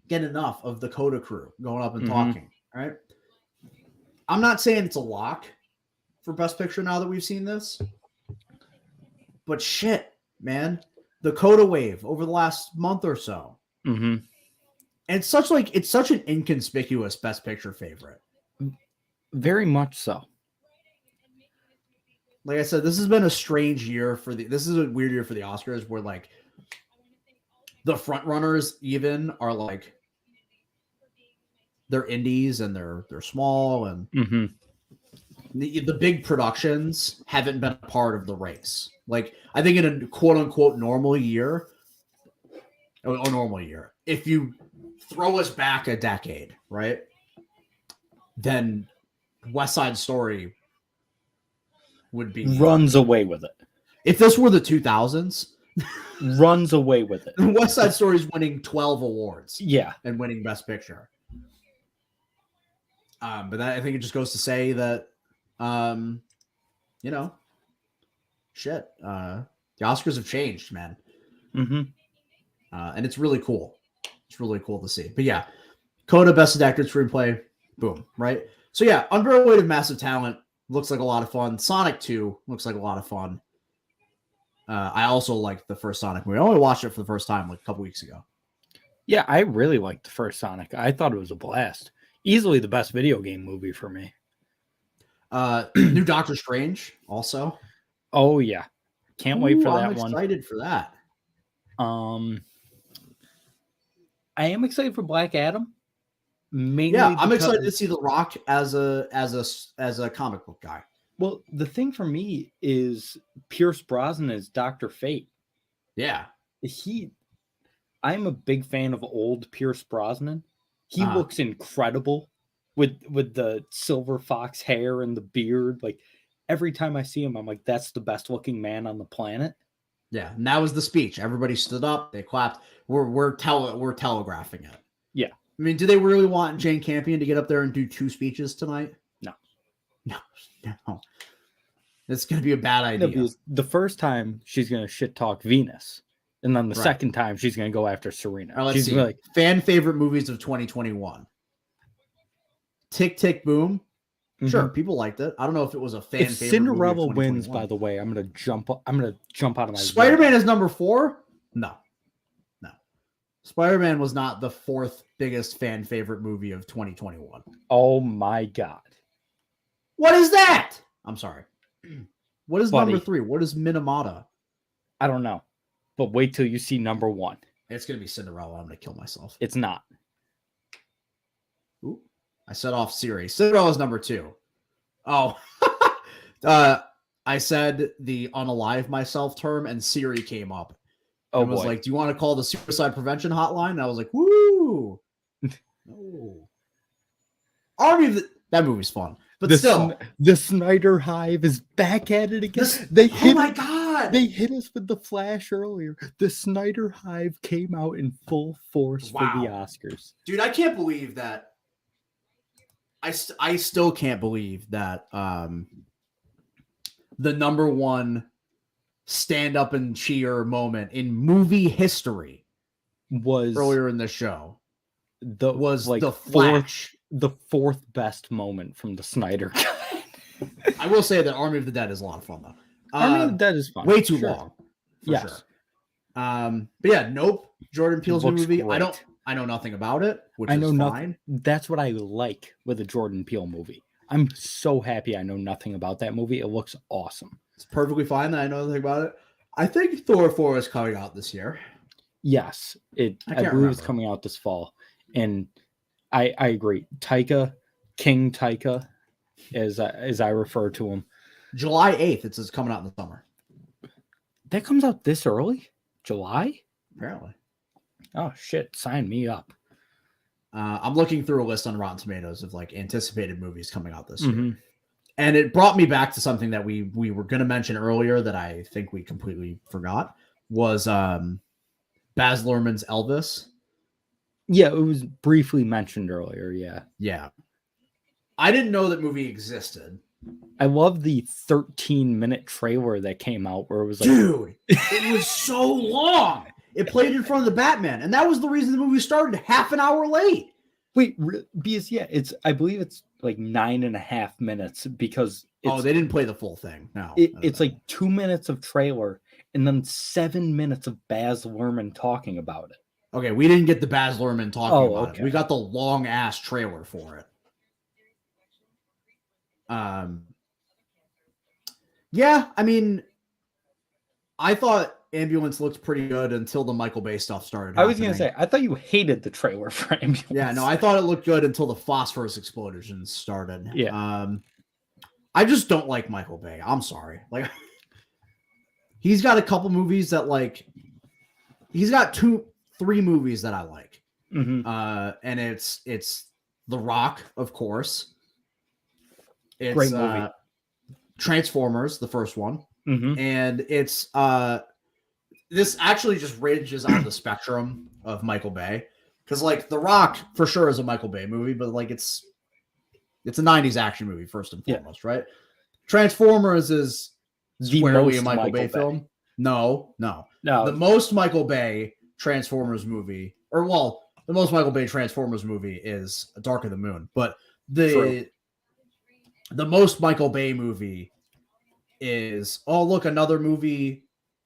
get enough of the Coda crew going up and talking, all right? I'm not saying it's a lock for Best Picture now that we've seen this. But shit, man. The Coda wave over the last month or so. Mm-hmm. And it's such an inconspicuous Best Picture favorite. Very much so. Like I said, this has been a strange year this is a weird year for the Oscars where like the front runners even are like they're indies and they're small and the big productions haven't been a part of the race. Like I think in a quote unquote normal year, if you throw us back a decade, right? Then West Side Story would be runs away with it. If this were the 2000s, runs away with it. West Side Story is winning 12 awards. Yeah. And winning Best Picture. But I think it just goes to say that, you know, shit, the Oscars have changed, man. Mm-hmm. And it's really cool. It's really cool to see. But yeah, Coda, Best Adapted Screenplay, boom, right? So yeah, Underrated of Massive Talent looks like a lot of fun. Sonic 2 looks like a lot of fun. I also liked the first Sonic movie. I only watched it for the first time like a couple weeks ago. Yeah, I really liked the first Sonic. I thought it was a blast. Easily the best video game movie for me. New Doctor Strange also. Oh yeah. Can't wait for that one. I'm excited for that. I am excited for Black Adam. Mainly I'm excited to see The Rock as a comic book guy. Well, the thing for me is Pierce Brosnan as Dr. Fate. Yeah. I'm a big fan of old Pierce Brosnan. He looks incredible with the silver fox hair and the beard. Like every time I see him, I'm like, that's the best looking man on the planet. Yeah, and that was the speech. Everybody stood up, they clapped. We're telegraphing it. Yeah. I mean, do they really want Jane Campion to get up there and do 2 speeches tonight? No. It's going to be a bad idea. The first time she's going to shit talk Venus, and then the second time she's going to go after Serena. Right, let's she's see. Like, fan favorite movies of 2021. Tick, Tick, Boom. Mm-hmm. Sure, people liked it. I don't know if it was a fan favorite. Cinderella wins, by the way, I'm gonna jump out of my. Spider-Man is number 4. No. Spider-Man was not the 4th biggest fan favorite movie of 2021. Oh my god! What is that? I'm sorry. What is number 3? What is Minamata? I don't know, but wait till you see number 1. It's gonna be Cinderella. I'm gonna kill myself. It's not. Ooh. I set off Siri. Cinderella's number 2. Oh. I said the unalive myself term and Siri came up. Oh, and was like, do you want to call the suicide prevention hotline? And I was like, woo. No. That movie's fun. But the Snyder Hive is back at it again. Oh my God. They hit us with the Flash earlier. The Snyder Hive came out in full force for the Oscars. Dude, I can't believe that. I still can't believe that the number 1 stand up and cheer moment in movie history was earlier in the show. The Flash. The 4th best moment from the Snyder Cut. I will say that Army of the Dead is a lot of fun though. Army of the Dead is fun. Way too long. Yes. Sure. But yeah, Nope. Jordan Peele's new movie. Great. I know nothing about it, which is fine. Nothing. That's what I like with a Jordan Peele movie. I'm so happy I know nothing about that movie. It looks awesome. It's perfectly fine that I know nothing about it. I think Thor 4 is coming out this year. Yes, I believe it's coming out this fall. And I agree. King Taika, as I refer to him. July 8th, it's coming out in the summer. That comes out this early? July? Apparently. Oh, shit. Sign me up. I'm looking through a list on Rotten Tomatoes of like anticipated movies coming out this year. And it brought me back to something that we were going to mention earlier that I think we completely forgot was Baz Luhrmann's Elvis. Yeah, it was briefly mentioned earlier. Yeah. Yeah. I didn't know that movie existed. I love the 13-minute trailer that came out where it was like, dude, it was so long. It played in front of the Batman, and that was the reason the movie started half an hour late. Wait, because I believe it's like 9.5 minutes because they didn't play the full thing. No, it's like 2 minutes of trailer and then 7 minutes of Baz Luhrmann talking about it. Okay, we didn't get the Baz Luhrmann talking about okay. it. We got the long ass trailer for it. Yeah, I mean, I thought Ambulance looked pretty good until the Michael Bay stuff started happening. I was going to say, I thought you hated the trailer for Ambulance. Yeah, no, I thought it looked good until the phosphorus explosions started. Yeah. I just don't like Michael Bay. I'm sorry. Like, he's got a couple movies that, like, he's got 2-3 movies that I like. Mm-hmm. And it's The Rock, of course. It's great movie. Transformers, the first one. Mm-hmm. And it's this actually just ranges on the spectrum of Michael Bay, because like The Rock for sure is a Michael Bay movie, but like it's a 90s action movie first and foremost, right? Transformers is squarely a Michael Bay film. No. The most Michael Bay Transformers movie, the most Michael Bay Transformers movie is Dark of the Moon, but the most Michael Bay movie is, another movie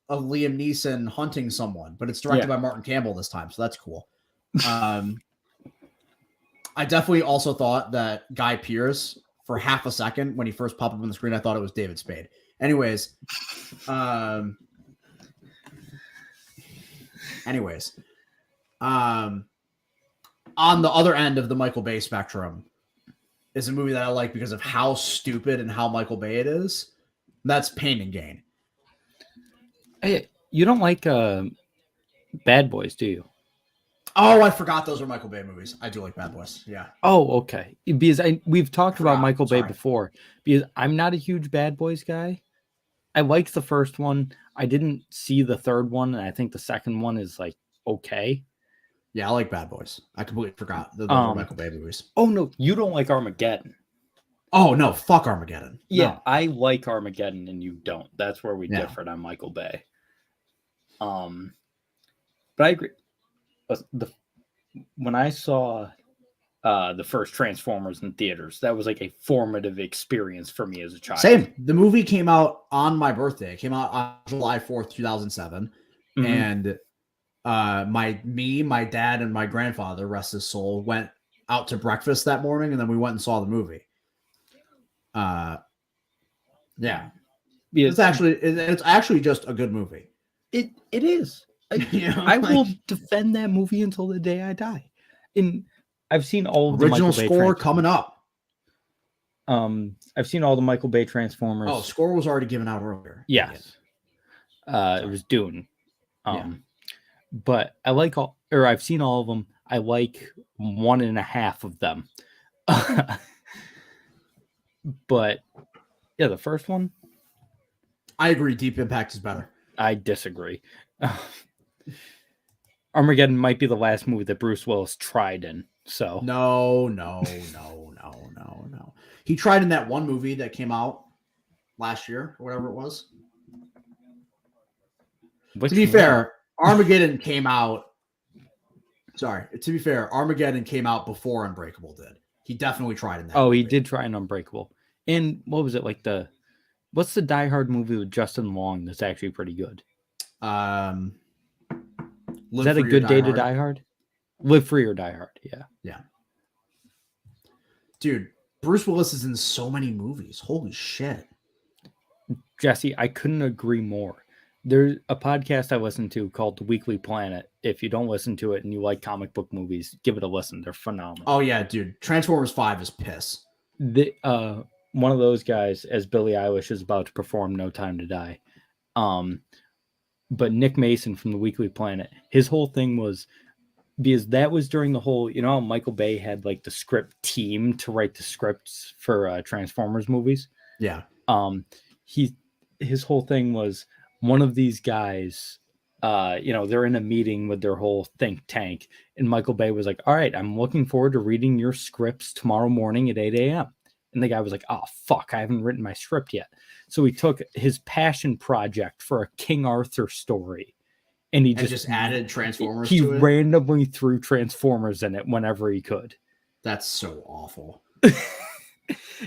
of Liam Neeson hunting someone, but it's directed by Martin Campbell this time, so that's cool. I definitely also thought that Guy Pearce, for half a second when he first popped up on the screen, I thought it was David Spade. Anyways, on the other end of the Michael Bay spectrum is a movie that I like because of how stupid and how Michael Bay it is. That's Pain and Gain. Hey, you don't like Bad Boys, do you? Oh, I forgot those are Michael Bay movies. I do like Bad Boys. Yeah. Oh, okay. Because we've talked about Michael Bay before. Because I'm not a huge Bad Boys guy. I liked the first one. I didn't see the third one, and I think the second one is like okay. Yeah, I like Bad Boys. I completely forgot those are Michael Bay movies. Oh no, you don't like Armageddon. Oh no, fuck Armageddon. Yeah, no. I like Armageddon and you don't. That's where we differed on Michael Bay. But I agree. When I saw the first Transformers in theaters, that was like a formative experience for me as a child. Same. The movie came out on my birthday. It came out on July 4th, 2007. Mm-hmm. And my dad, and my grandfather, rest his soul, went out to breakfast that morning, and then we went and saw the movie. It's actually just a good movie. It is. I will defend that movie until the day I die. And I've seen all of the original score coming up. I've seen all the Michael Bay Transformers. Oh, score was already given out earlier. Yes. It was Dune. But I like I've seen all of them. I like 1.5 of them. But yeah, the first one. I agree. Deep Impact is better. I disagree. Armageddon might be the last movie that Bruce Willis tried in. So no. He tried in that one movie that came out last year, or whatever it was. To be fair, Armageddon came out. Sorry. To be fair, Armageddon came out before Unbreakable did. He definitely tried in that. Oh, movie. He did try in Unbreakable. And what was it like? What's the Die Hard movie with Justin Long that's actually pretty good? Is that A Good Day to Die Hard? Live Free or Die Hard. Yeah. Dude, Bruce Willis is in so many movies. Holy shit. Jesse, I couldn't agree more. There's a podcast I listen to called The Weekly Planet. If you don't listen to it and you like comic book movies, give it a listen. They're phenomenal. Oh, yeah, dude. Transformers 5 is piss. One of those guys, as Billie Eilish is about to perform No Time to Die. But Nick Mason from The Weekly Planet, his whole thing was, because that was during the whole, how Michael Bay had like the script team to write the scripts for Transformers movies. Yeah. His whole thing was one of these guys, they're in a meeting with their whole think tank, and Michael Bay was like, all right, I'm looking forward to reading your scripts tomorrow morning at 8 a.m. And the guy was like, oh, fuck, I haven't written my script yet. So he took his passion project for a King Arthur story, and he just added Transformers he to it? randomly threw Transformers in it whenever he could. That's so awful.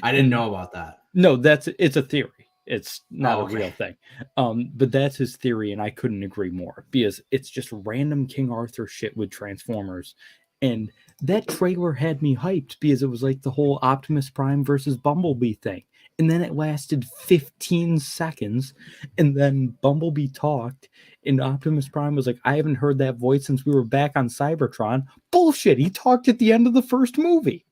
I didn't know about that. No, it's a theory. It's not a real thing. But that's his theory, and I couldn't agree more, because it's just random King Arthur shit with Transformers. And that trailer had me hyped because it was like the whole Optimus Prime versus Bumblebee thing. And then it lasted 15 seconds, and then Bumblebee talked, and Optimus Prime was like, I haven't heard that voice since we were back on Cybertron. Bullshit, he talked at the end of the first movie.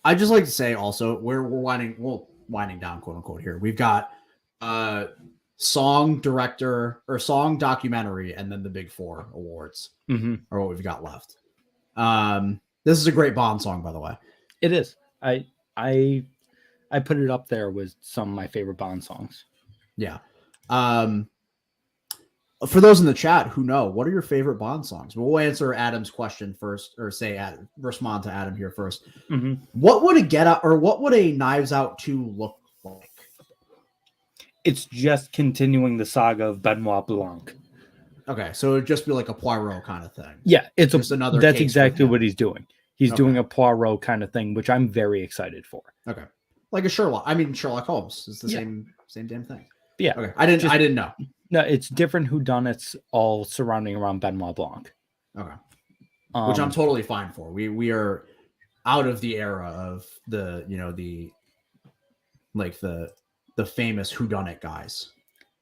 I just like to say also, we're winding down, quote unquote, here. We've got song director or song documentary, and then the big 4 awards are what we've got left. This is a great Bond song, by the way. It is. I put it up there with some of my favorite Bond songs. Yeah. For those in the chat who know, what are your favorite Bond songs? We'll answer Adam's question first, or respond to Adam here first. What would a Knives Out 2 look like? It's just continuing the saga of Benoit Blanc. Okay, so it'd just be like a Poirot kind of thing. Yeah, it's just another. That's exactly what he's doing. He's doing a Poirot kind of thing, which I'm very excited for. Okay, like a Sherlock. I mean, Sherlock Holmes. It's the same damn thing. Yeah. Okay, I didn't know. No, it's different whodunits all surrounding around Benoit Blanc. Okay, which I'm totally fine for. We are out of the era of the famous whodunit guys.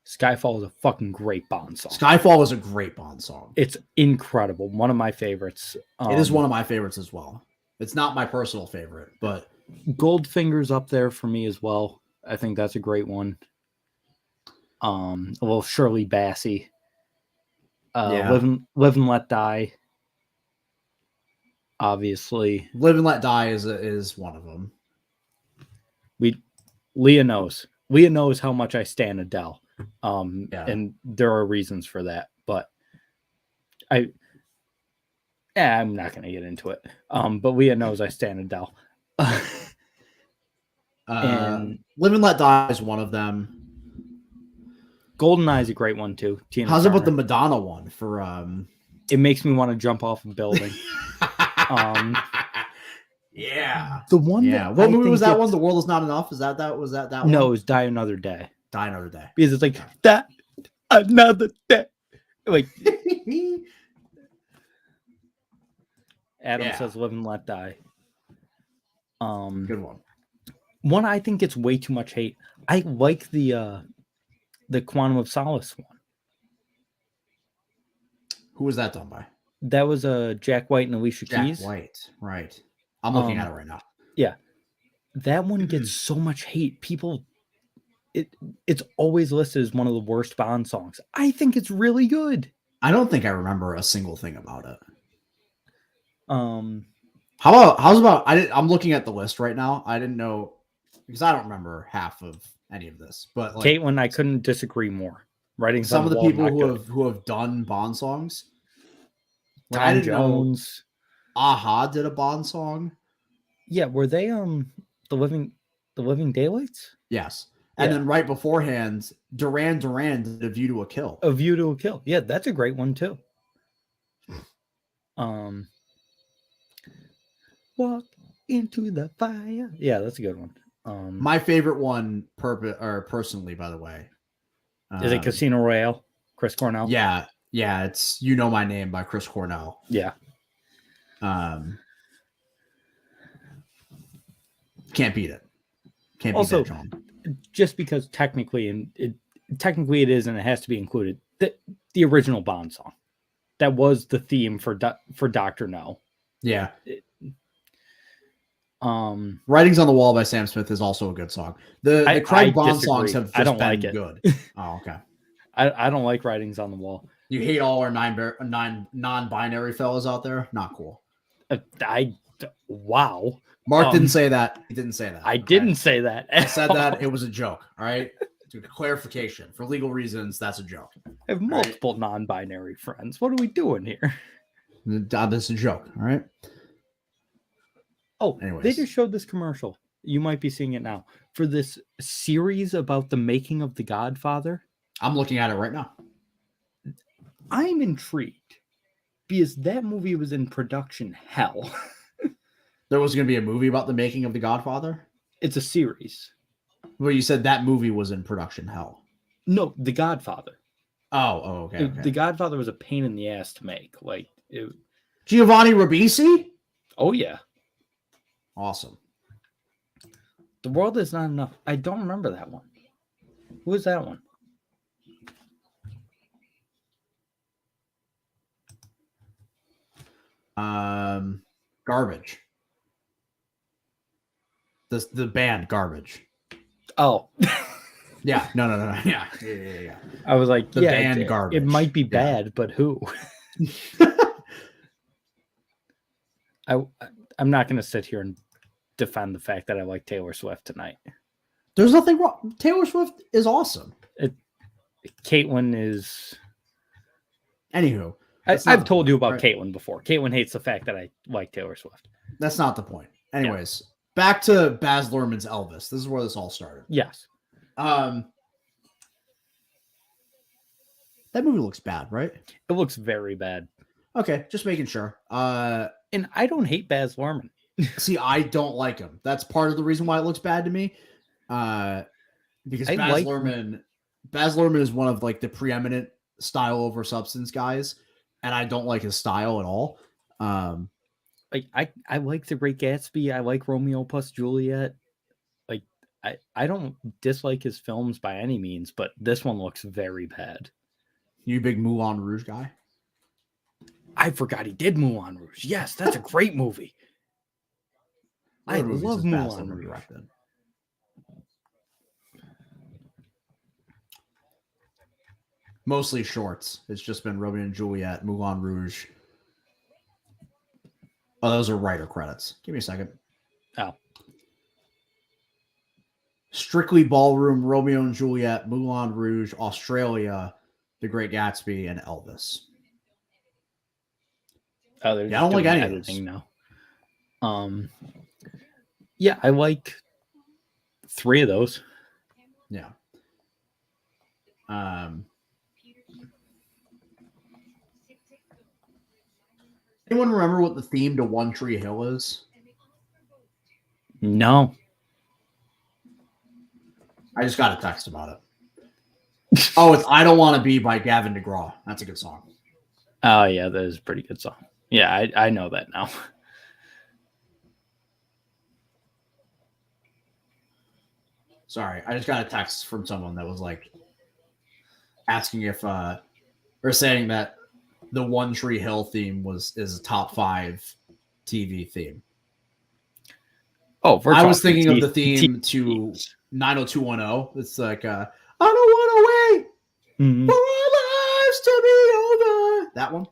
Skyfall is a fucking great Bond song. Skyfall is a great Bond song. It's incredible. One of my favorites. It is one of my favorites as well. It's not my personal favorite, but Goldfinger's up there for me as well. I think that's a great one. Well, Shirley Bassey. Live and Let Die. Obviously, Live and Let Die is one of them. Leah knows how much I stan Adele. And there are reasons for that, but I'm not going to get into it. But Leah knows I stan Adele. And Live and Let Die is one of them. GoldenEye is a great one too. How's about the Madonna one for It makes me want to jump off a building. Yeah. The one what movie was that one? The World Is Not Enough? Was that one? No, it was Die Another Day. Die Another Day. Because it's like that another day. Like Adam says Live and Let Die. Good one. One I think gets way too much hate. I like the Quantum of Solace one. Who was that done by? That was Jack White and Alicia Keys. Jack White, right. I'm looking at it right now. Yeah. That one gets so much hate. People, it's always listed as one of the worst Bond songs. I think it's really good. I don't think I remember a single thing about it. I'm looking at the list right now. I didn't know, because I don't remember half of any of this. But Caitlin, I couldn't disagree more. Writing some of the people who have done Bond songs. Tom Jones. Aha did a Bond song. Yeah, were they the Living Daylights? Yes. And then right beforehand, Duran Duran did A View to a Kill. A View to a Kill. Yeah, that's a great one too. Walk into the fire. Yeah, that's a good one. My favorite one, personally, by the way, is it Casino Royale? Chris Cornell. Yeah, it's "You Know My Name" by Chris Cornell. Yeah. Can't beat it. Can't also, beat that, John. Just because technically it is, and it has to be included. The original Bond song, that was the theme for Dr. No. Yeah. Writings on the Wall by Sam Smith is also a good song. The Craig Bond songs have just been good. Oh, okay. I don't like Writings on the Wall. You hate all our nine non-binary fellas out there? Not cool. Wow. Mark didn't say that. He didn't say that. I didn't say that. I said that. It was a joke. All right. Clarification. For legal reasons, that's a joke. I have multiple non-binary friends. What are we doing here? That's a joke. All right. Oh, anyways. They just showed this commercial. You might be seeing it now for this series about the making of The Godfather. I'm looking at it right now. I'm intrigued because that movie was in production hell. There was going to be a movie about the making of The Godfather? It's a series. Well, you said that movie was in production hell. No, The Godfather. Okay. The Godfather was a pain in the ass to make. Giovanni Ribisi? Oh, yeah. Awesome. The World Is Not Enough. I don't remember that one. Who was that one? Garbage. The band Garbage. Oh. Yeah. No. Yeah. I was like, the band Garbage. It might be bad, but who? I'm not going to sit here and defend the fact that I like Taylor Swift tonight. There's nothing wrong. Taylor Swift is awesome. Caitlin is. Anywho, I've told you about Caitlin before. Caitlin hates the fact that I like Taylor Swift. That's not the point. Anyways, back to Baz Luhrmann's Elvis. This is where this all started. Yes. That movie looks bad, right? It looks very bad. Okay, just making sure. And I don't hate Baz Luhrmann. See, I don't like him. That's part of the reason why it looks bad to me. Because Baz Luhrmann is one of like the preeminent style over substance guys, and I don't like his style at all. I like The Great Gatsby. I like Romeo plus Juliet. I don't dislike his films by any means, but this one looks very bad. You a big Moulin Rouge guy? I forgot he did Moulin Rouge. Yes, that's a great movie. I love Moulin Rouge. Mostly shorts. It's just been Romeo and Juliet, Moulin Rouge. Oh, those are writer credits. Give me a second. Oh. Strictly Ballroom, Romeo and Juliet, Moulin Rouge, Australia, The Great Gatsby, and Elvis. Oh, I don't like any of those. Now. Yeah, I like 3 of those. Yeah. Anyone remember what the theme to One Tree Hill is? No. I just got a text about it. Oh, it's I Don't Want to Be by Gavin DeGraw. That's a good song. Oh, yeah, that is a pretty good song. Yeah, I know that now. Sorry, I just got a text from someone that was like asking if or saying that the One Tree Hill theme is a top 5 TV theme. Oh, I was thinking of the theme to 90210. It's like I don't want to wait for our lives to be over. That one.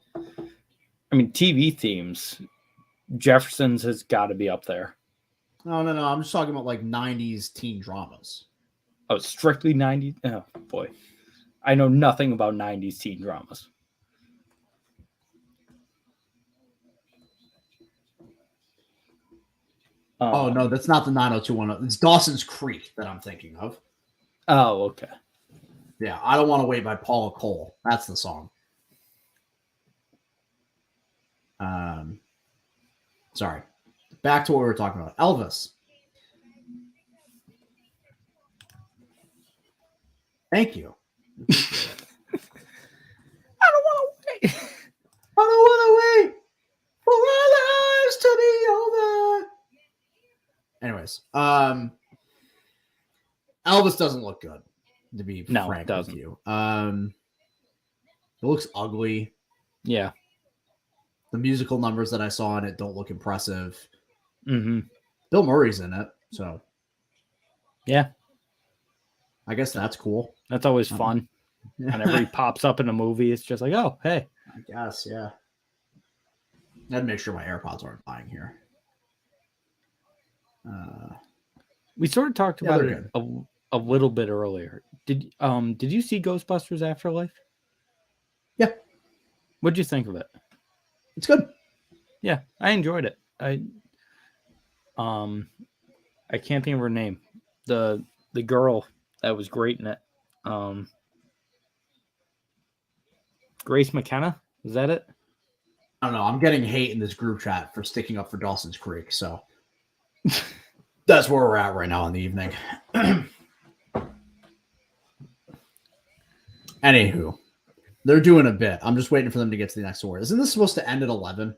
I mean, TV themes. Jefferson's has got to be up there. No. I'm just talking about like 90s teen dramas. Oh, strictly 90s? Oh, boy. I know nothing about 90s teen dramas. Oh, no, that's not the 90210. It's Dawson's Creek that I'm thinking of. Oh, okay. Yeah, I Don't Want to Wait by Paula Cole. That's the song. Sorry. Back to what we were talking about. Elvis. Thank you. I don't want to wait. I don't want to wait for our lives to be over. Anyways, Elvis doesn't look good, to be frank with you. It looks ugly. Yeah. The musical numbers that I saw in it don't look impressive. Mm-hmm. Bill Murray's in it, so yeah. I guess that's cool. That's always fun. Whenever he pops up in a movie, it's just like, oh, hey. I guess, yeah. I had to make sure my AirPods aren't dying here. We sort of talked about they're it a little bit earlier. Did you see Ghostbusters Afterlife? Yeah. What'd you think of it? It's good. Yeah, I enjoyed it. I can't think of her name. The girl that was great in it. Grace McKenna? Is that it? I don't know. I'm getting hate in this group chat for sticking up for Dawson's Creek, so that's where we're at right now in the evening. Anywho, they're doing a bit. I'm just waiting for them to get to the next award. Isn't this supposed to end at 11?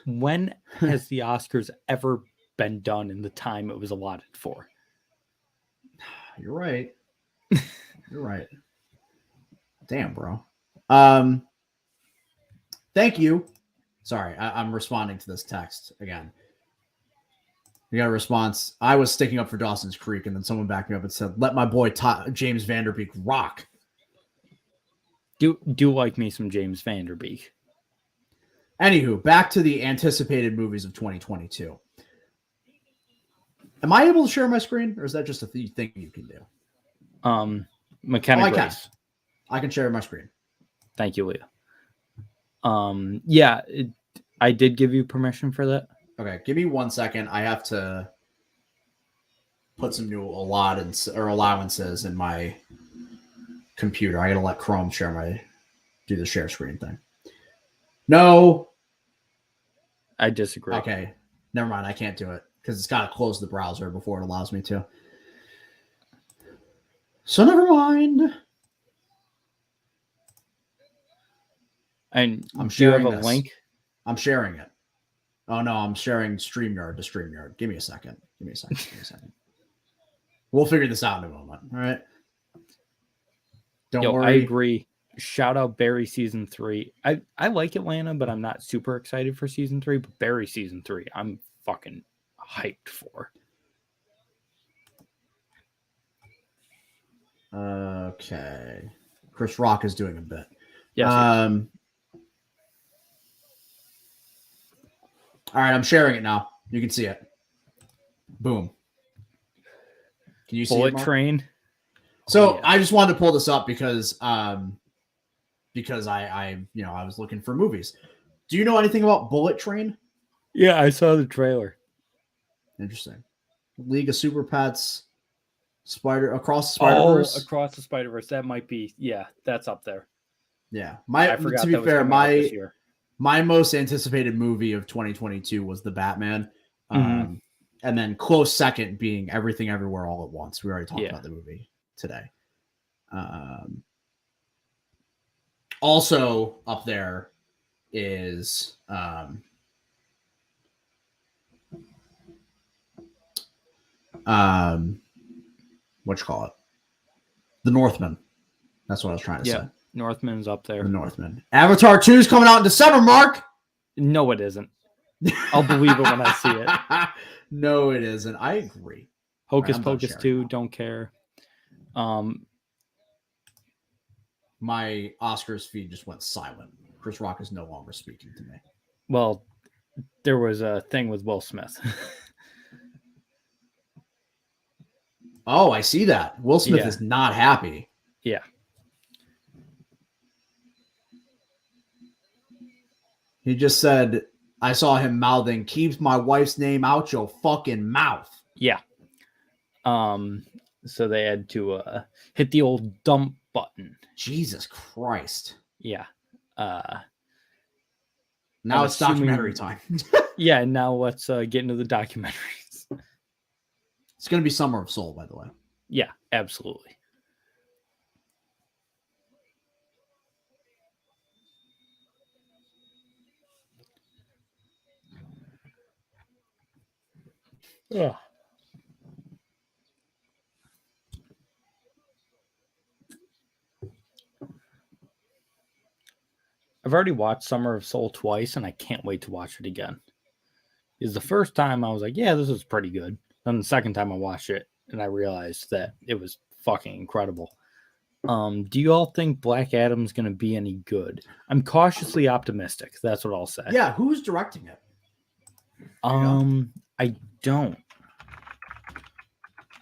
When has the Oscars ever been done in the time it was allotted for? You're right. You're right. Damn, bro. Thank you. Sorry, I'm responding to this text again. We got a response. I was sticking up for Dawson's Creek, and then someone backed me up and said, "Let my boy James Van Der Beek rock." Do like me some James Van Der Beek. Anywho, back to the anticipated movies of 2022. Am I able to share my screen, or is that just a thing you can do? McKenna Grace. I can share my screen. Thank you, Leah. Yeah, I did give you permission for that. Okay, give me 1 second. I have to put some new allowances in my computer. I gotta let Chrome do the share screen thing. No. I disagree. Okay, never mind. I can't do it because it's got to close the browser before it allows me to. So never mind. And I'm sharing a link. I'm sharing it. Oh no, I'm sharing StreamYard to StreamYard. Give me a second. We'll figure this out in a moment. All right. Don't worry. I agree. Shout out Barry season 3. I like Atlanta, but I'm not super excited for season 3. But Barry season 3, I'm fucking hyped for. Okay. Chris Rock is doing a bit. Yes. All right, I'm sharing it now. You can see it. Boom. Can you see Bullet it, Mark? Train? So yeah. I just wanted to pull this up because I was looking for movies. Do you know anything about Bullet Train? Yeah, I saw the trailer. Interesting. League of Super Pets, Across the Spider-Verse. Oh, Across the Spider-Verse. That might be, that's up there. Yeah. I forgot to be fair, my most anticipated movie of 2022 was The Batman. Mm-hmm. And then close second being Everything Everywhere All at Once. We already talked about the movie today. Also up there is what you call it? The Northman. That's what I was trying to say. Northman's up there. The Northman. Avatar 2 is coming out in December, Mark. No, it isn't. I'll believe it when I see it. No, it isn't. I agree. Hocus Pocus 2, don't care. My Oscars feed just went silent. Chris Rock is no longer speaking to me. Well, there was a thing with Will Smith. Oh, I see that. Will Smith is not happy. Yeah. He just said, I saw him mouthing, "Keeps my wife's name out your fucking mouth." Yeah. So they had to hit the old dump button. Jesus Christ. Yeah. Now it's documentary time. Yeah, now let's get into the documentaries. It's going to be Summer of Soul, by the way. Yeah, absolutely. Yeah. I've already watched Summer of Soul twice, and I can't wait to watch it again. Because the first time I was like, yeah, this is pretty good. Then the second time I watched it, and I realized that it was fucking incredible. Do you all think Black Adam's going to be any good? I'm cautiously optimistic. That's what I'll say. Yeah, who's directing it? I don't.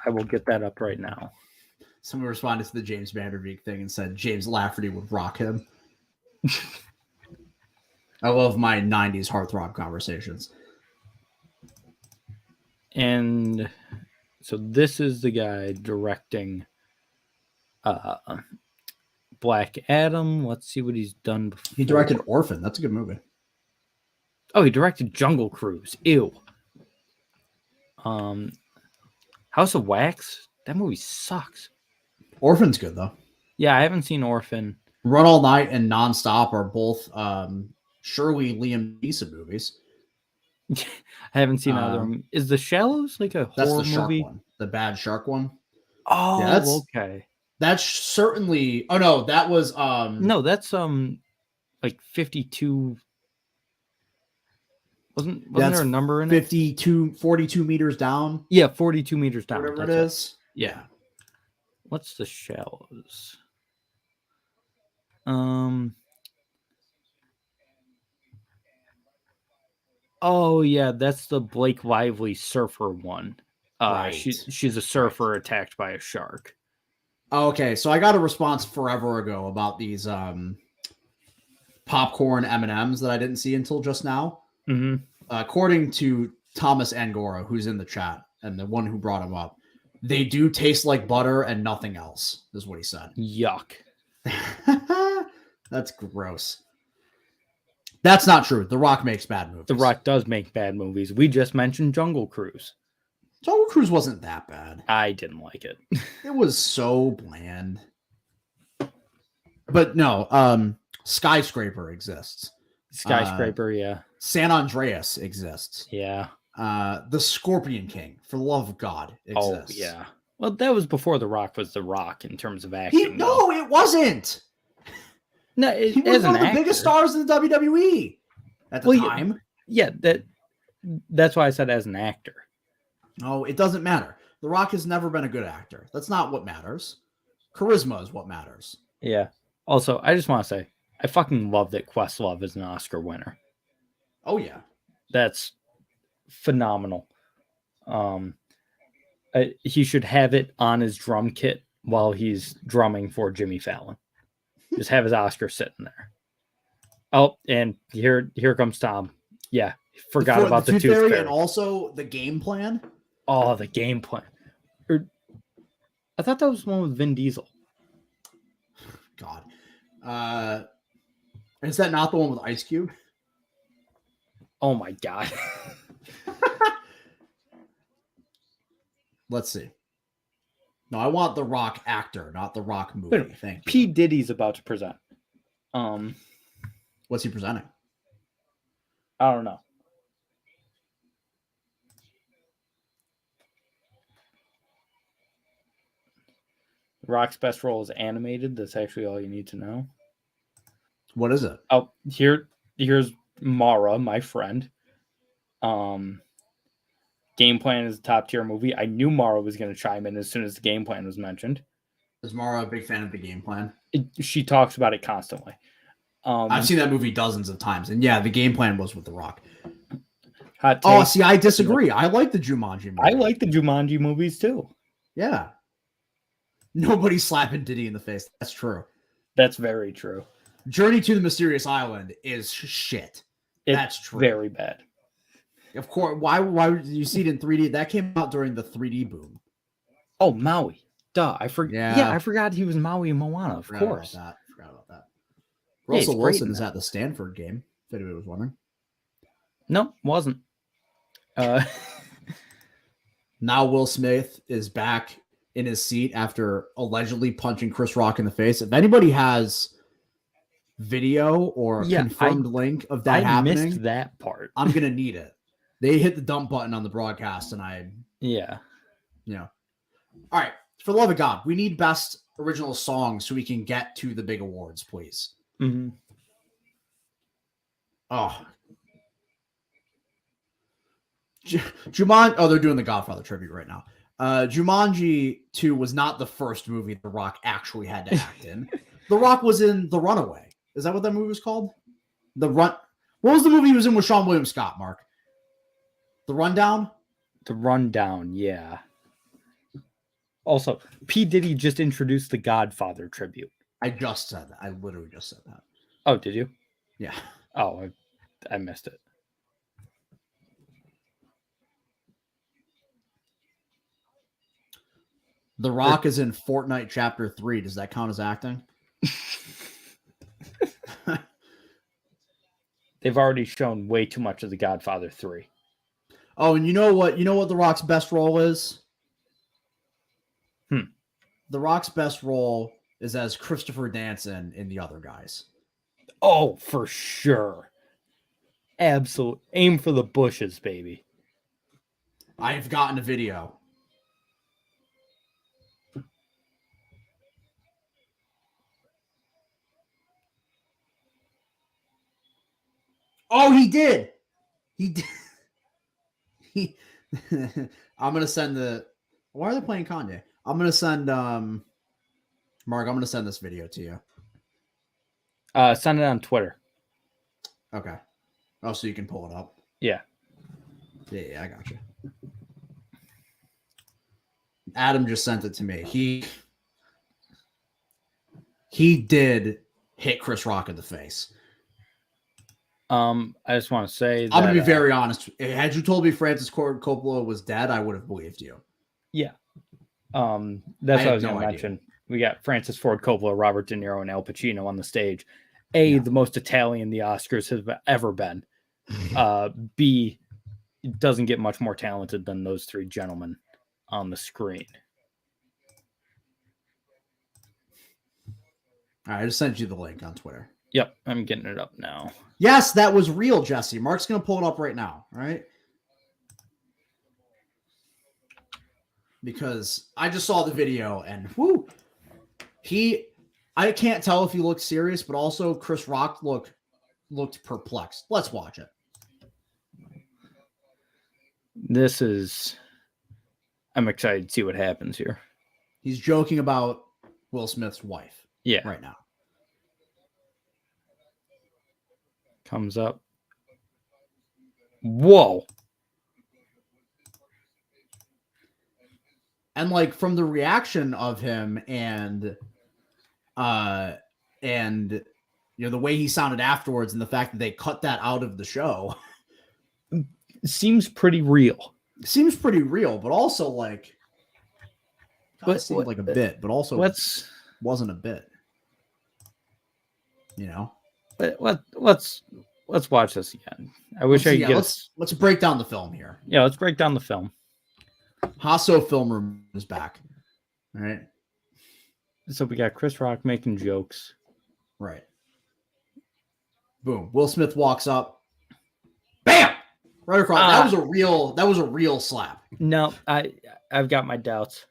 I will get that up right now. Someone responded to the James Vanderbeek thing and said James Lafferty would rock him. I love my 90s heartthrob conversations. And so this is the guy directing Black Adam. Let's see what he's done before. He directed Orphan. That's a good movie. Oh, he directed Jungle Cruise. Ew. House of Wax. That movie sucks. Orphan's good, though. Yeah, I haven't seen Orphan. Run All Night and Nonstop are both surely Liam Neeson movies. I haven't seen either. Is The Shallows like a that's horror the shark movie? one, the bad shark one. Oh, yeah, okay. That's certainly. Oh no, that was no, that's like 52. Wasn't there a number in 42 meters down? Yeah, 42 meters down. Whatever it is. Yeah. What's The Shallows? Oh yeah, that's the Blake Lively surfer one. Right. She's a surfer attacked by a shark. Okay, so I got a response forever ago about these popcorn M&Ms that I didn't see until just now. Mm-hmm. According to Thomas Angora, who's in the chat and the one who brought him up, they do taste like butter and nothing else, is what he said. Yuck. That's gross. That's not true. The Rock makes bad movies. The Rock does make bad movies. We just mentioned Jungle Cruise. Jungle Cruise wasn't that bad. I didn't like it. It was so bland. But no, Skyscraper exists. Skyscraper, yeah. San Andreas exists. Yeah. The Scorpion King, for the love of God, exists. Oh, yeah. Well, that was before The Rock was The Rock in terms of acting. No, it wasn't. No, he was one of the biggest stars in the WWE at the time. Yeah, that's why I said as an actor. No, it doesn't matter. The Rock has never been a good actor. That's not what matters. Charisma is what matters. Yeah. Also, I just want to say, I fucking love that Questlove is an Oscar winner. Oh, yeah. That's phenomenal. He should have it on his drum kit while he's drumming for Jimmy Fallon. Just have his Oscar sitting there. Oh, and here comes Tom. Yeah, forgot about the Tooth Fairy. And also the game plan. Oh, the game plan. I thought that was one with Vin Diesel. God. Is that not the one with Ice Cube? Oh my God. Let's see. No, I want the Rock actor, not the Rock movie. Thank you. P. Diddy's about to present. What's he presenting? I don't know. Rock's best role is animated. That's actually all you need to know. What is it? Oh, here's Mara, my friend. Game Plan is a top tier movie. I knew Mara was going to chime in as soon as the Game Plan was mentioned. Is Mara a big fan of the Game Plan? She talks about it constantly. I've seen that movie dozens of times, and yeah, the Game Plan was with The Rock. Hot take. Oh, see, I disagree. I like the Jumanji movie. I like the Jumanji movies too. Yeah. Nobody's slapping Diddy in the face. That's true. That's very true. Journey to the Mysterious Island is shit. That's true. Very bad. Of course. Why would you see it in 3D? That came out during the 3D boom. Oh, Maui. Duh. I forgot. Yeah, I forgot he was Maui and Moana. Of course. Forgot about that. Russell Wilson is at the Stanford game, if anybody was wondering. No, wasn't. Now Will Smith is back in his seat after allegedly punching Chris Rock in the face. If anybody has video or a confirmed link of that happening, missed that part. I'm gonna need it. They hit the dump button on the broadcast, and all right. For the love of God, we need best original song so we can get to the big awards, please. Mm-hmm. Oh, Jumanji. Oh, they're doing the Godfather tribute right now. Jumanji 2 was not the first movie The Rock actually had to act in. The Rock was in The Runaway. Is that what that movie was called? What was the movie he was in with Sean William Scott, Mark? The Rundown? The rundown, yeah. Also, P. Diddy just introduced the Godfather tribute. I just said that. I literally just said that. Oh, did you? Yeah. Oh, I missed it. The Rock is in Fortnite Chapter 3. Does that count as acting? They've already shown way too much of The Godfather 3. Oh, and you know what? You know what The Rock's best role is? The Rock's best role is as Christopher Danson in The Other Guys. Oh, for sure. Absolute. Aim for the bushes, baby. I've gotten a video. Oh, he did. He did. I'm gonna send the. Why are they playing Kanye? I'm gonna send Mark. I'm gonna send this video to you. Send it on Twitter. Okay. Oh, so you can pull it up. Yeah. Yeah, I got you. Adam just sent it to me. He did hit Chris Rock in the face. I just want to say that, I'm gonna be very honest. Had you told me Francis Ford Coppola was dead, I would have believed you. Yeah. That's what I was going to mention. We got Francis Ford Coppola, Robert De Niro, and Al Pacino on the stage. A, the most Italian the Oscars have ever been. B, it doesn't get much more talented than those three gentlemen on the screen. All right, I just sent you the link on Twitter. Yep, I'm getting it up now. Yes, that was real, Jesse. Mark's going to pull it up right now, right? Because I just saw the video and whoo, I can't tell if he looked serious, but also Chris Rock looked perplexed. Let's watch it. I'm excited to see what happens here. He's joking about Will Smith's wife. Yeah. Right now. Comes up. Whoa. And like from the reaction of him and you know the way he sounded afterwards and the fact that they cut that out of the show seems pretty real. Seems pretty real, but also like seemed like a bit, but also wasn't a bit. You know? Let's watch this again. I wish I could let's break down the film here. Yeah, let's break down the film. Hbo Film Room is back. All right. So we got Chris Rock making jokes. Right. Boom. Will Smith walks up. Bam! Right across. That was a real slap. No, I've got my doubts.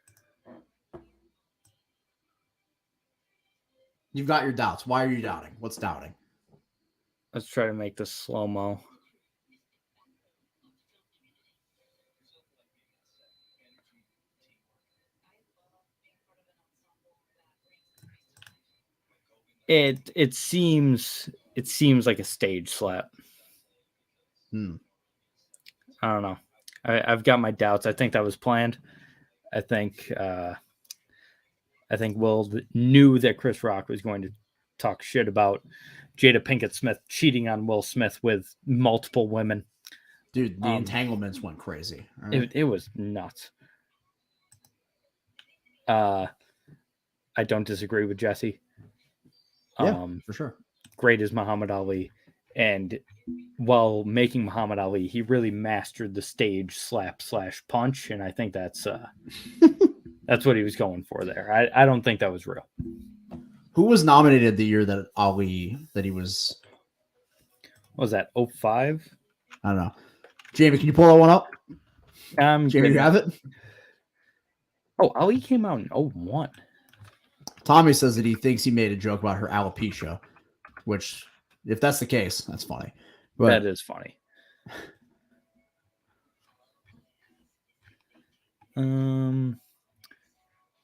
You've got your doubts. Why are you doubting? What's doubting? Let's try to make this slow-mo. It seems like a stage slap. I don't know. I've got my doubts. I think that was planned. I think Will knew that Chris Rock was going to talk shit about Jada Pinkett Smith cheating on Will Smith with multiple women. Dude, the entanglements went crazy. Right? It was nuts. I don't disagree with Jesse. Yeah, for sure. Great as Muhammad Ali. And while making Muhammad Ali, he really mastered the stage slap/punch. And I think that's that's what he was going for there. I don't think that was real. Who was nominated the year that he was? What was that, 05? I don't know. Jamie, can you pull that one up? Jamie, you have it? Oh, Ali came out in 01. Tommy says that he thinks he made a joke about her alopecia, which, if that's the case, that's funny. But that is funny.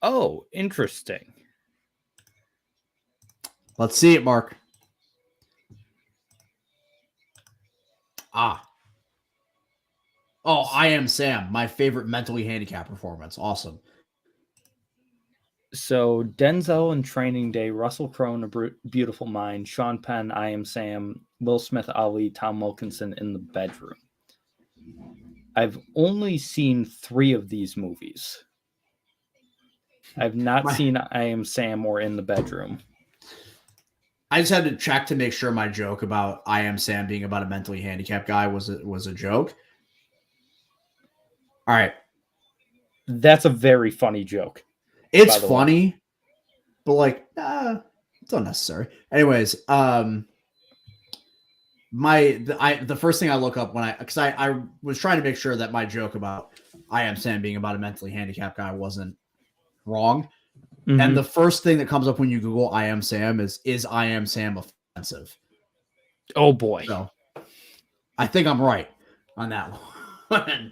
Oh, interesting. Let's see it, Mark. Oh, I Am Sam, my favorite mentally handicapped performance. Awesome. So Denzel in Training Day, Russell Crowe in A Beautiful Mind, Sean Penn, I Am Sam, Will Smith, Ali, Tom Wilkinson in The Bedroom. I've only seen 3 of these movies. I've not seen I Am Sam or In the Bedroom. I just had to check to make sure my joke about I Am Sam being about a mentally handicapped guy was a joke. All right. That's a very funny joke. It's funny, but like, it's unnecessary. Anyways, the first thing I look up because I was trying to make sure that my joke about I Am Sam being about a mentally handicapped guy wasn't wrong. Mm-hmm. And the first thing that comes up when you Google I Am Sam is I Am Sam offensive? Oh boy. So I think I'm right on that one.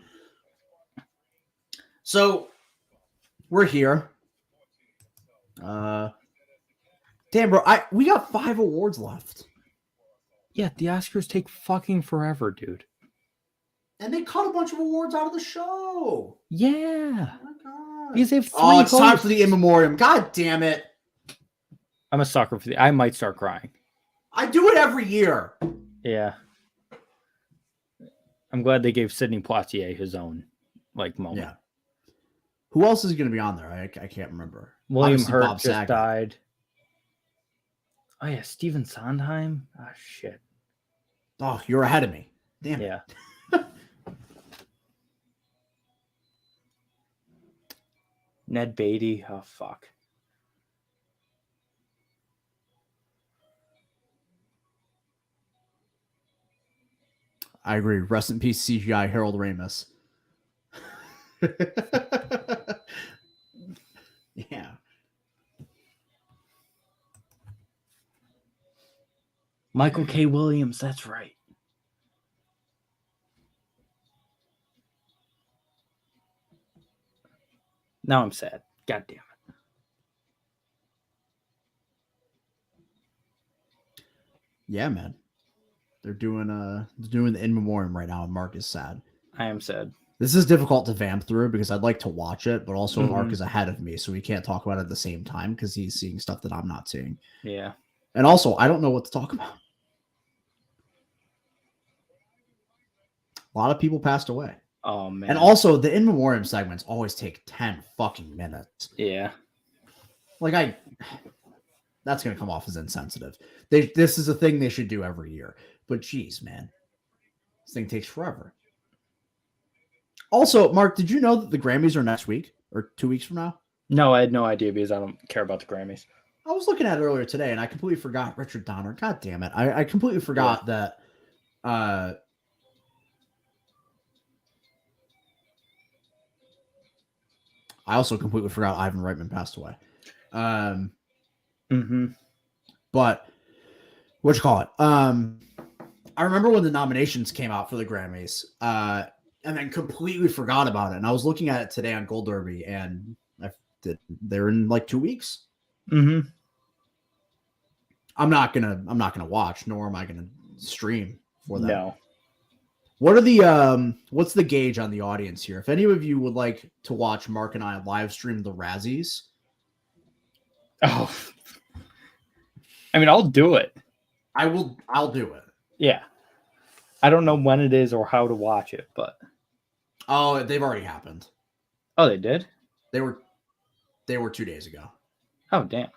So we're here. Damn, bro, we got 5 awards left. Yeah, the Oscars take fucking forever, dude. And they cut a bunch of awards out of the show. Yeah. Oh my god. Because they have 3 it's time for the in memoriam. God damn it. I'm a sucker for I might start crying. I do it every year. Yeah. I'm glad they gave Sidney Poitier his own moment. Yeah. Who else is going to be on there? I can't remember. William Hurt just died. Oh, yeah. Stephen Sondheim. Oh, shit. Oh, you're ahead of me. Damn it. Yeah. Ned Beatty. Oh, fuck. I agree. Rest in peace, CGI Harold Ramis. Yeah. Michael K. Williams, that's right. Now I'm sad. God damn it. Yeah, man. They're doing the in memoriam right now, and Mark is sad. I am sad. This is difficult to vamp through because I'd like to watch it, but also Mark is ahead of me, so we can't talk about it at the same time because he's seeing stuff that I'm not seeing. Yeah. And also, I don't know what to talk about. A lot of people passed away. Oh, man. And also, the in memoriam segments always take 10 fucking minutes. Yeah. That's going to come off as insensitive. This is a thing they should do every year. But geez, man. This thing takes forever. Also, Mark, did you know that the Grammys are next week or 2 weeks from now? No, I had no idea because I don't care about the Grammys. I was looking at it earlier today and I completely forgot Richard Donner. God damn it. I completely forgot that I also completely forgot Ivan Reitman passed away. But what you call it? I remember when the nominations came out for the Grammys, and then completely forgot about it. And I was looking at it today on Gold Derby, and they're in like 2 weeks. Mm-hmm. I'm not gonna watch, nor am I gonna stream for them. No. What are what's the gauge on the audience here? If any of you would like to watch Mark and I live stream the Razzies. Oh, I mean, I'll do it. I'll do it. Yeah. I don't know when it is or how to watch it, but. Oh, they've already happened. Oh, they did? They were 2 days ago. Oh, damn.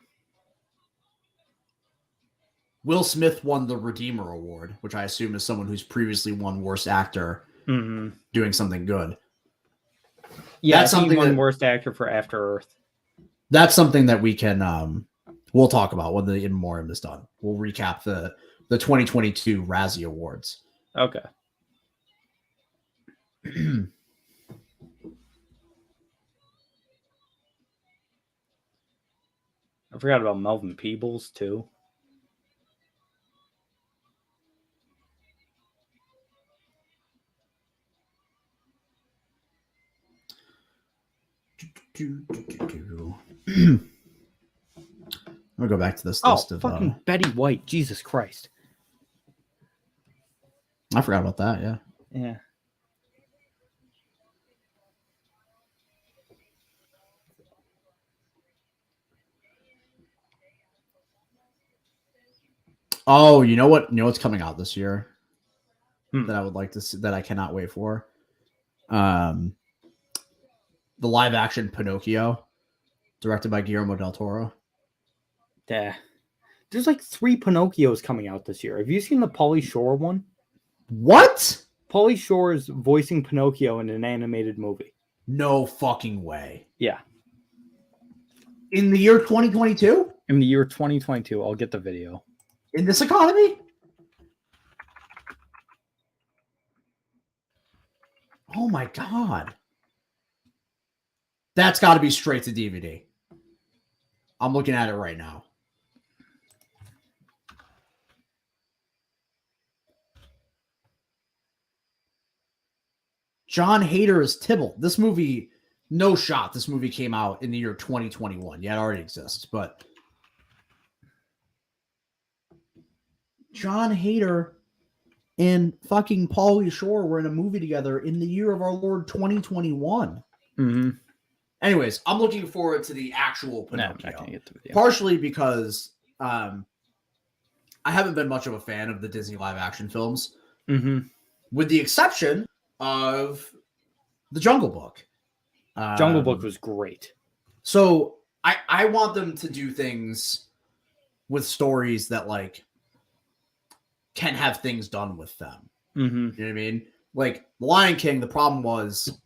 Will Smith won the Redeemer Award, which I assume is someone who's previously won Worst Actor doing something good. Yeah, that's something won Worst Actor for After Earth. That's something that we can we'll talk about when the in memoriam is done. We'll recap the 2022 Razzie Awards. Okay. I forgot about Melvin Peebles too. I'll go back to this list of fucking Betty White. Jesus Christ. I forgot about that. Yeah. Yeah. Oh, you know what? You know what's coming out this year Hmm. that I would like to see, that I cannot wait for? The live action Pinocchio, directed by Guillermo del Toro. Yeah. There's like 3 Pinocchios coming out this year. Have you seen the Pauly Shore one? What? Pauly Shore is voicing Pinocchio in an animated movie. No fucking way. Yeah. In the year 2022? In the year 2022, I'll get the video. In this economy? Oh my god. That's got to be straight to DVD. I'm looking at it right now. John Hader is Tybalt. This movie, no shot. This movie came out in the year 2021. Yeah, it already exists, but John Hader and fucking Pauly Shore were in a movie together in the year of our Lord 2021. Mm-hmm. Anyways, I'm looking forward to the actual Pinocchio. No, I'm not gonna get the video. Partially because I haven't been much of a fan of the Disney live action films, with the exception of The Jungle Book. Jungle Book was great. So I want them to do things with stories that like can have things done with them. You know what I mean? Like The Lion King, the problem was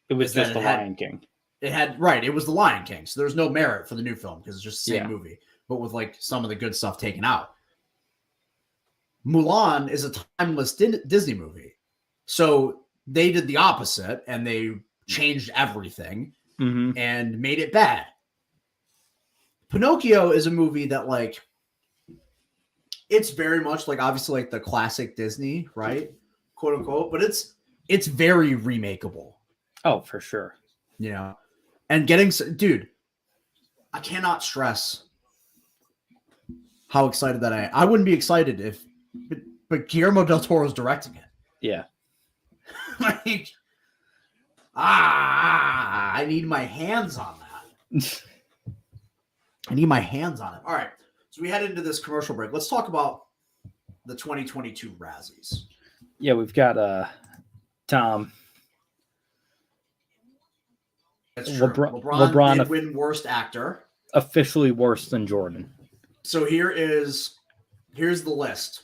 it was just The Lion King. It was The Lion King. So there's no merit for the new film because it's just the same movie, but with like some of the good stuff taken out. Mulan is a timeless Disney movie. So they did the opposite and they changed everything and made it bad. Pinocchio is a movie that like, it's very much like obviously like the classic Disney, right? Quote unquote, but it's very remakeable. Oh, for sure. You know, and getting, dude, I cannot stress how excited that I wouldn't be excited if, but Guillermo del Toro is directing it. Yeah. Like, I need my hands on that. I need my hands on it. All right. So we head into this commercial break. Let's talk about the 2022 Razzies. Yeah, we've got Tom. That's true. LeBron did win worst actor. Officially worse than Jordan. So here's the list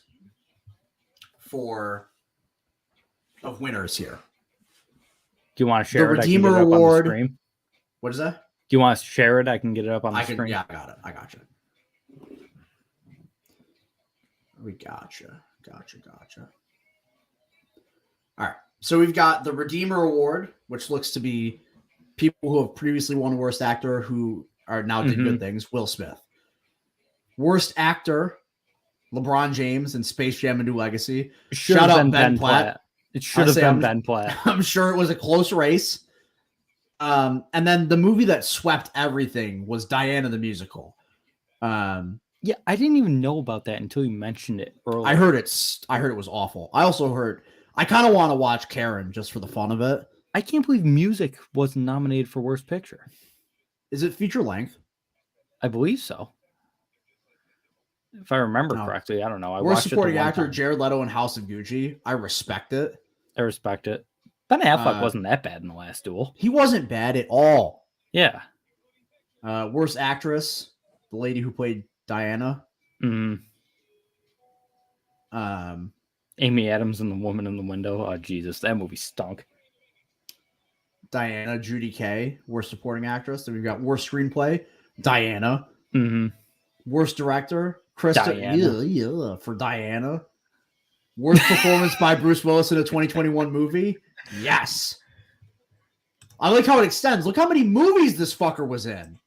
of winners here. Do you want to share the it? Redeemer I can get it up Award. On the screen. What is that? Do you want to share it? I can get it up on the screen. Yeah, I got it. I got you. We gotcha. All right. So we've got the Redeemer Award, which looks to be people who have previously won Worst Actor who are now did good things. Will Smith. Worst Actor, LeBron James in Space Jam: A New Legacy. Shout out Ben Platt. It should have been Ben Platt. I'm sure it was a close race. And then the movie that swept everything was Diana the Musical. Yeah, I didn't even know about that until you mentioned it earlier. I heard it was awful. I also heard I kind of want to watch Karen just for the fun of it. I can't believe music wasn't nominated for Worst Picture. Is it feature length? I believe so. If I remember correctly, I don't know. Worst supporting actor, Jared Leto in House of Gucci. I respect it. I respect it. Ben Affleck wasn't that bad in The Last Duel. He wasn't bad at all. Yeah. Worst actress, the lady who played Diana. Amy Adams and The Woman in the Window. Oh, Jesus. That movie stunk. Diana, Judy Kaye, worst supporting actress. Then we've got worst screenplay, Diana. Worst director, Krista for Diana. Worst performance by Bruce Willis in a 2021 movie. Yes. I like how it extends. Look how many movies this fucker was in.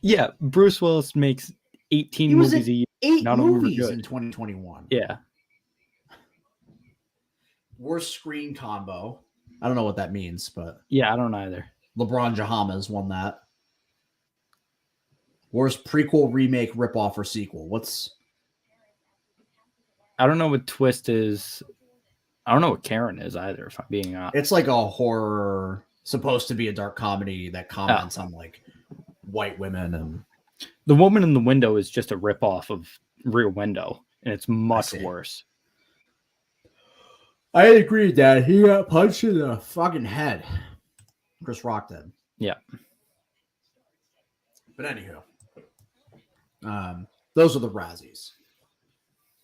Yeah, Bruce Willis makes 18 movies a year. 8 movies in 2021. Yeah. Worst screen combo. I don't know what that means, but yeah, I don't either. LeBron Jahamas won that. Worst prequel, remake, ripoff, or sequel. I don't know what Twist is. I don't know what Karen is either, if I'm being honest. It's like a horror, supposed to be a dark comedy that comments on like white women and The Woman in the Window is just a ripoff of Rear Window, and it's much worse. I agree, Dad. He got punched in the fucking head. Chris Rock did. Yeah. But anywho, those are the Razzies.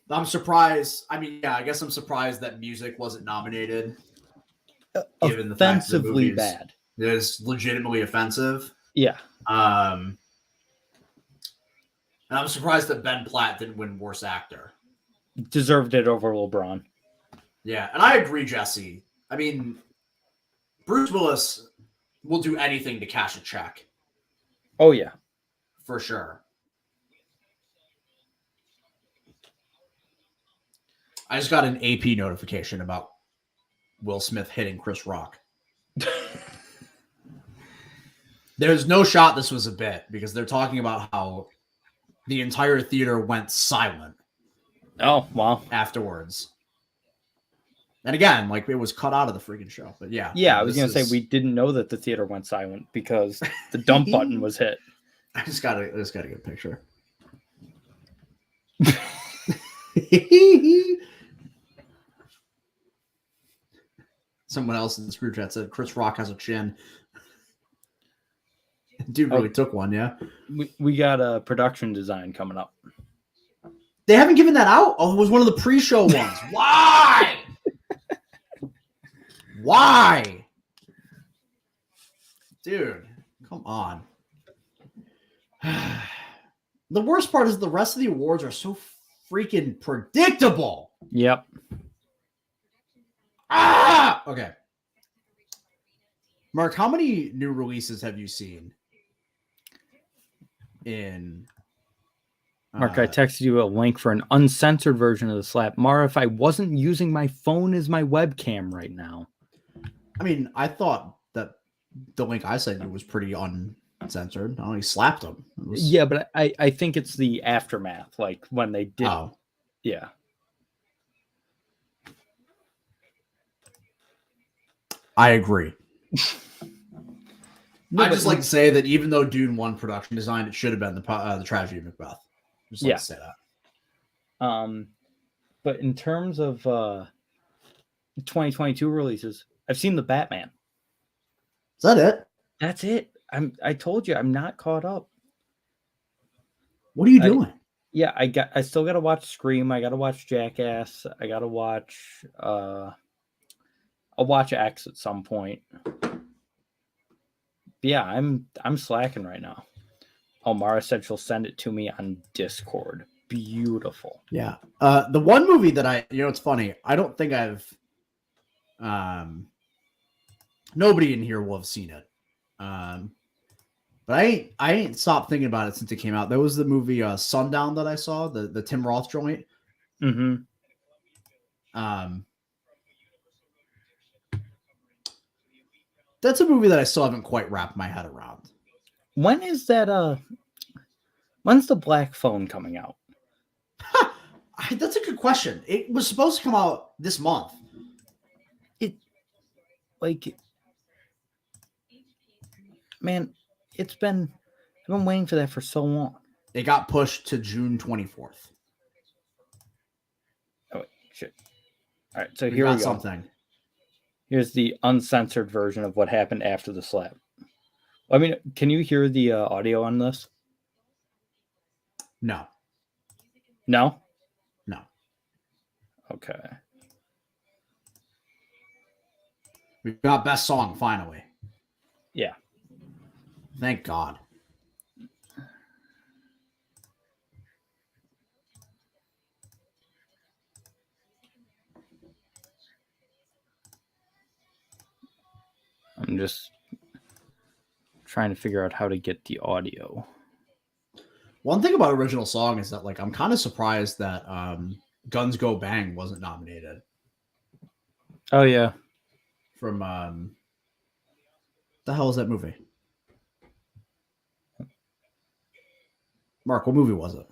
I'm surprised. I mean, yeah, I guess I'm surprised that music wasn't nominated. Given the fact that the movie bad. Is legitimately offensive. Yeah. And I'm surprised that Ben Platt didn't win Worst Actor. Deserved it over LeBron. Yeah, and I agree, Jesse. I mean, Bruce Willis will do anything to cash a check. Oh, yeah. For sure. I just got an AP notification about Will Smith hitting Chris Rock. There's no shot this was a bit because they're talking about how the entire theater went silent. Oh, wow. Afterwards. And again, like it was cut out of the freaking show. But yeah. Yeah, I was going to say we didn't know that the theater went silent because the dump button was hit. I just got a good picture. Someone else in the group chat said Chris Rock has a chin. Dude really took one, yeah. We got a production design coming up. They haven't given that out? Oh, it was one of the pre-show ones. Why? Why? Dude, come on. The worst part is the rest of the awards are so freaking predictable. Yep. Okay. Mark, how many new releases have you seen in... Mark, I texted you a link for an uncensored version of the slap. Mara, if I wasn't using my phone as my webcam right now. I mean, I thought that the link I sent you was pretty uncensored. I only slapped him. Yeah, but I think it's the aftermath, like when they did. Oh. Yeah. I agree. No, I just like to say that even though Dune won production design, it should have been the Tragedy of Macbeth. Just like to say that. But in terms of 2022 releases, I've seen the Batman. Is that it? That's it. I told you I'm not caught up. What are you doing? Yeah, I still gotta watch Scream. I gotta watch Jackass. I gotta watch I'll watch X at some point. But yeah, I'm slacking right now. Mara said she'll send it to me on Discord. Beautiful. Yeah. The one movie that it's funny. I don't think I've nobody in here will have seen it. But I ain't stopped thinking about it since it came out. There was the movie Sundown that I saw, the Tim Roth joint. Mm-hmm. That's a movie that I still haven't quite wrapped my head around. When is that when's the Black Phone coming out? That's a good question. It was supposed to come out this month. I've been waiting for that for so long. It got pushed to June 24th. Oh wait, shit. All right, so here we go. Something. Here's the uncensored version of what happened after the slap. I mean, can you hear the audio on this? No. No? No. Okay. We got best song finally. Yeah. Thank God. I'm just trying to figure out how to get the audio. One thing about original song is that I'm kind of surprised that Guns Go Bang wasn't nominated. Oh yeah. From the hell is that movie? Mark, what movie was it?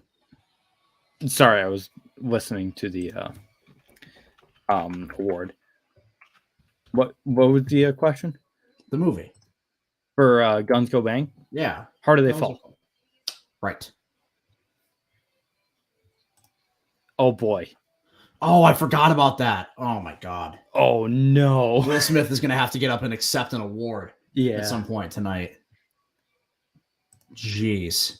Sorry, I was listening to the award. What was the question? The movie. For Guns Go Bang? Yeah. Harder They Fall. Right. Oh boy. Oh, I forgot about that. Oh my God. Oh no. Will Smith is going to have to get up and accept an award at some point tonight. Jeez.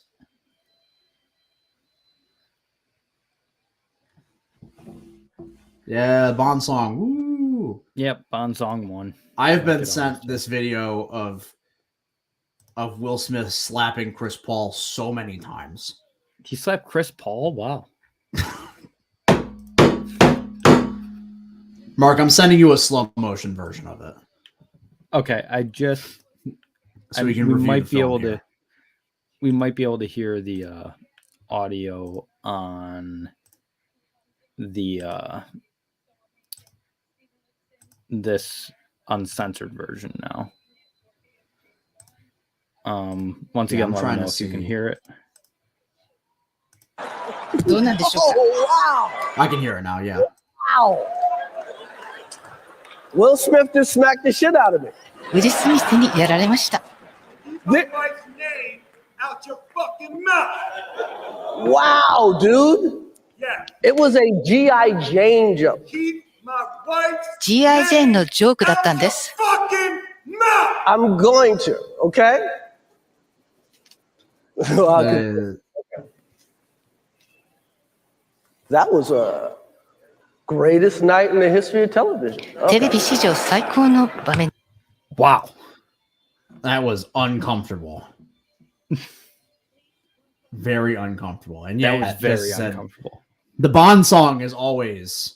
Yeah, Bond song. Woo. Yep, Bond song won. I have been sent this video of Will Smith slapping Chris Paul so many times. He slapped Chris Paul? Wow. Mark, I'm sending you a slow motion version of it. Okay, so we might be able to. We might be able to hear the audio on the this uncensored version now. Once again, let me know if you can hear it. Oh, wow. I can hear it now, yeah. Wow. Will Smith just smacked the shit out of me. ウィル・スミスにやられました。 Wow, dude. It was a G.I. Jane joke. G.I. Jane のジョークだったんです。 I'm going to, okay? That was a greatest night in the history of television. テレビ史上最高の場面。 Wow. That was uncomfortable. Very uncomfortable. And yeah, that was very uncomfortable. The Bond song is always,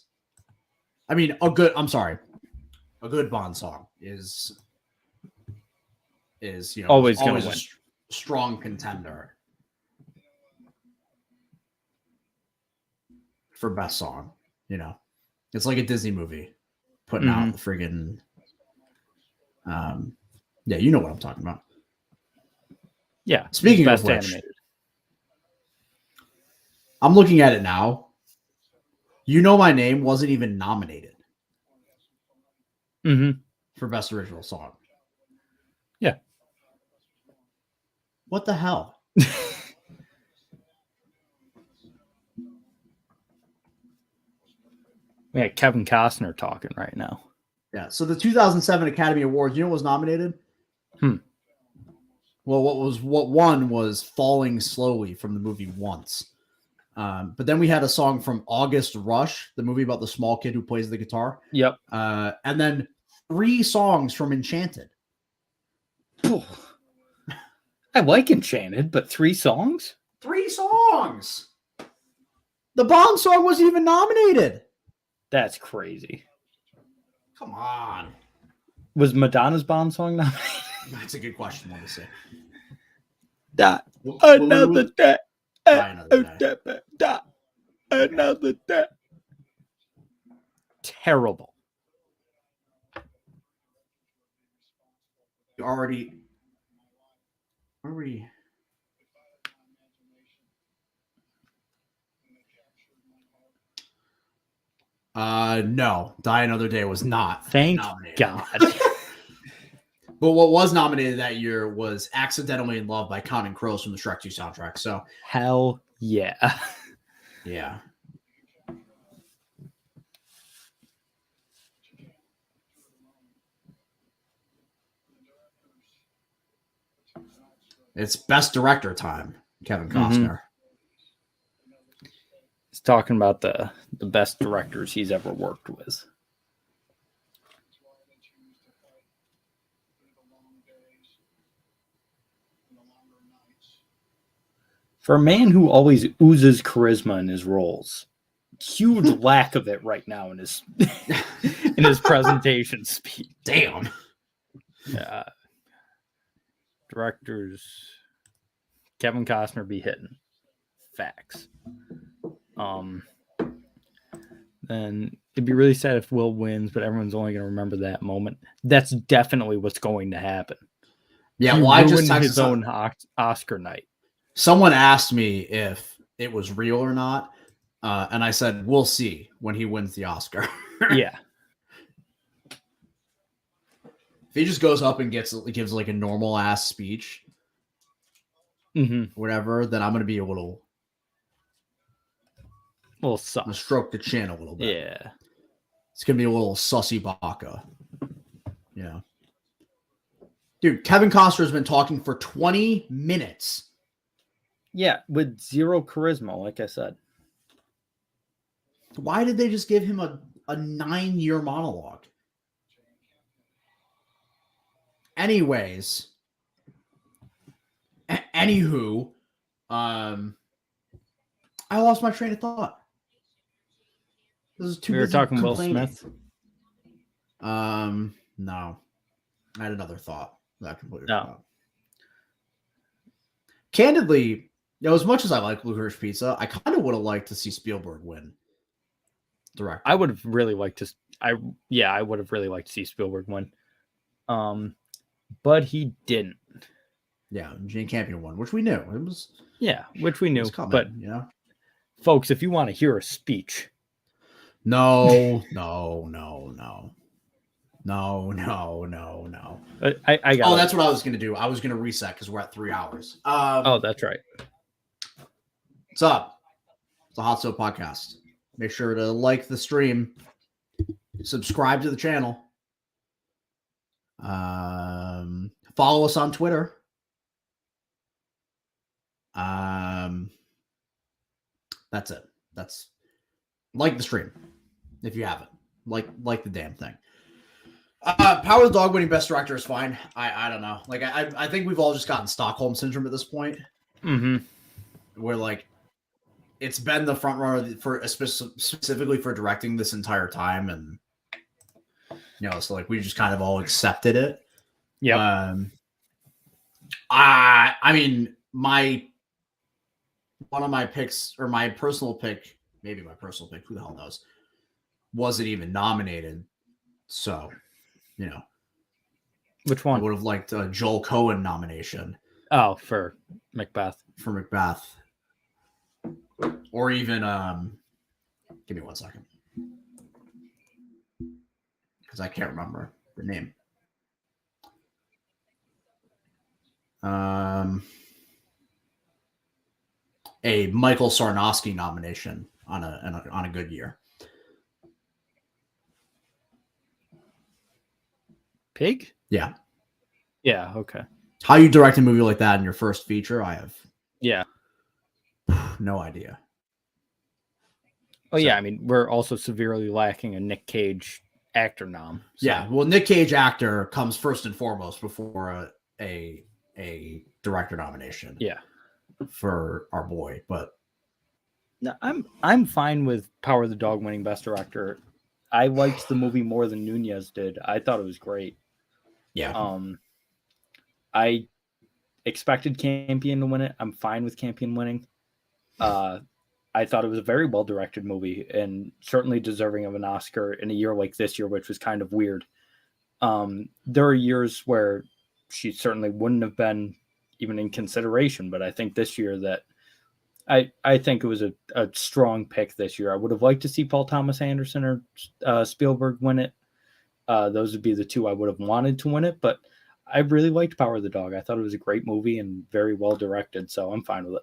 I mean, a good Bond song is always a win. Strong contender for best song. It's like a Disney movie putting out the friggin' yeah, you know what I'm talking about. Yeah. Speaking of which, animated. I'm looking at it now. You Know My Name wasn't even nominated for Best Original Song. Yeah. What the hell? We had Kevin Costner talking right now. Yeah. So the 2007 Academy Awards, you know what was nominated? Well, what won was Falling Slowly from the movie Once. But then we had a song from August Rush, the movie about the small kid who plays the guitar. Yep. And then 3 songs from Enchanted. I like Enchanted, but 3 songs? 3 songs! The Bond song wasn't even nominated. That's crazy. Come on. Was Madonna's Bond song nominated? That's a good question, let me see. Another day. Another day. Terrible. You already. No, Die Another Day was not. Thank nominated. God. But what was nominated that year was Accidentally in Love by Counting Crows from the Shrek 2 soundtrack. So hell yeah. Yeah. It's Best Director time, Kevin Costner. He's talking about the best directors he's ever worked with. For a man who always oozes charisma in his roles, huge lack of it right now in his presentation speech. Damn. Directors, Kevin Costner be hitting. Facts. Then it'd be really sad if Will wins, but everyone's only going to remember that moment. That's definitely what's going to happen. Yeah, well, I just texted his own Oscar night. Someone asked me if it was real or not, and I said we'll see when he wins the Oscar. Yeah. If he just goes up and gives like a normal ass speech, whatever, then I'm gonna be a little A little I'm gonna sus. stroke the chin a little bit. Yeah. It's gonna be a little sussy baka. Yeah. Dude, Kevin Costner's been talking for 20 minutes. Yeah, with zero charisma, like I said. Why did they just give him a 9-year monologue? Anyways, anywho, I lost my train of thought. This is too We were busy talking Will complaining. Smith. No. I had another thought that I completely forgot. Candidly, as much as I like Licorice Pizza, I kind of would have liked to see Spielberg win. Director. I would have really liked to. I would have really liked to see Spielberg win. But he didn't. Yeah, Jane Campion won, which we knew. It was which we knew. Coming, but folks, if you want to hear a speech, no. I got. Oh, that's what I was gonna do. I was gonna reset because we're at 3 hours. That's right. What's up? It's the Hot Soap Podcast. Make sure to like the stream, subscribe to the channel, follow us on Twitter. That's it. That's like the stream if you haven't. Like the damn thing. Power of the Dog winning Best Director is fine. I don't know. Like I think we've all just gotten Stockholm syndrome at this point. Mm-hmm. Where like it's been the front runner for specifically for directing this entire time, and so like we just kind of all accepted it. Yeah. I mean one of my picks, or my personal pick, maybe my personal pick, who the hell knows, wasn't even nominated. So, which one? I would have liked a Joel Cohen nomination. Oh, for Macbeth. For Macbeth. Or even, give me 1 second. Because I can't remember the name. A Michael Sarnowski nomination on a good year. Pig? Yeah. Yeah, okay. How you direct a movie like that in your first feature, I have no idea. Yeah, I mean, we're also severely lacking a Nick Cage actor nom. So. Yeah, well, Nick Cage actor comes first and foremost before a director nomination. Yeah. For our boy, but no, I'm fine with Power of the Dog winning Best Director. I liked the movie more than Nunez did. I thought it was great. Yeah. I expected Campion to win it. I'm fine with Campion winning. I thought it was a very well directed movie and certainly deserving of an Oscar in a year like this year, which was kind of weird. There are years where she certainly wouldn't have been even in consideration, but I think this year that I think it was a strong pick this year. I would have liked to see Paul Thomas Anderson or Spielberg win it. Those would be the two I would have wanted to win it, but I really liked Power of the Dog. I thought it was a great movie and very well directed, so I'm fine with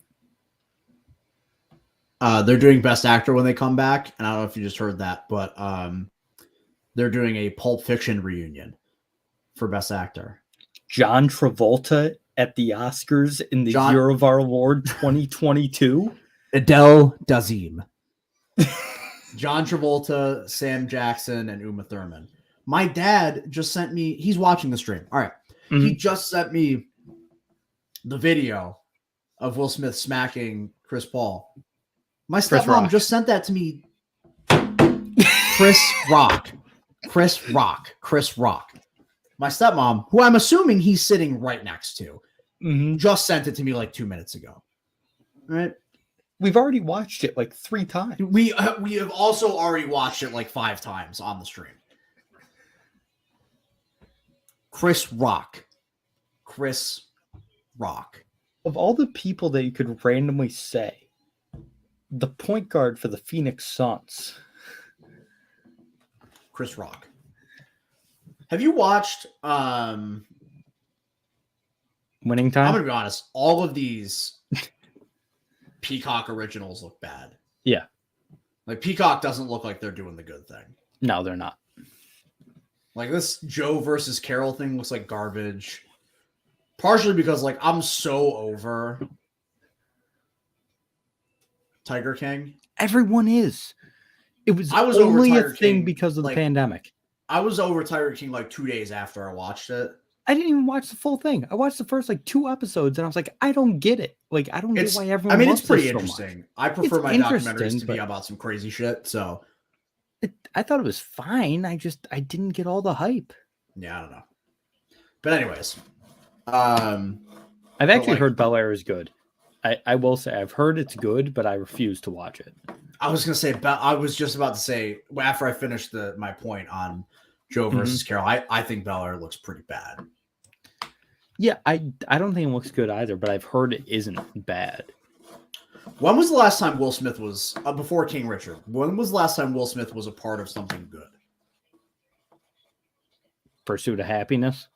it. They're doing Best Actor when they come back, and I don't know if you just heard that, but they're doing a Pulp Fiction reunion for Best Actor. John Travolta at the Oscars in the Year of Our Lord 2022. Adele Dazeem. John Travolta, Sam Jackson, and Uma Thurman. My dad just sent me, he's watching the stream. All right. Mm-hmm. He just sent me the video of Will Smith smacking Chris Paul. My stepmom just sent that to me. Chris Rock. My stepmom, who I'm assuming he's sitting right next to, just sent it to me like 2 minutes ago. All right. We've already watched it like 3 times. We have also already watched it like 5 times on the stream. Chris Rock. Of all the people that you could randomly say, the point guard for the Phoenix Suns. Chris Rock. Have you watched Winning Time? I'm going to be honest. All of these Peacock originals look bad. Yeah. Like Peacock doesn't look like they're doing the good thing. No, they're not. Like this Joe versus Carol thing looks like garbage. Partially because like I'm so over Tiger King. Everyone is. I was only only over a thing King, because of the like, pandemic. I was over Tiger King like 2 days after I watched it. I didn't even watch the full thing. I watched the first like 2 episodes and I was like, I don't get it. Like, I don't get why everyone loves it's pretty this so interesting. much. I prefer It's my interesting, documentaries to be but- about some crazy shit. So I thought it was fine. I didn't get all the hype. yeah, I don't know. But anyways, I've I've actually heard Bel Air is good. I will say I've heard it's good, but I refuse to watch it. I was gonna say, I was just about to say after I finished my point on Joe versus Carol, I think Bel Air looks pretty bad. Yeah, I don't think it looks good either, but I've heard it isn't bad. When was the last time Will Smith was before King Richard? When was the last time Will Smith was a part of something good? Pursuit of Happiness.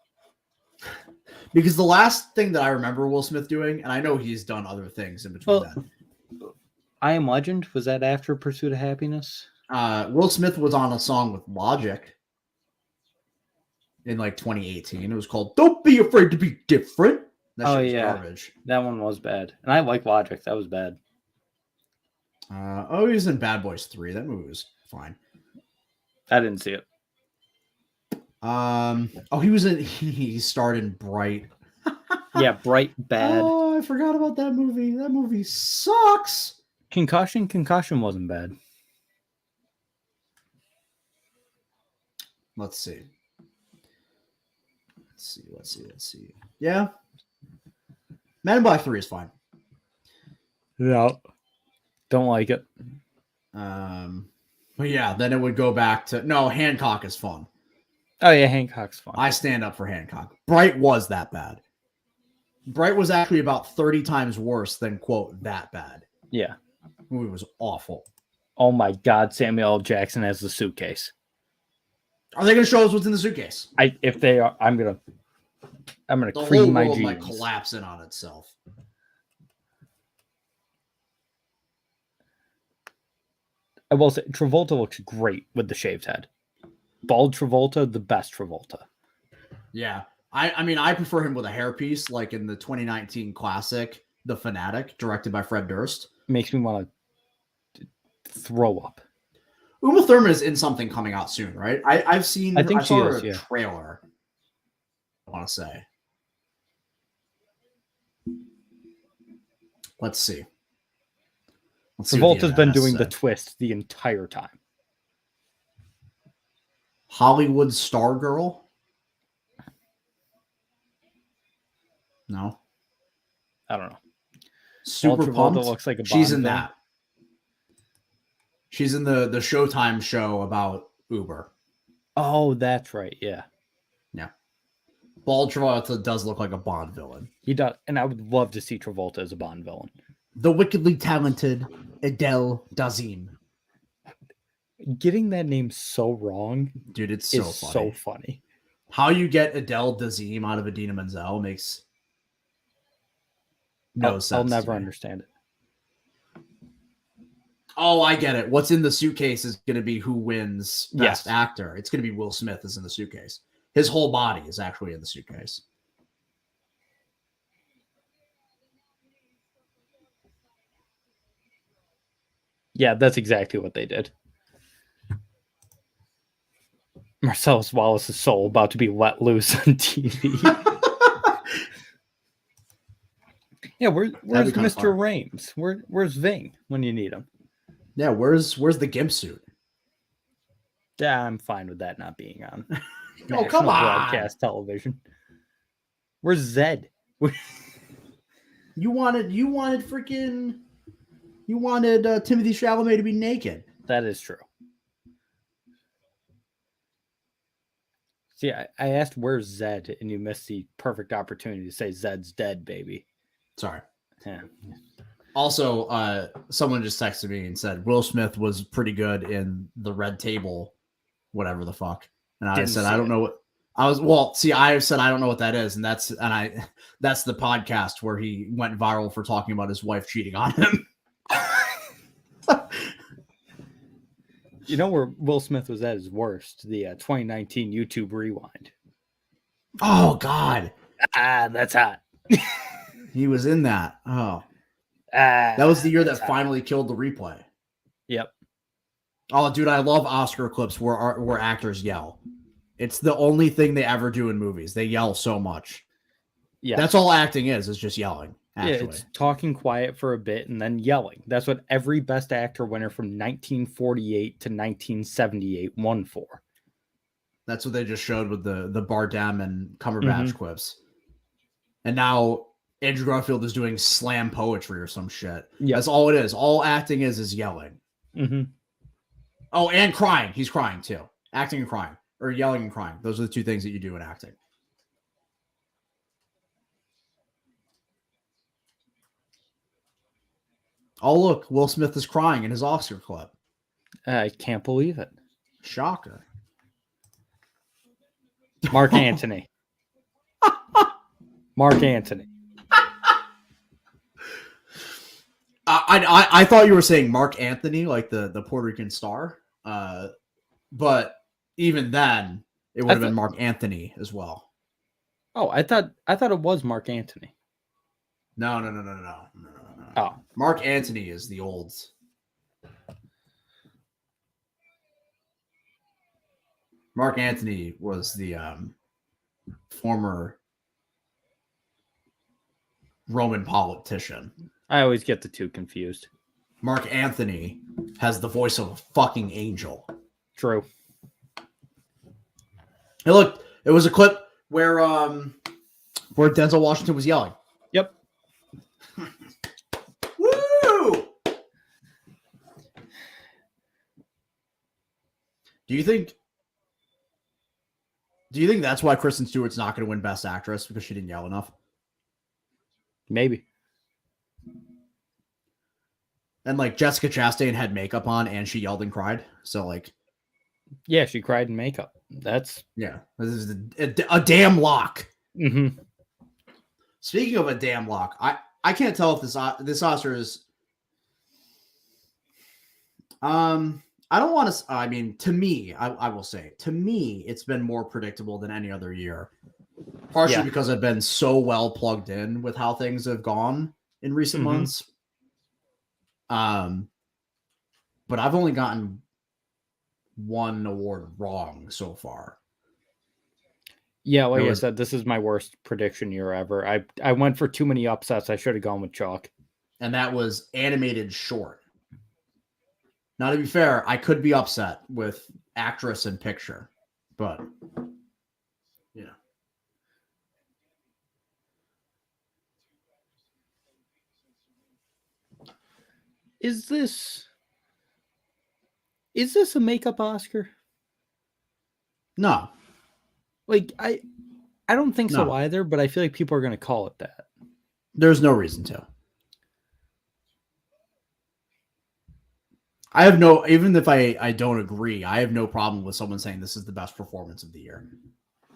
Because the last thing that I remember Will Smith doing, and I know he's done other things in between that. I Am Legend, was that after Pursuit of Happiness? Will Smith was on a song with Logic in like 2018. It was called "Don't Be Afraid to Be Different." That shit was garbage. That one was bad, and I like Logic. That was bad. He was in Bad Boys 3. That movie was fine. I didn't see it. He starred in Bright. Yeah, Bright, bad. Oh, I forgot about that movie. That movie sucks. Concussion wasn't bad. Let's see. Yeah. Men in Black 3 is fine. Yeah. Don't like it. But yeah, then it would go back to Hancock is fun. Oh yeah, Hancock's fun. I stand up for Hancock. Bright was that bad. Bright was actually about 30 times worse than quote that bad. Yeah. The movie was awful. Oh my God, Samuel L. Jackson has the suitcase. Are they going to show us what's in the suitcase? If they are, I'm gonna The cream whole my world jeans. might collapse in on itself. I will say Travolta looks great with the shaved head. Bald Travolta, the best Travolta. Yeah. I mean, I prefer him with a hairpiece, like in the 2019 classic, The Fanatic, directed by Fred Durst. Makes me want to throw up. Uma Thurman is in something coming out soon, right? I think she is, a trailer. I want to say. Let's see. Travolta's been doing the twist the entire time. Hollywood Stargirl? No. I don't know. Super Pumped? Looks like a She's Bond in villain. that. She's in the Showtime show about Uber. Oh, that's right. Yeah. Yeah. Bald Travolta does look like a Bond villain. He does. And I would love to see Travolta as a Bond villain. The wickedly talented Adele Dazeem. Getting that name so wrong, dude, it's so is funny. so funny. How you get Adele Dazeem out of Idina Menzel makes no sense. I'll never understand it. Oh, I get it. What's in the suitcase is going to be who wins Best Actor. It's going to be Will Smith is in the suitcase. His whole body is actually in the suitcase. Yeah, that's exactly what they did. Marcellus Wallace's soul about to be let loose on TV. Yeah, where's Mr. Rames? Where's Ving when you need him? Yeah, where's the gimp suit? Yeah, I'm fine with that not being on. Oh, come on. Broadcast television. Where's Zed? You wanted Timothy Chalamet to be naked. That is true. See, I asked where's Zed, and you missed the perfect opportunity to say Zed's dead, baby. Sorry. Yeah. Also, someone just texted me and said Will Smith was pretty good in The Red Table, whatever the fuck. And I said I don't know what I said I don't know what that is, and that's the podcast where he went viral for talking about his wife cheating on him. You know where Will Smith was at his worst? The 2019 YouTube Rewind. Oh God, That's hot. he was in that. Oh, that was the year that finally killed the replay. Yep. Oh, dude, I love Oscar clips where actors yell. It's the only thing they ever do in movies. They yell so much. Yeah, that's all acting is just yelling. Actually. Yeah, it's talking quiet for a bit and then yelling. That's what every Best Actor winner from 1948 to 1978 won for. That's what they just showed with the Bardem and Cumberbatch quips. And now Andrew Garfield is doing slam poetry or some shit. Yep. That's all it is. All acting is yelling. Oh, and crying. He's crying too. Acting and crying. Or yelling and crying. Those are the two things that you do in acting. Oh, look. Will Smith is crying in his Oscar clip. I can't believe it. Shocker. Mark Antony. Mark Antony. I thought you were saying Mark Anthony, like the Puerto Rican star. But even then, it would have been Mark Anthony as well. Oh, I thought it was Mark Antony. No. Oh, Mark Antony is the old. Mark Antony was the former Roman politician. I always get the two confused. Mark Anthony has the voice of a fucking angel. True. Hey, look, it was a clip where Denzel Washington was yelling. Yep. Woo! Do you think that's why Kristen Stewart's not going to win Best Actress because she didn't yell enough? Maybe. And like Jessica Chastain had makeup on and she yelled and cried. So like, yeah, she cried in makeup. That's this is a damn lock. Speaking of a damn lock, I can't tell if this Oscar is. I don't want to. I mean, to me, I will say, to me, it's been more predictable than any other year. Partially because I've been so well plugged in with how things have gone in recent months. But I've only gotten one award wrong so far. Yeah, like I said, this is my worst prediction year ever. I went for too many upsets. I should have gone with chalk. And that was animated short. Now, to be fair, I could be upset with actress and picture, but yeah. Is this a makeup Oscar? No. Like I don't think so either, but I feel like people are going to call it that. There's no reason to. I have no, even if I don't agree, I have no problem with someone saying this is the best performance of the year.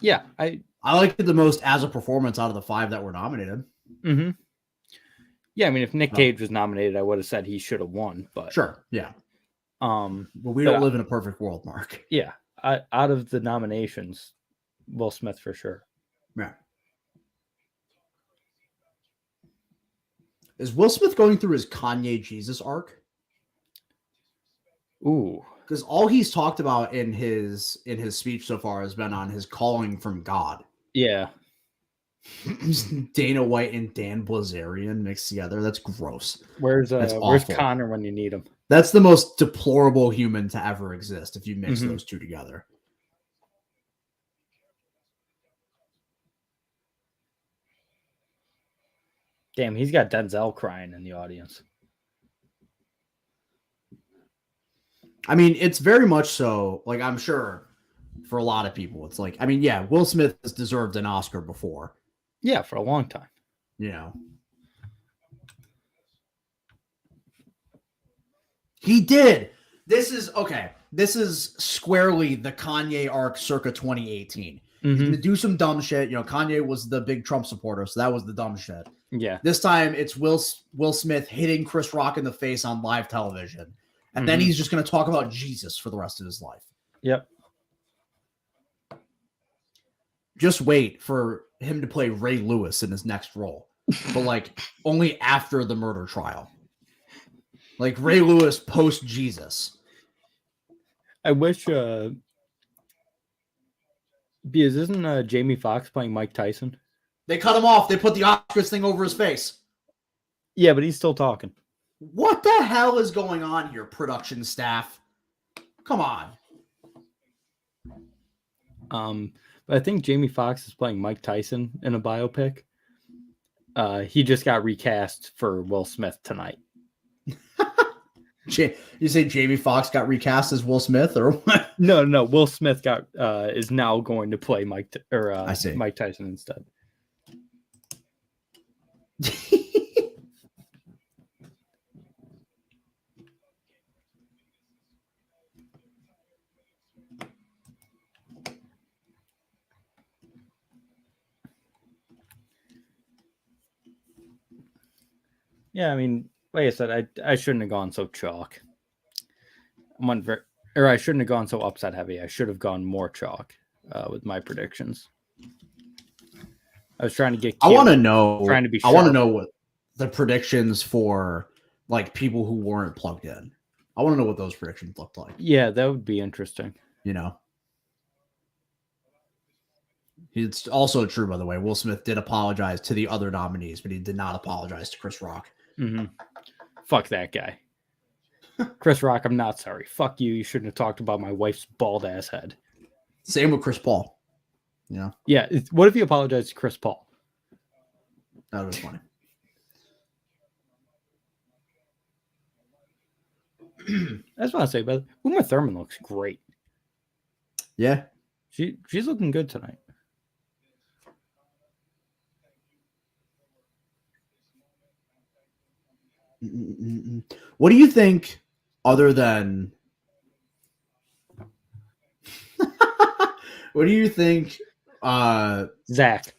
Yeah, I liked it the most as a performance out of the 5 that were nominated. Yeah, I mean, if Nick Cage was nominated, I would have said he should have won. But sure, yeah. But we but don't live in a perfect world, Mark. Yeah, out of the nominations, Will Smith for sure. Yeah. Is Will Smith going through his Kanye Jesus arc? Ooh, because all he's talked about in his speech so far has been on his calling from God. Yeah. Dana White and Dan Blazarian mixed together. That's gross. Where's Connor when you need him? That's the most deplorable human to ever exist if you mix those two together. Damn, he's got Denzel crying in the audience. I mean, it's very much so, like, I'm sure for a lot of people, it's like, I mean, yeah, Will Smith has deserved an Oscar before. Yeah, for a long time. You know. He did. This is squarely the Kanye arc circa 2018. He's going to do some dumb shit. You know, Kanye was the big Trump supporter, so that was the dumb shit. Yeah. This time, it's Will Smith hitting Chris Rock in the face on live television. And then he's just going to talk about Jesus for the rest of his life. Yep. Just wait for him to play Ray Lewis in his next role, but like only after the murder trial. Like Ray Lewis post Jesus. I wish because isn't Jamie Foxx playing Mike Tyson? They cut him off. They put the Oscars thing over his face. Yeah, but he's still talking. What the hell is going on here, production staff? Come on. But I think Jamie Foxx is playing Mike Tyson in a biopic. He just got recast for Will Smith tonight. You say Jamie Foxx got recast as Will Smith, or what? No. Will Smith is now going to play Mike Tyson instead. Yeah, I mean, like I said, I shouldn't have gone so chalk. I shouldn't have gone so upset heavy. I should have gone more chalk with my predictions. I was trying to get. I want to know. Trying to be. I want to know what the predictions for like people who weren't plugged in. I want to know what those predictions looked like. Yeah, that would be interesting. You know. It's also true, by the way. Will Smith did apologize to the other nominees, but he did not apologize to Chris Rock. Mm-hmm. Fuck that guy. Chris Rock, I'm not sorry. Fuck you. You shouldn't have talked about my wife's bald ass head. Same with Chris Paul. You know? Yeah. What if he apologized to Chris Paul? That was funny. I just want to say, but Uma Thurman looks great. Yeah. She's looking good tonight. What do you think, other than what do you think Zach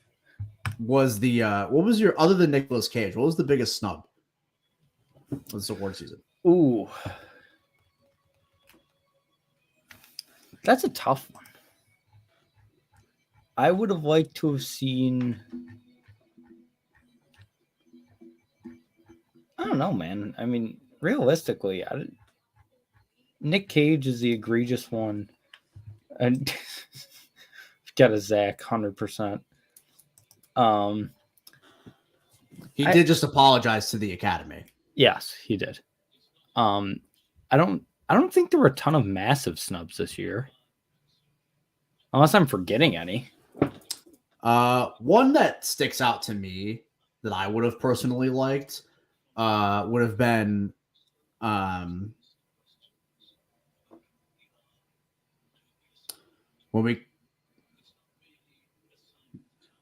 was the what was your, other than Nicolas Cage, what was the biggest snub this award season? Ooh, that's a tough one. I would have liked to have seen. I don't know, man. I mean, realistically, Nick Cage is the egregious one. And got a Zach 100%. He did just apologize to the Academy. Yes, he did. I don't think there were a ton of massive snubs this year. Unless I'm forgetting any. One that sticks out to me that I would have personally liked would have been when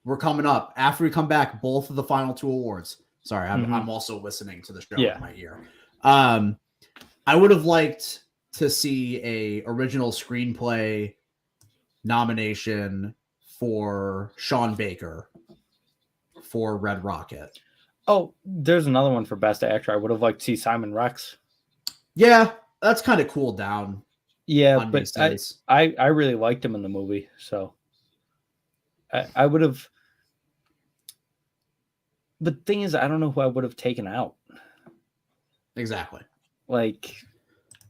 we're coming up after we come back, both of the final two awards. Sorry, I'm also listening to the show with my ear. I would have liked to see a original screenplay nomination for Sean Baker for Red Rocket. Oh, there's another one for Best Actor. I would have liked to see Simon Rex. Yeah, that's kind of cooled down. Yeah, but I really liked him in the movie, so I would have. But the thing is, I don't know who I would have taken out. Exactly. Like,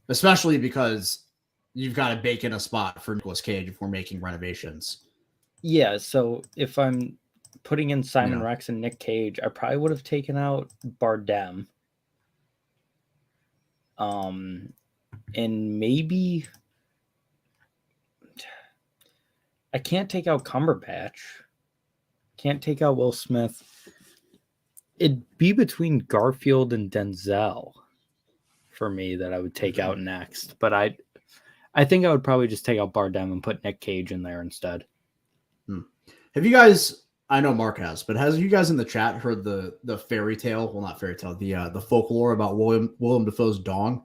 especially because you've got to bake in a spot for Nicolas Cage if we're making renovations. Yeah, so if I'm putting in Simon Rex and Nick Cage, I probably would have taken out Bardem. And maybe I can't take out Cumberbatch. Can't take out Will Smith. It'd be between Garfield and Denzel for me that I would take out next. But I think I would probably just take out Bardem and put Nick Cage in there instead. Have you guys, I know Mark has, but has you guys in the chat heard the fairy tale? Well, not fairy tale, the folklore about Willem Dafoe's dong?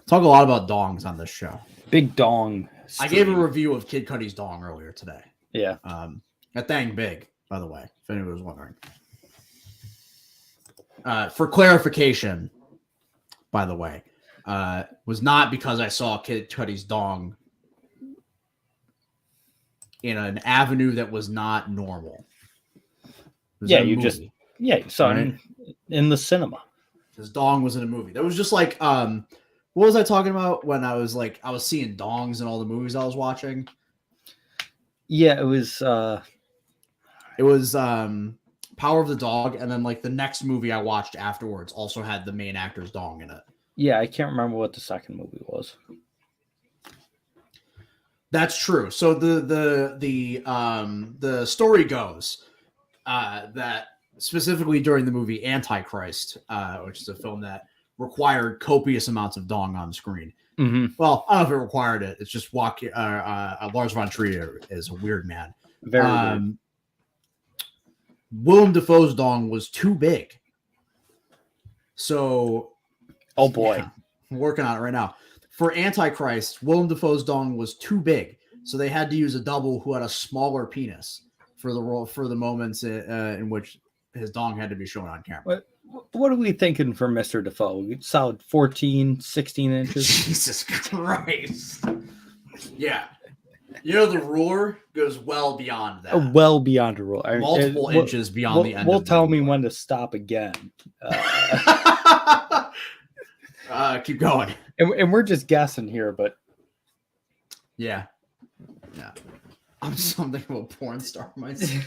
Talk a lot about dongs on this show. Big dong. I gave a review of Kid Cudi's dong earlier today. Yeah. That thing big, by the way, if anyone was wondering. For clarification, by the way, was not because I saw Kid Cudi's dong in an avenue that was not normal. Yeah, you saw right? him in the cinema. His dong was in a movie. That was just like, what was I talking about when I was seeing dongs in all the movies I was watching? Yeah, it was Power of the Dog, and then like the next movie I watched afterwards also had the main actor's dong in it. Yeah, I can't remember what the second movie was. That's true. So the story goes that specifically during the movie Antichrist, which is a film that required copious amounts of dong on screen. Mm-hmm. Well, I don't know if it required it. It's just Lars von Trier is a weird man. Very weird. Willem Dafoe's dong was too big. So, oh boy, yeah, I'm working on it right now. For Antichrist, Willem Dafoe's dong was too big, so they had to use a double who had a smaller penis for the role, for the moments in which his dong had to be shown on camera. What are we thinking for Mr. Dafoe? Solid 14, 16 inches. Jesus Christ. Yeah. You know, the ruler goes well beyond that. Well beyond a ruler. Multiple inches beyond the end. Will tell me when to stop again. Keep going. And we're just guessing here, but yeah. I'm something of a porn star myself.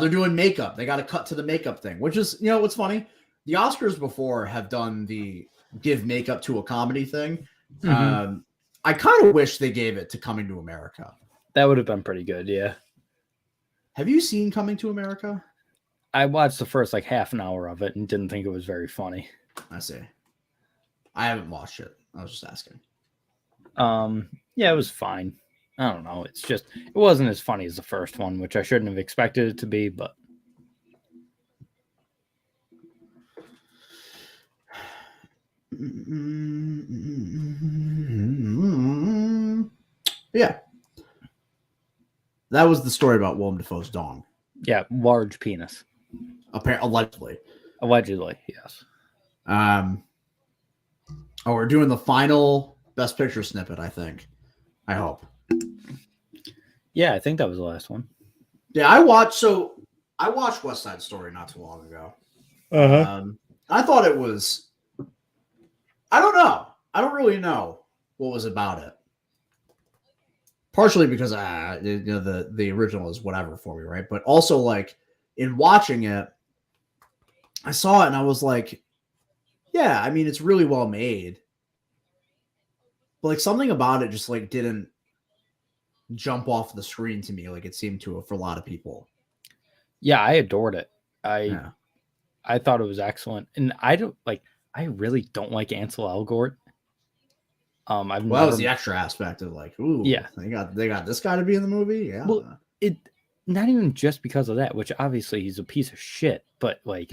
They're doing makeup. They got to cut to the makeup thing, which is, you know, what's funny? The Oscars before have done the give makeup to a comedy thing. Mm-hmm. I kind of wish they gave it to Coming to America. That would have been pretty good, yeah. Have you seen Coming to America? I watched the first like half an hour of it and didn't think it was very funny. I see. I haven't watched it. I was just asking. Yeah, it was fine. I don't know. It's just, it wasn't as funny as the first one, which I shouldn't have expected it to be, but. Yeah. That was the story about Willem Dafoe's dong. Yeah, large penis. Allegedly. Allegedly, yes. We're doing the final Best Picture snippet, I think. I hope. Yeah, I think that was the last one. Yeah, I watched West Side Story not too long ago. I thought it was, I don't know. I don't really know what was about it. Partially because you know, the original is whatever for me, right? But also, like, in watching it, I saw it and I was like, yeah, I mean, it's really well made. But like something about it just like didn't jump off the screen to me like it seemed to for a lot of people. Yeah, I adored it. I thought it was excellent. And I really don't like Ansel Elgort. That was the extra aspect of like, ooh, yeah, they got this guy to be in the movie. Yeah. Well, it not even just because of that, which obviously he's a piece of shit, but like,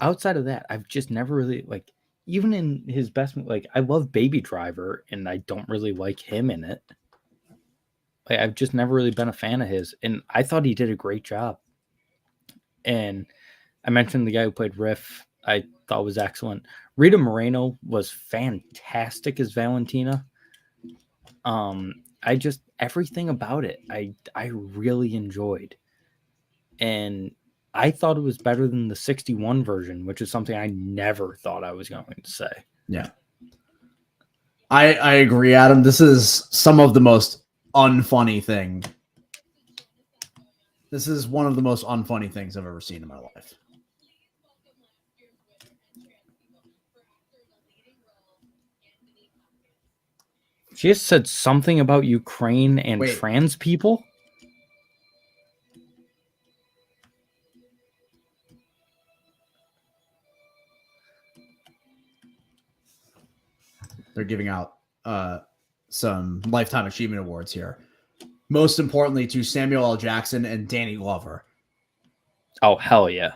outside of that, I've just never really like, even in his best, like I love Baby Driver and I don't really like him in it. Like, I've just never really been a fan of his, and I thought he did a great job. And I mentioned the guy who played Riff, I thought was excellent. Rita Moreno was fantastic as Valentina. I just, everything about it, I really enjoyed. And I thought it was better than the 61 version, which is something I never thought I was going to say. Yeah. I agree, Adam. This is some of the most unfunny thing. This is one of the most unfunny things I've ever seen in my life. She just said something about Ukraine and trans people. They're giving out some Lifetime Achievement Awards here. Most importantly to Samuel L. Jackson and Danny Glover. Oh, hell yeah.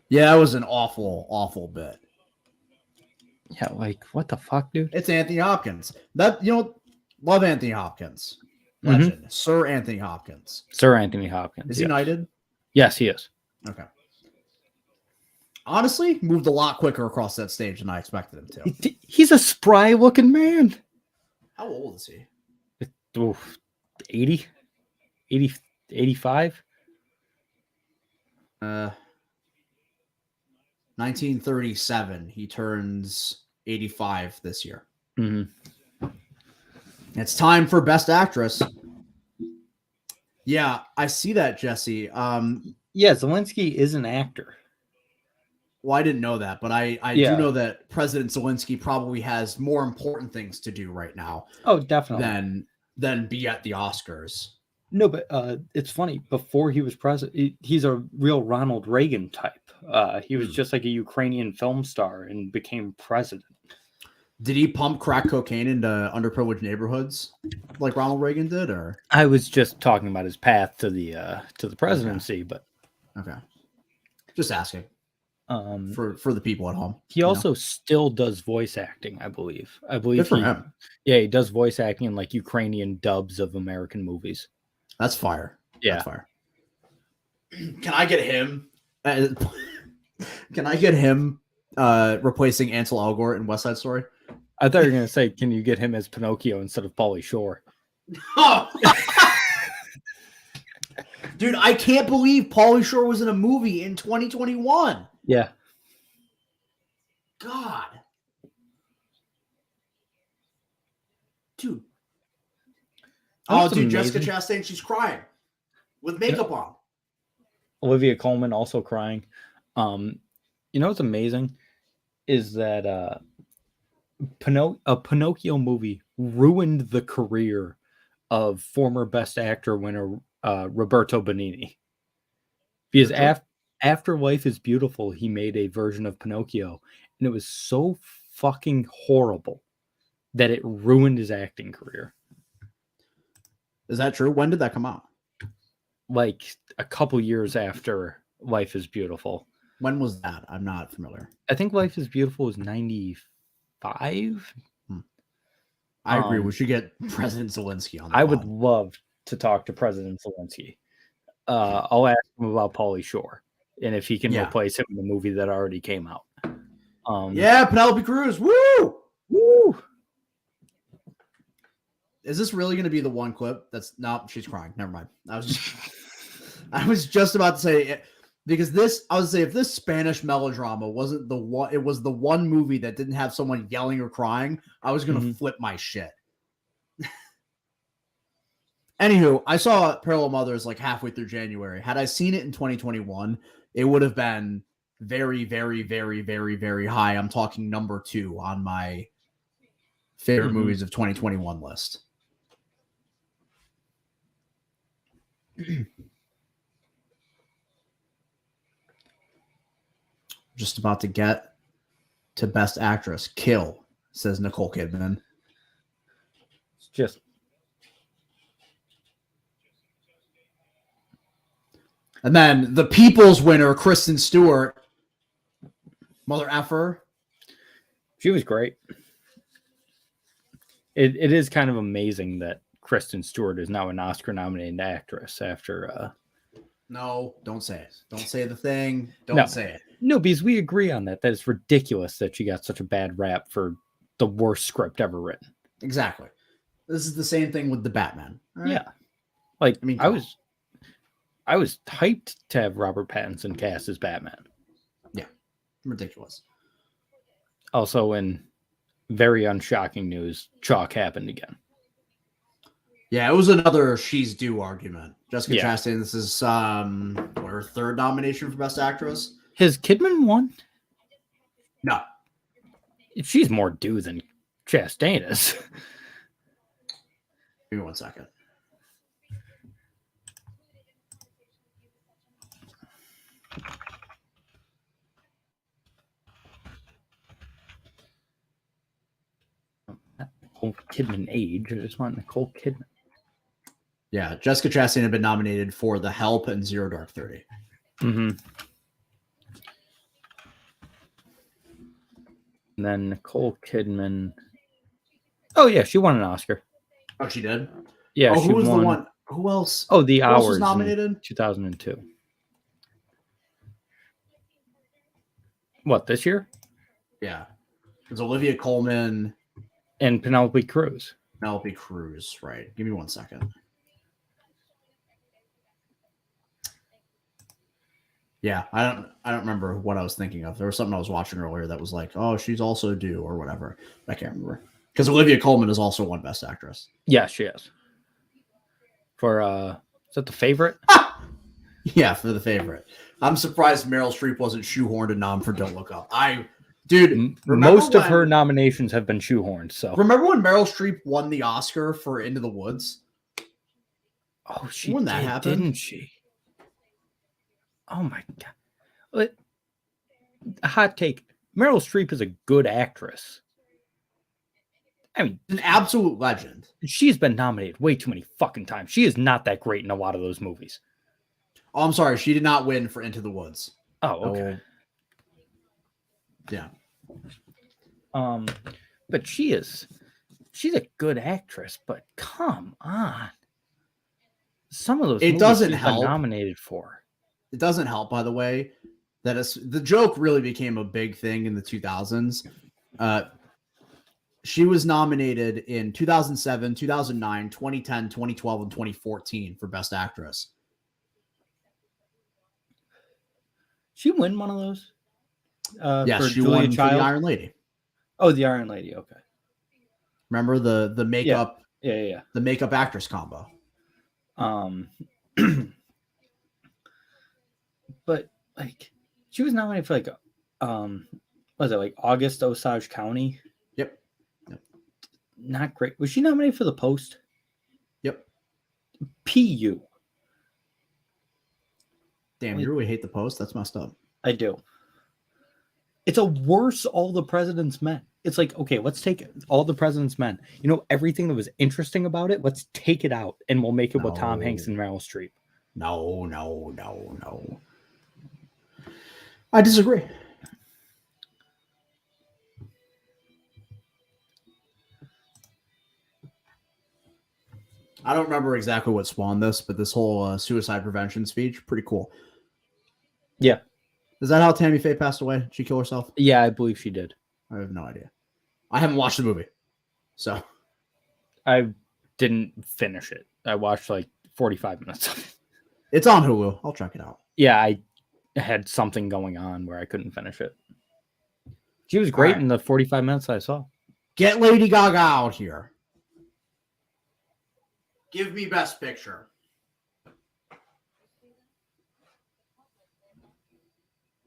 Yeah, that was an awful, awful bit. Yeah, like, what the fuck, dude? It's Anthony Hopkins. That, you know, Love Anthony Hopkins. Legend. Sir Anthony Hopkins. Sir Anthony Hopkins. Is he knighted? Yes, he is. Okay. Honestly, moved a lot quicker across that stage than I expected him to. He's a spry looking man. How old is he? 80? 85? 1937. He turns 85 this year. It's time for Best Actress. Yeah, I see that, Jesse. Yeah, Zelensky is an actor. Well, I didn't know that, but I do know that President Zelensky probably has more important things to do right now. Oh, definitely. Than be at the Oscars. No, but it's funny. Before he was president, he's a real Ronald Reagan type. He was just like a Ukrainian film star and became president. Did he pump crack cocaine into underprivileged neighborhoods like Ronald Reagan did? Or I was just talking about his path to the presidency, but okay, just asking. For the people at home. He also still does voice acting, I believe. Good for him. Yeah, he does voice acting in like Ukrainian dubs of American movies. That's fire. Yeah. That's fire. Can I get him? Can I get him replacing Ansel Elgort in West Side Story? I thought you were going to say, can you get him as Pinocchio instead of Pauly Shore? Oh. Dude, I can't believe Pauly Shore was in a movie in 2021. Yeah. God. Dude. Oh, dude, amazing. Jessica Chastain, she's crying with makeup on. Olivia Colman also crying. You know what's amazing is that a Pinocchio movie ruined the career of former Best Actor winner Roberto Benigni. Because after Life is Beautiful, he made a version of Pinocchio, and it was so fucking horrible that it ruined his acting career. Is that true? When did that come out? Like a couple years after Life is Beautiful. When was that? I'm not familiar. I think Life is Beautiful was 95. I agree. We should get President Zelensky on. I would love to talk to President Zelensky. I'll ask him about Pauly Shore and if he can replace him in the movie that already came out. Penelope Cruz. Woo! Woo! Is this really going to be the one clip? She's crying. Never mind. I was just about to say because if this Spanish melodrama wasn't the one, it was the one movie that didn't have someone yelling or crying, I was going to flip my shit. Anywho, I saw Parallel Mothers like halfway through January. Had I seen it in 2021, it would have been very, very, very, very, very high. I'm talking number 2 on my favorite movies of 2021 list. Just about to get to Best Actress. Kill, says Nicole Kidman. It's just and then the People's winner, Kristen Stewart. Mother effer. She was great. It is kind of amazing that Kristen Stewart is now an Oscar-nominated actress after... No, don't say it. Don't say the thing. Don't say it. No, because we agree on that. That it's ridiculous that she got such a bad rap for the worst script ever written. Exactly. This is the same thing with the Batman. Right? Yeah. Like, I was hyped to have Robert Pattinson cast as Batman. Yeah. Ridiculous. Also, in very unshocking news, Chalk happened again. Yeah, it was another she's due argument. Jessica Chastain, this is her 3rd nomination for Best Actress. Has Kidman won? No. She's more due than Chastain is. Give me 1 second. Nicole Kidman age. I just want Nicole Kidman. Yeah, Jessica Chastain had been nominated for The Help and Zero Dark 30. And then Nicole Kidman. Oh, yeah, she won an Oscar. Oh, she did? Yeah, Oh, she who was won. the one? Who else? Oh, The Who else Hours was nominated? in 2002. What, this year? Yeah. It was Olivia Colman. And Penelope Cruz. Penelope Cruz, right. Give me 1 second. Yeah, I don't remember what I was thinking of. There was something I was watching earlier that was like, oh, she's also due or whatever. I can't remember. Because Olivia Colman is also won Best Actress. Yeah, she is. For is that The Favorite? Yeah, for The Favorite. I'm surprised Meryl Streep wasn't shoehorned a nom for Don't Look Up. Dude, most of her nominations have been shoehorned. So remember when Meryl Streep won the Oscar for Into the Woods? Oh, she when did, that happened, didn't she? Oh my god! A hot take: Meryl Streep is a good actress. I mean, an absolute legend. She's been nominated way too many fucking times. She is not that great in a lot of those movies. Oh, I'm sorry. She did not win for Into the Woods. Oh, okay. Yeah. But she's a good actress, but come on. Some of those it movies doesn't she's help. Been nominated for. It doesn't help, by the way, that the joke really became a big thing in the 2000s. She was nominated in 2007, 2009, 2010, 2012, and 2014 for Best Actress. She win one of those? Yes, for she Julia won Child? for The Iron Lady. Oh, The Iron Lady. Okay. Remember the makeup? Yeah. The makeup actress combo. But like, she was nominated for was it like August Osage County? Yep. Not great. Was she nominated for The Post? Yep. PU. Damn, you really hate The Post? That's messed up. I do. It's a worse All the President's Men. It's like, okay, let's take All the President's Men. You know, everything that was interesting about it, let's take it out and we'll make it with Tom Hanks and Meryl Streep. No. I disagree. I don't remember exactly what spawned this, but this whole suicide prevention speech, pretty cool. Yeah. Is that how Tammy Faye passed away? Did she kill herself? Yeah, I believe she did. I have no idea. I haven't watched the movie, so. I didn't finish it. I watched like 45 minutes of it. It's on Hulu. I'll check it out. Yeah, I had something going on where I couldn't finish it. She was great in the 45 minutes I saw. Get Lady Gaga out here. Give me Best Picture.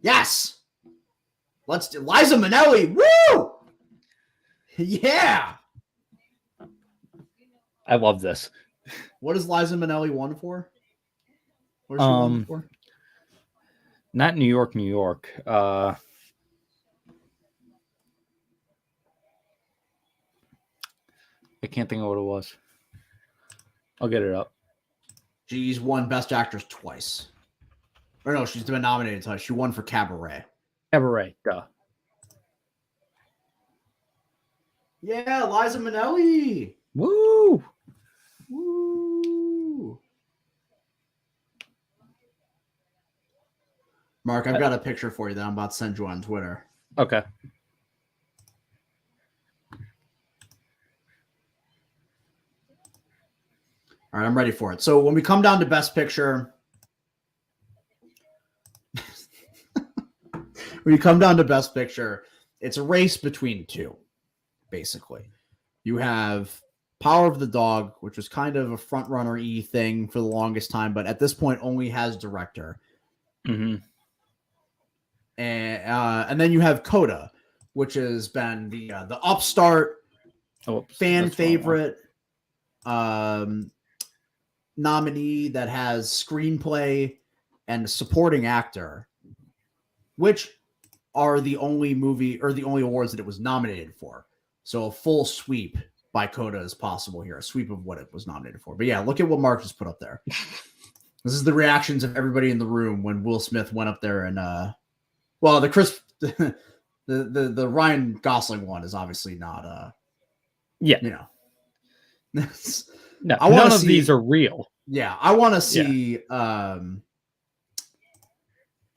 Yes. Let's do Liza Minnelli. Woo! Yeah. I love this. What is Liza Minnelli won for? What is she won for? Not New York, New York. I can't think of what it was. I'll get it up. She's won Best Actress twice. Or no, she's been nominated twice. She won for Cabaret. Cabaret, duh. Yeah, Liza Minnelli. Woo! Woo! Mark, I've got a picture for you that I'm about to send you on Twitter. Okay. All right, I'm ready for it. So when we come down to Best Picture, it's a race between two, basically. You have Power of the Dog, which was kind of a front-runner-y thing for the longest time, but at this point only has director. Mm-hmm. And then you have Coda, which has been the upstart fan favorite nominee that has screenplay and supporting actor, which are the only movie or the only awards that it was nominated for. So a full sweep by Coda is possible here, a sweep of what it was nominated for. But yeah, look at what Mark just put up there. This is the reactions of everybody in the room when Will Smith went up there and the Ryan Gosling one is obviously not No, none of these are real. Yeah, I want to see. I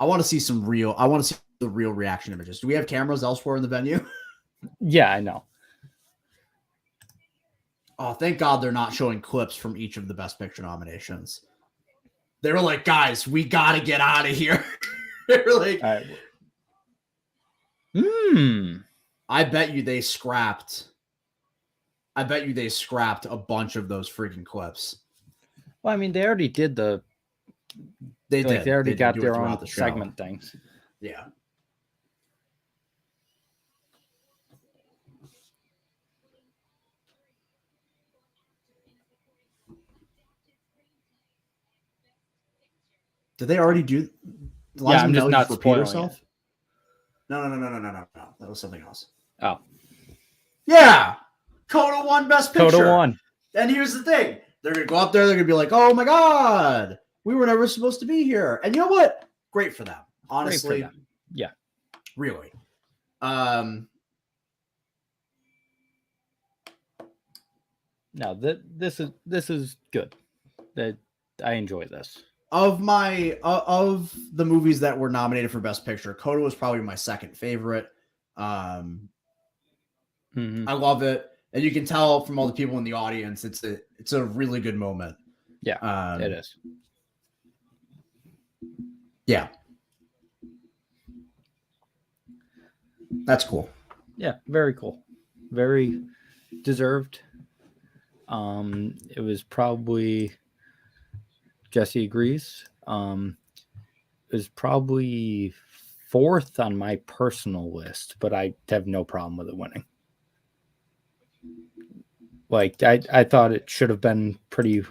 want to see some real. I want to see the real reaction images. Do we have cameras elsewhere in the venue? Yeah, I know. Oh, thank God they're not showing clips from each of the Best Picture nominations. They were like, guys, we got to get out of here. They were like, I bet you they scrapped a bunch of those freaking clips. Well, I mean, they already did They already got their own segment things. Yeah. Did they already do? Yeah, I'm just not spoiling herself? No. That was something else. Oh. Yeah. Coda won Best Picture. Coda won. And here's the thing. They're going to go up there. They're going to be like, oh my God, we were never supposed to be here. And you know what? Great for them. Honestly. Great for them. Yeah. Really. No, this is good. I enjoy this. Of the movies that were nominated for Best Picture, Coda was probably my second favorite. I love it, and you can tell from all the people in the audience, it's a really good moment. Yeah, it is. Yeah, that's cool. Yeah, very cool, very deserved. It was probably. Jesse agrees. It was probably fourth on my personal list, but I have no problem with it winning. Like, I thought it should have been pretty.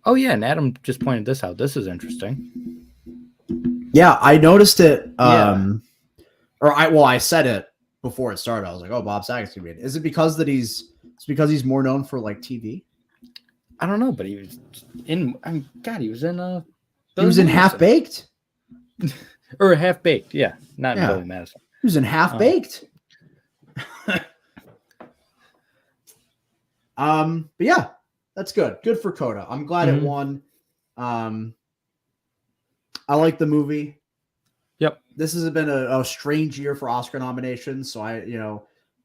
Oh, yeah. And Adam just pointed this out. This is interesting. Yeah, I noticed it. I said it before it started. I was like, oh, Bob Saget's going to be in. Is it because he's more known for like TV? I don't know, but he was in. He was in. He was in Half Baked, or Half Baked. Yeah, not in Billy Madison. He was in Half Baked. But yeah, that's good. Good for Coda. I'm glad it won. I like the movie. Yep. This has been a strange year for Oscar nominations, so I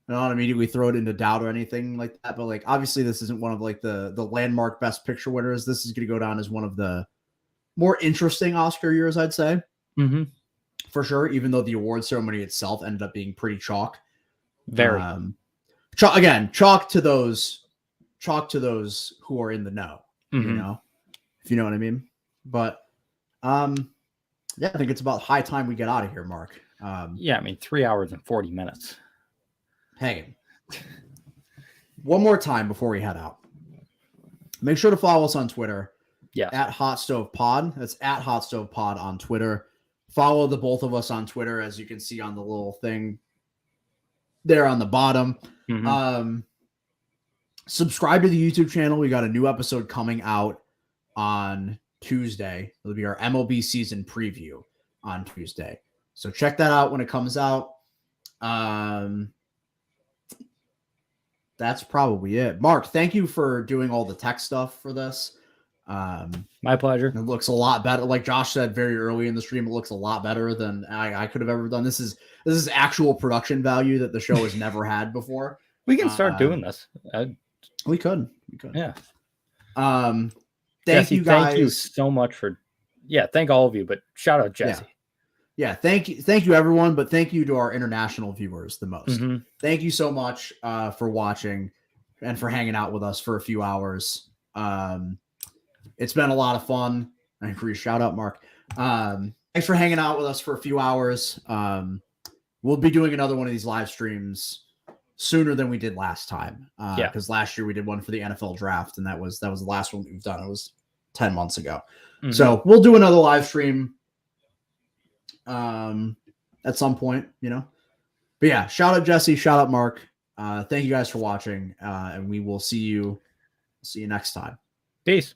don't immediately throw it into doubt or anything like that. But like, obviously, this isn't one of like the landmark Best Picture winners. This is going to go down as one of the more interesting Oscar years, I'd say, for sure. Even though the award ceremony itself ended up being pretty chalk. Very. Chalk to those who are in the know. You know, if you know what I mean. But yeah, I think it's about high time we get out of here, Mark. Yeah, I mean, 3 hours and 40 minutes. Hey, one more time before we head out. Make sure to follow us on Twitter. Yeah. At Hot Stove Pod. That's at Hot Stove Pod on Twitter. Follow the both of us on Twitter, as you can see on the little thing there on the bottom. Subscribe to the YouTube channel. We got a new episode coming out on Tuesday. It'll be our MLB season preview on Tuesday. So check that out when it comes out. That's probably it. Mark, thank you for doing all the tech stuff for this. My pleasure. It looks a lot better. Like Josh said very early in the stream, it looks a lot better than I could have ever done. This is actual production value that the show has never had before. We can start doing this. We could. Yeah. Thank Jesse, you guys. Thank you so much for. Yeah, thank all of you, but shout out Jesse. Yeah, thank you everyone, but thank you to our international viewers the most. Thank you so much for watching and for hanging out with us for a few hours. It's been a lot of fun. I agree. Shout out, Mark. Thanks for hanging out with us for a few hours. We'll be doing another one of these live streams sooner than we did last time. Because last year we did one for the NFL draft, and that was the last one we've done. It was 10 months ago. So we'll do another live stream at some point, But yeah, shout out Jesse, shout out Mark. Thank you guys for watching, and we will see you next time. Peace.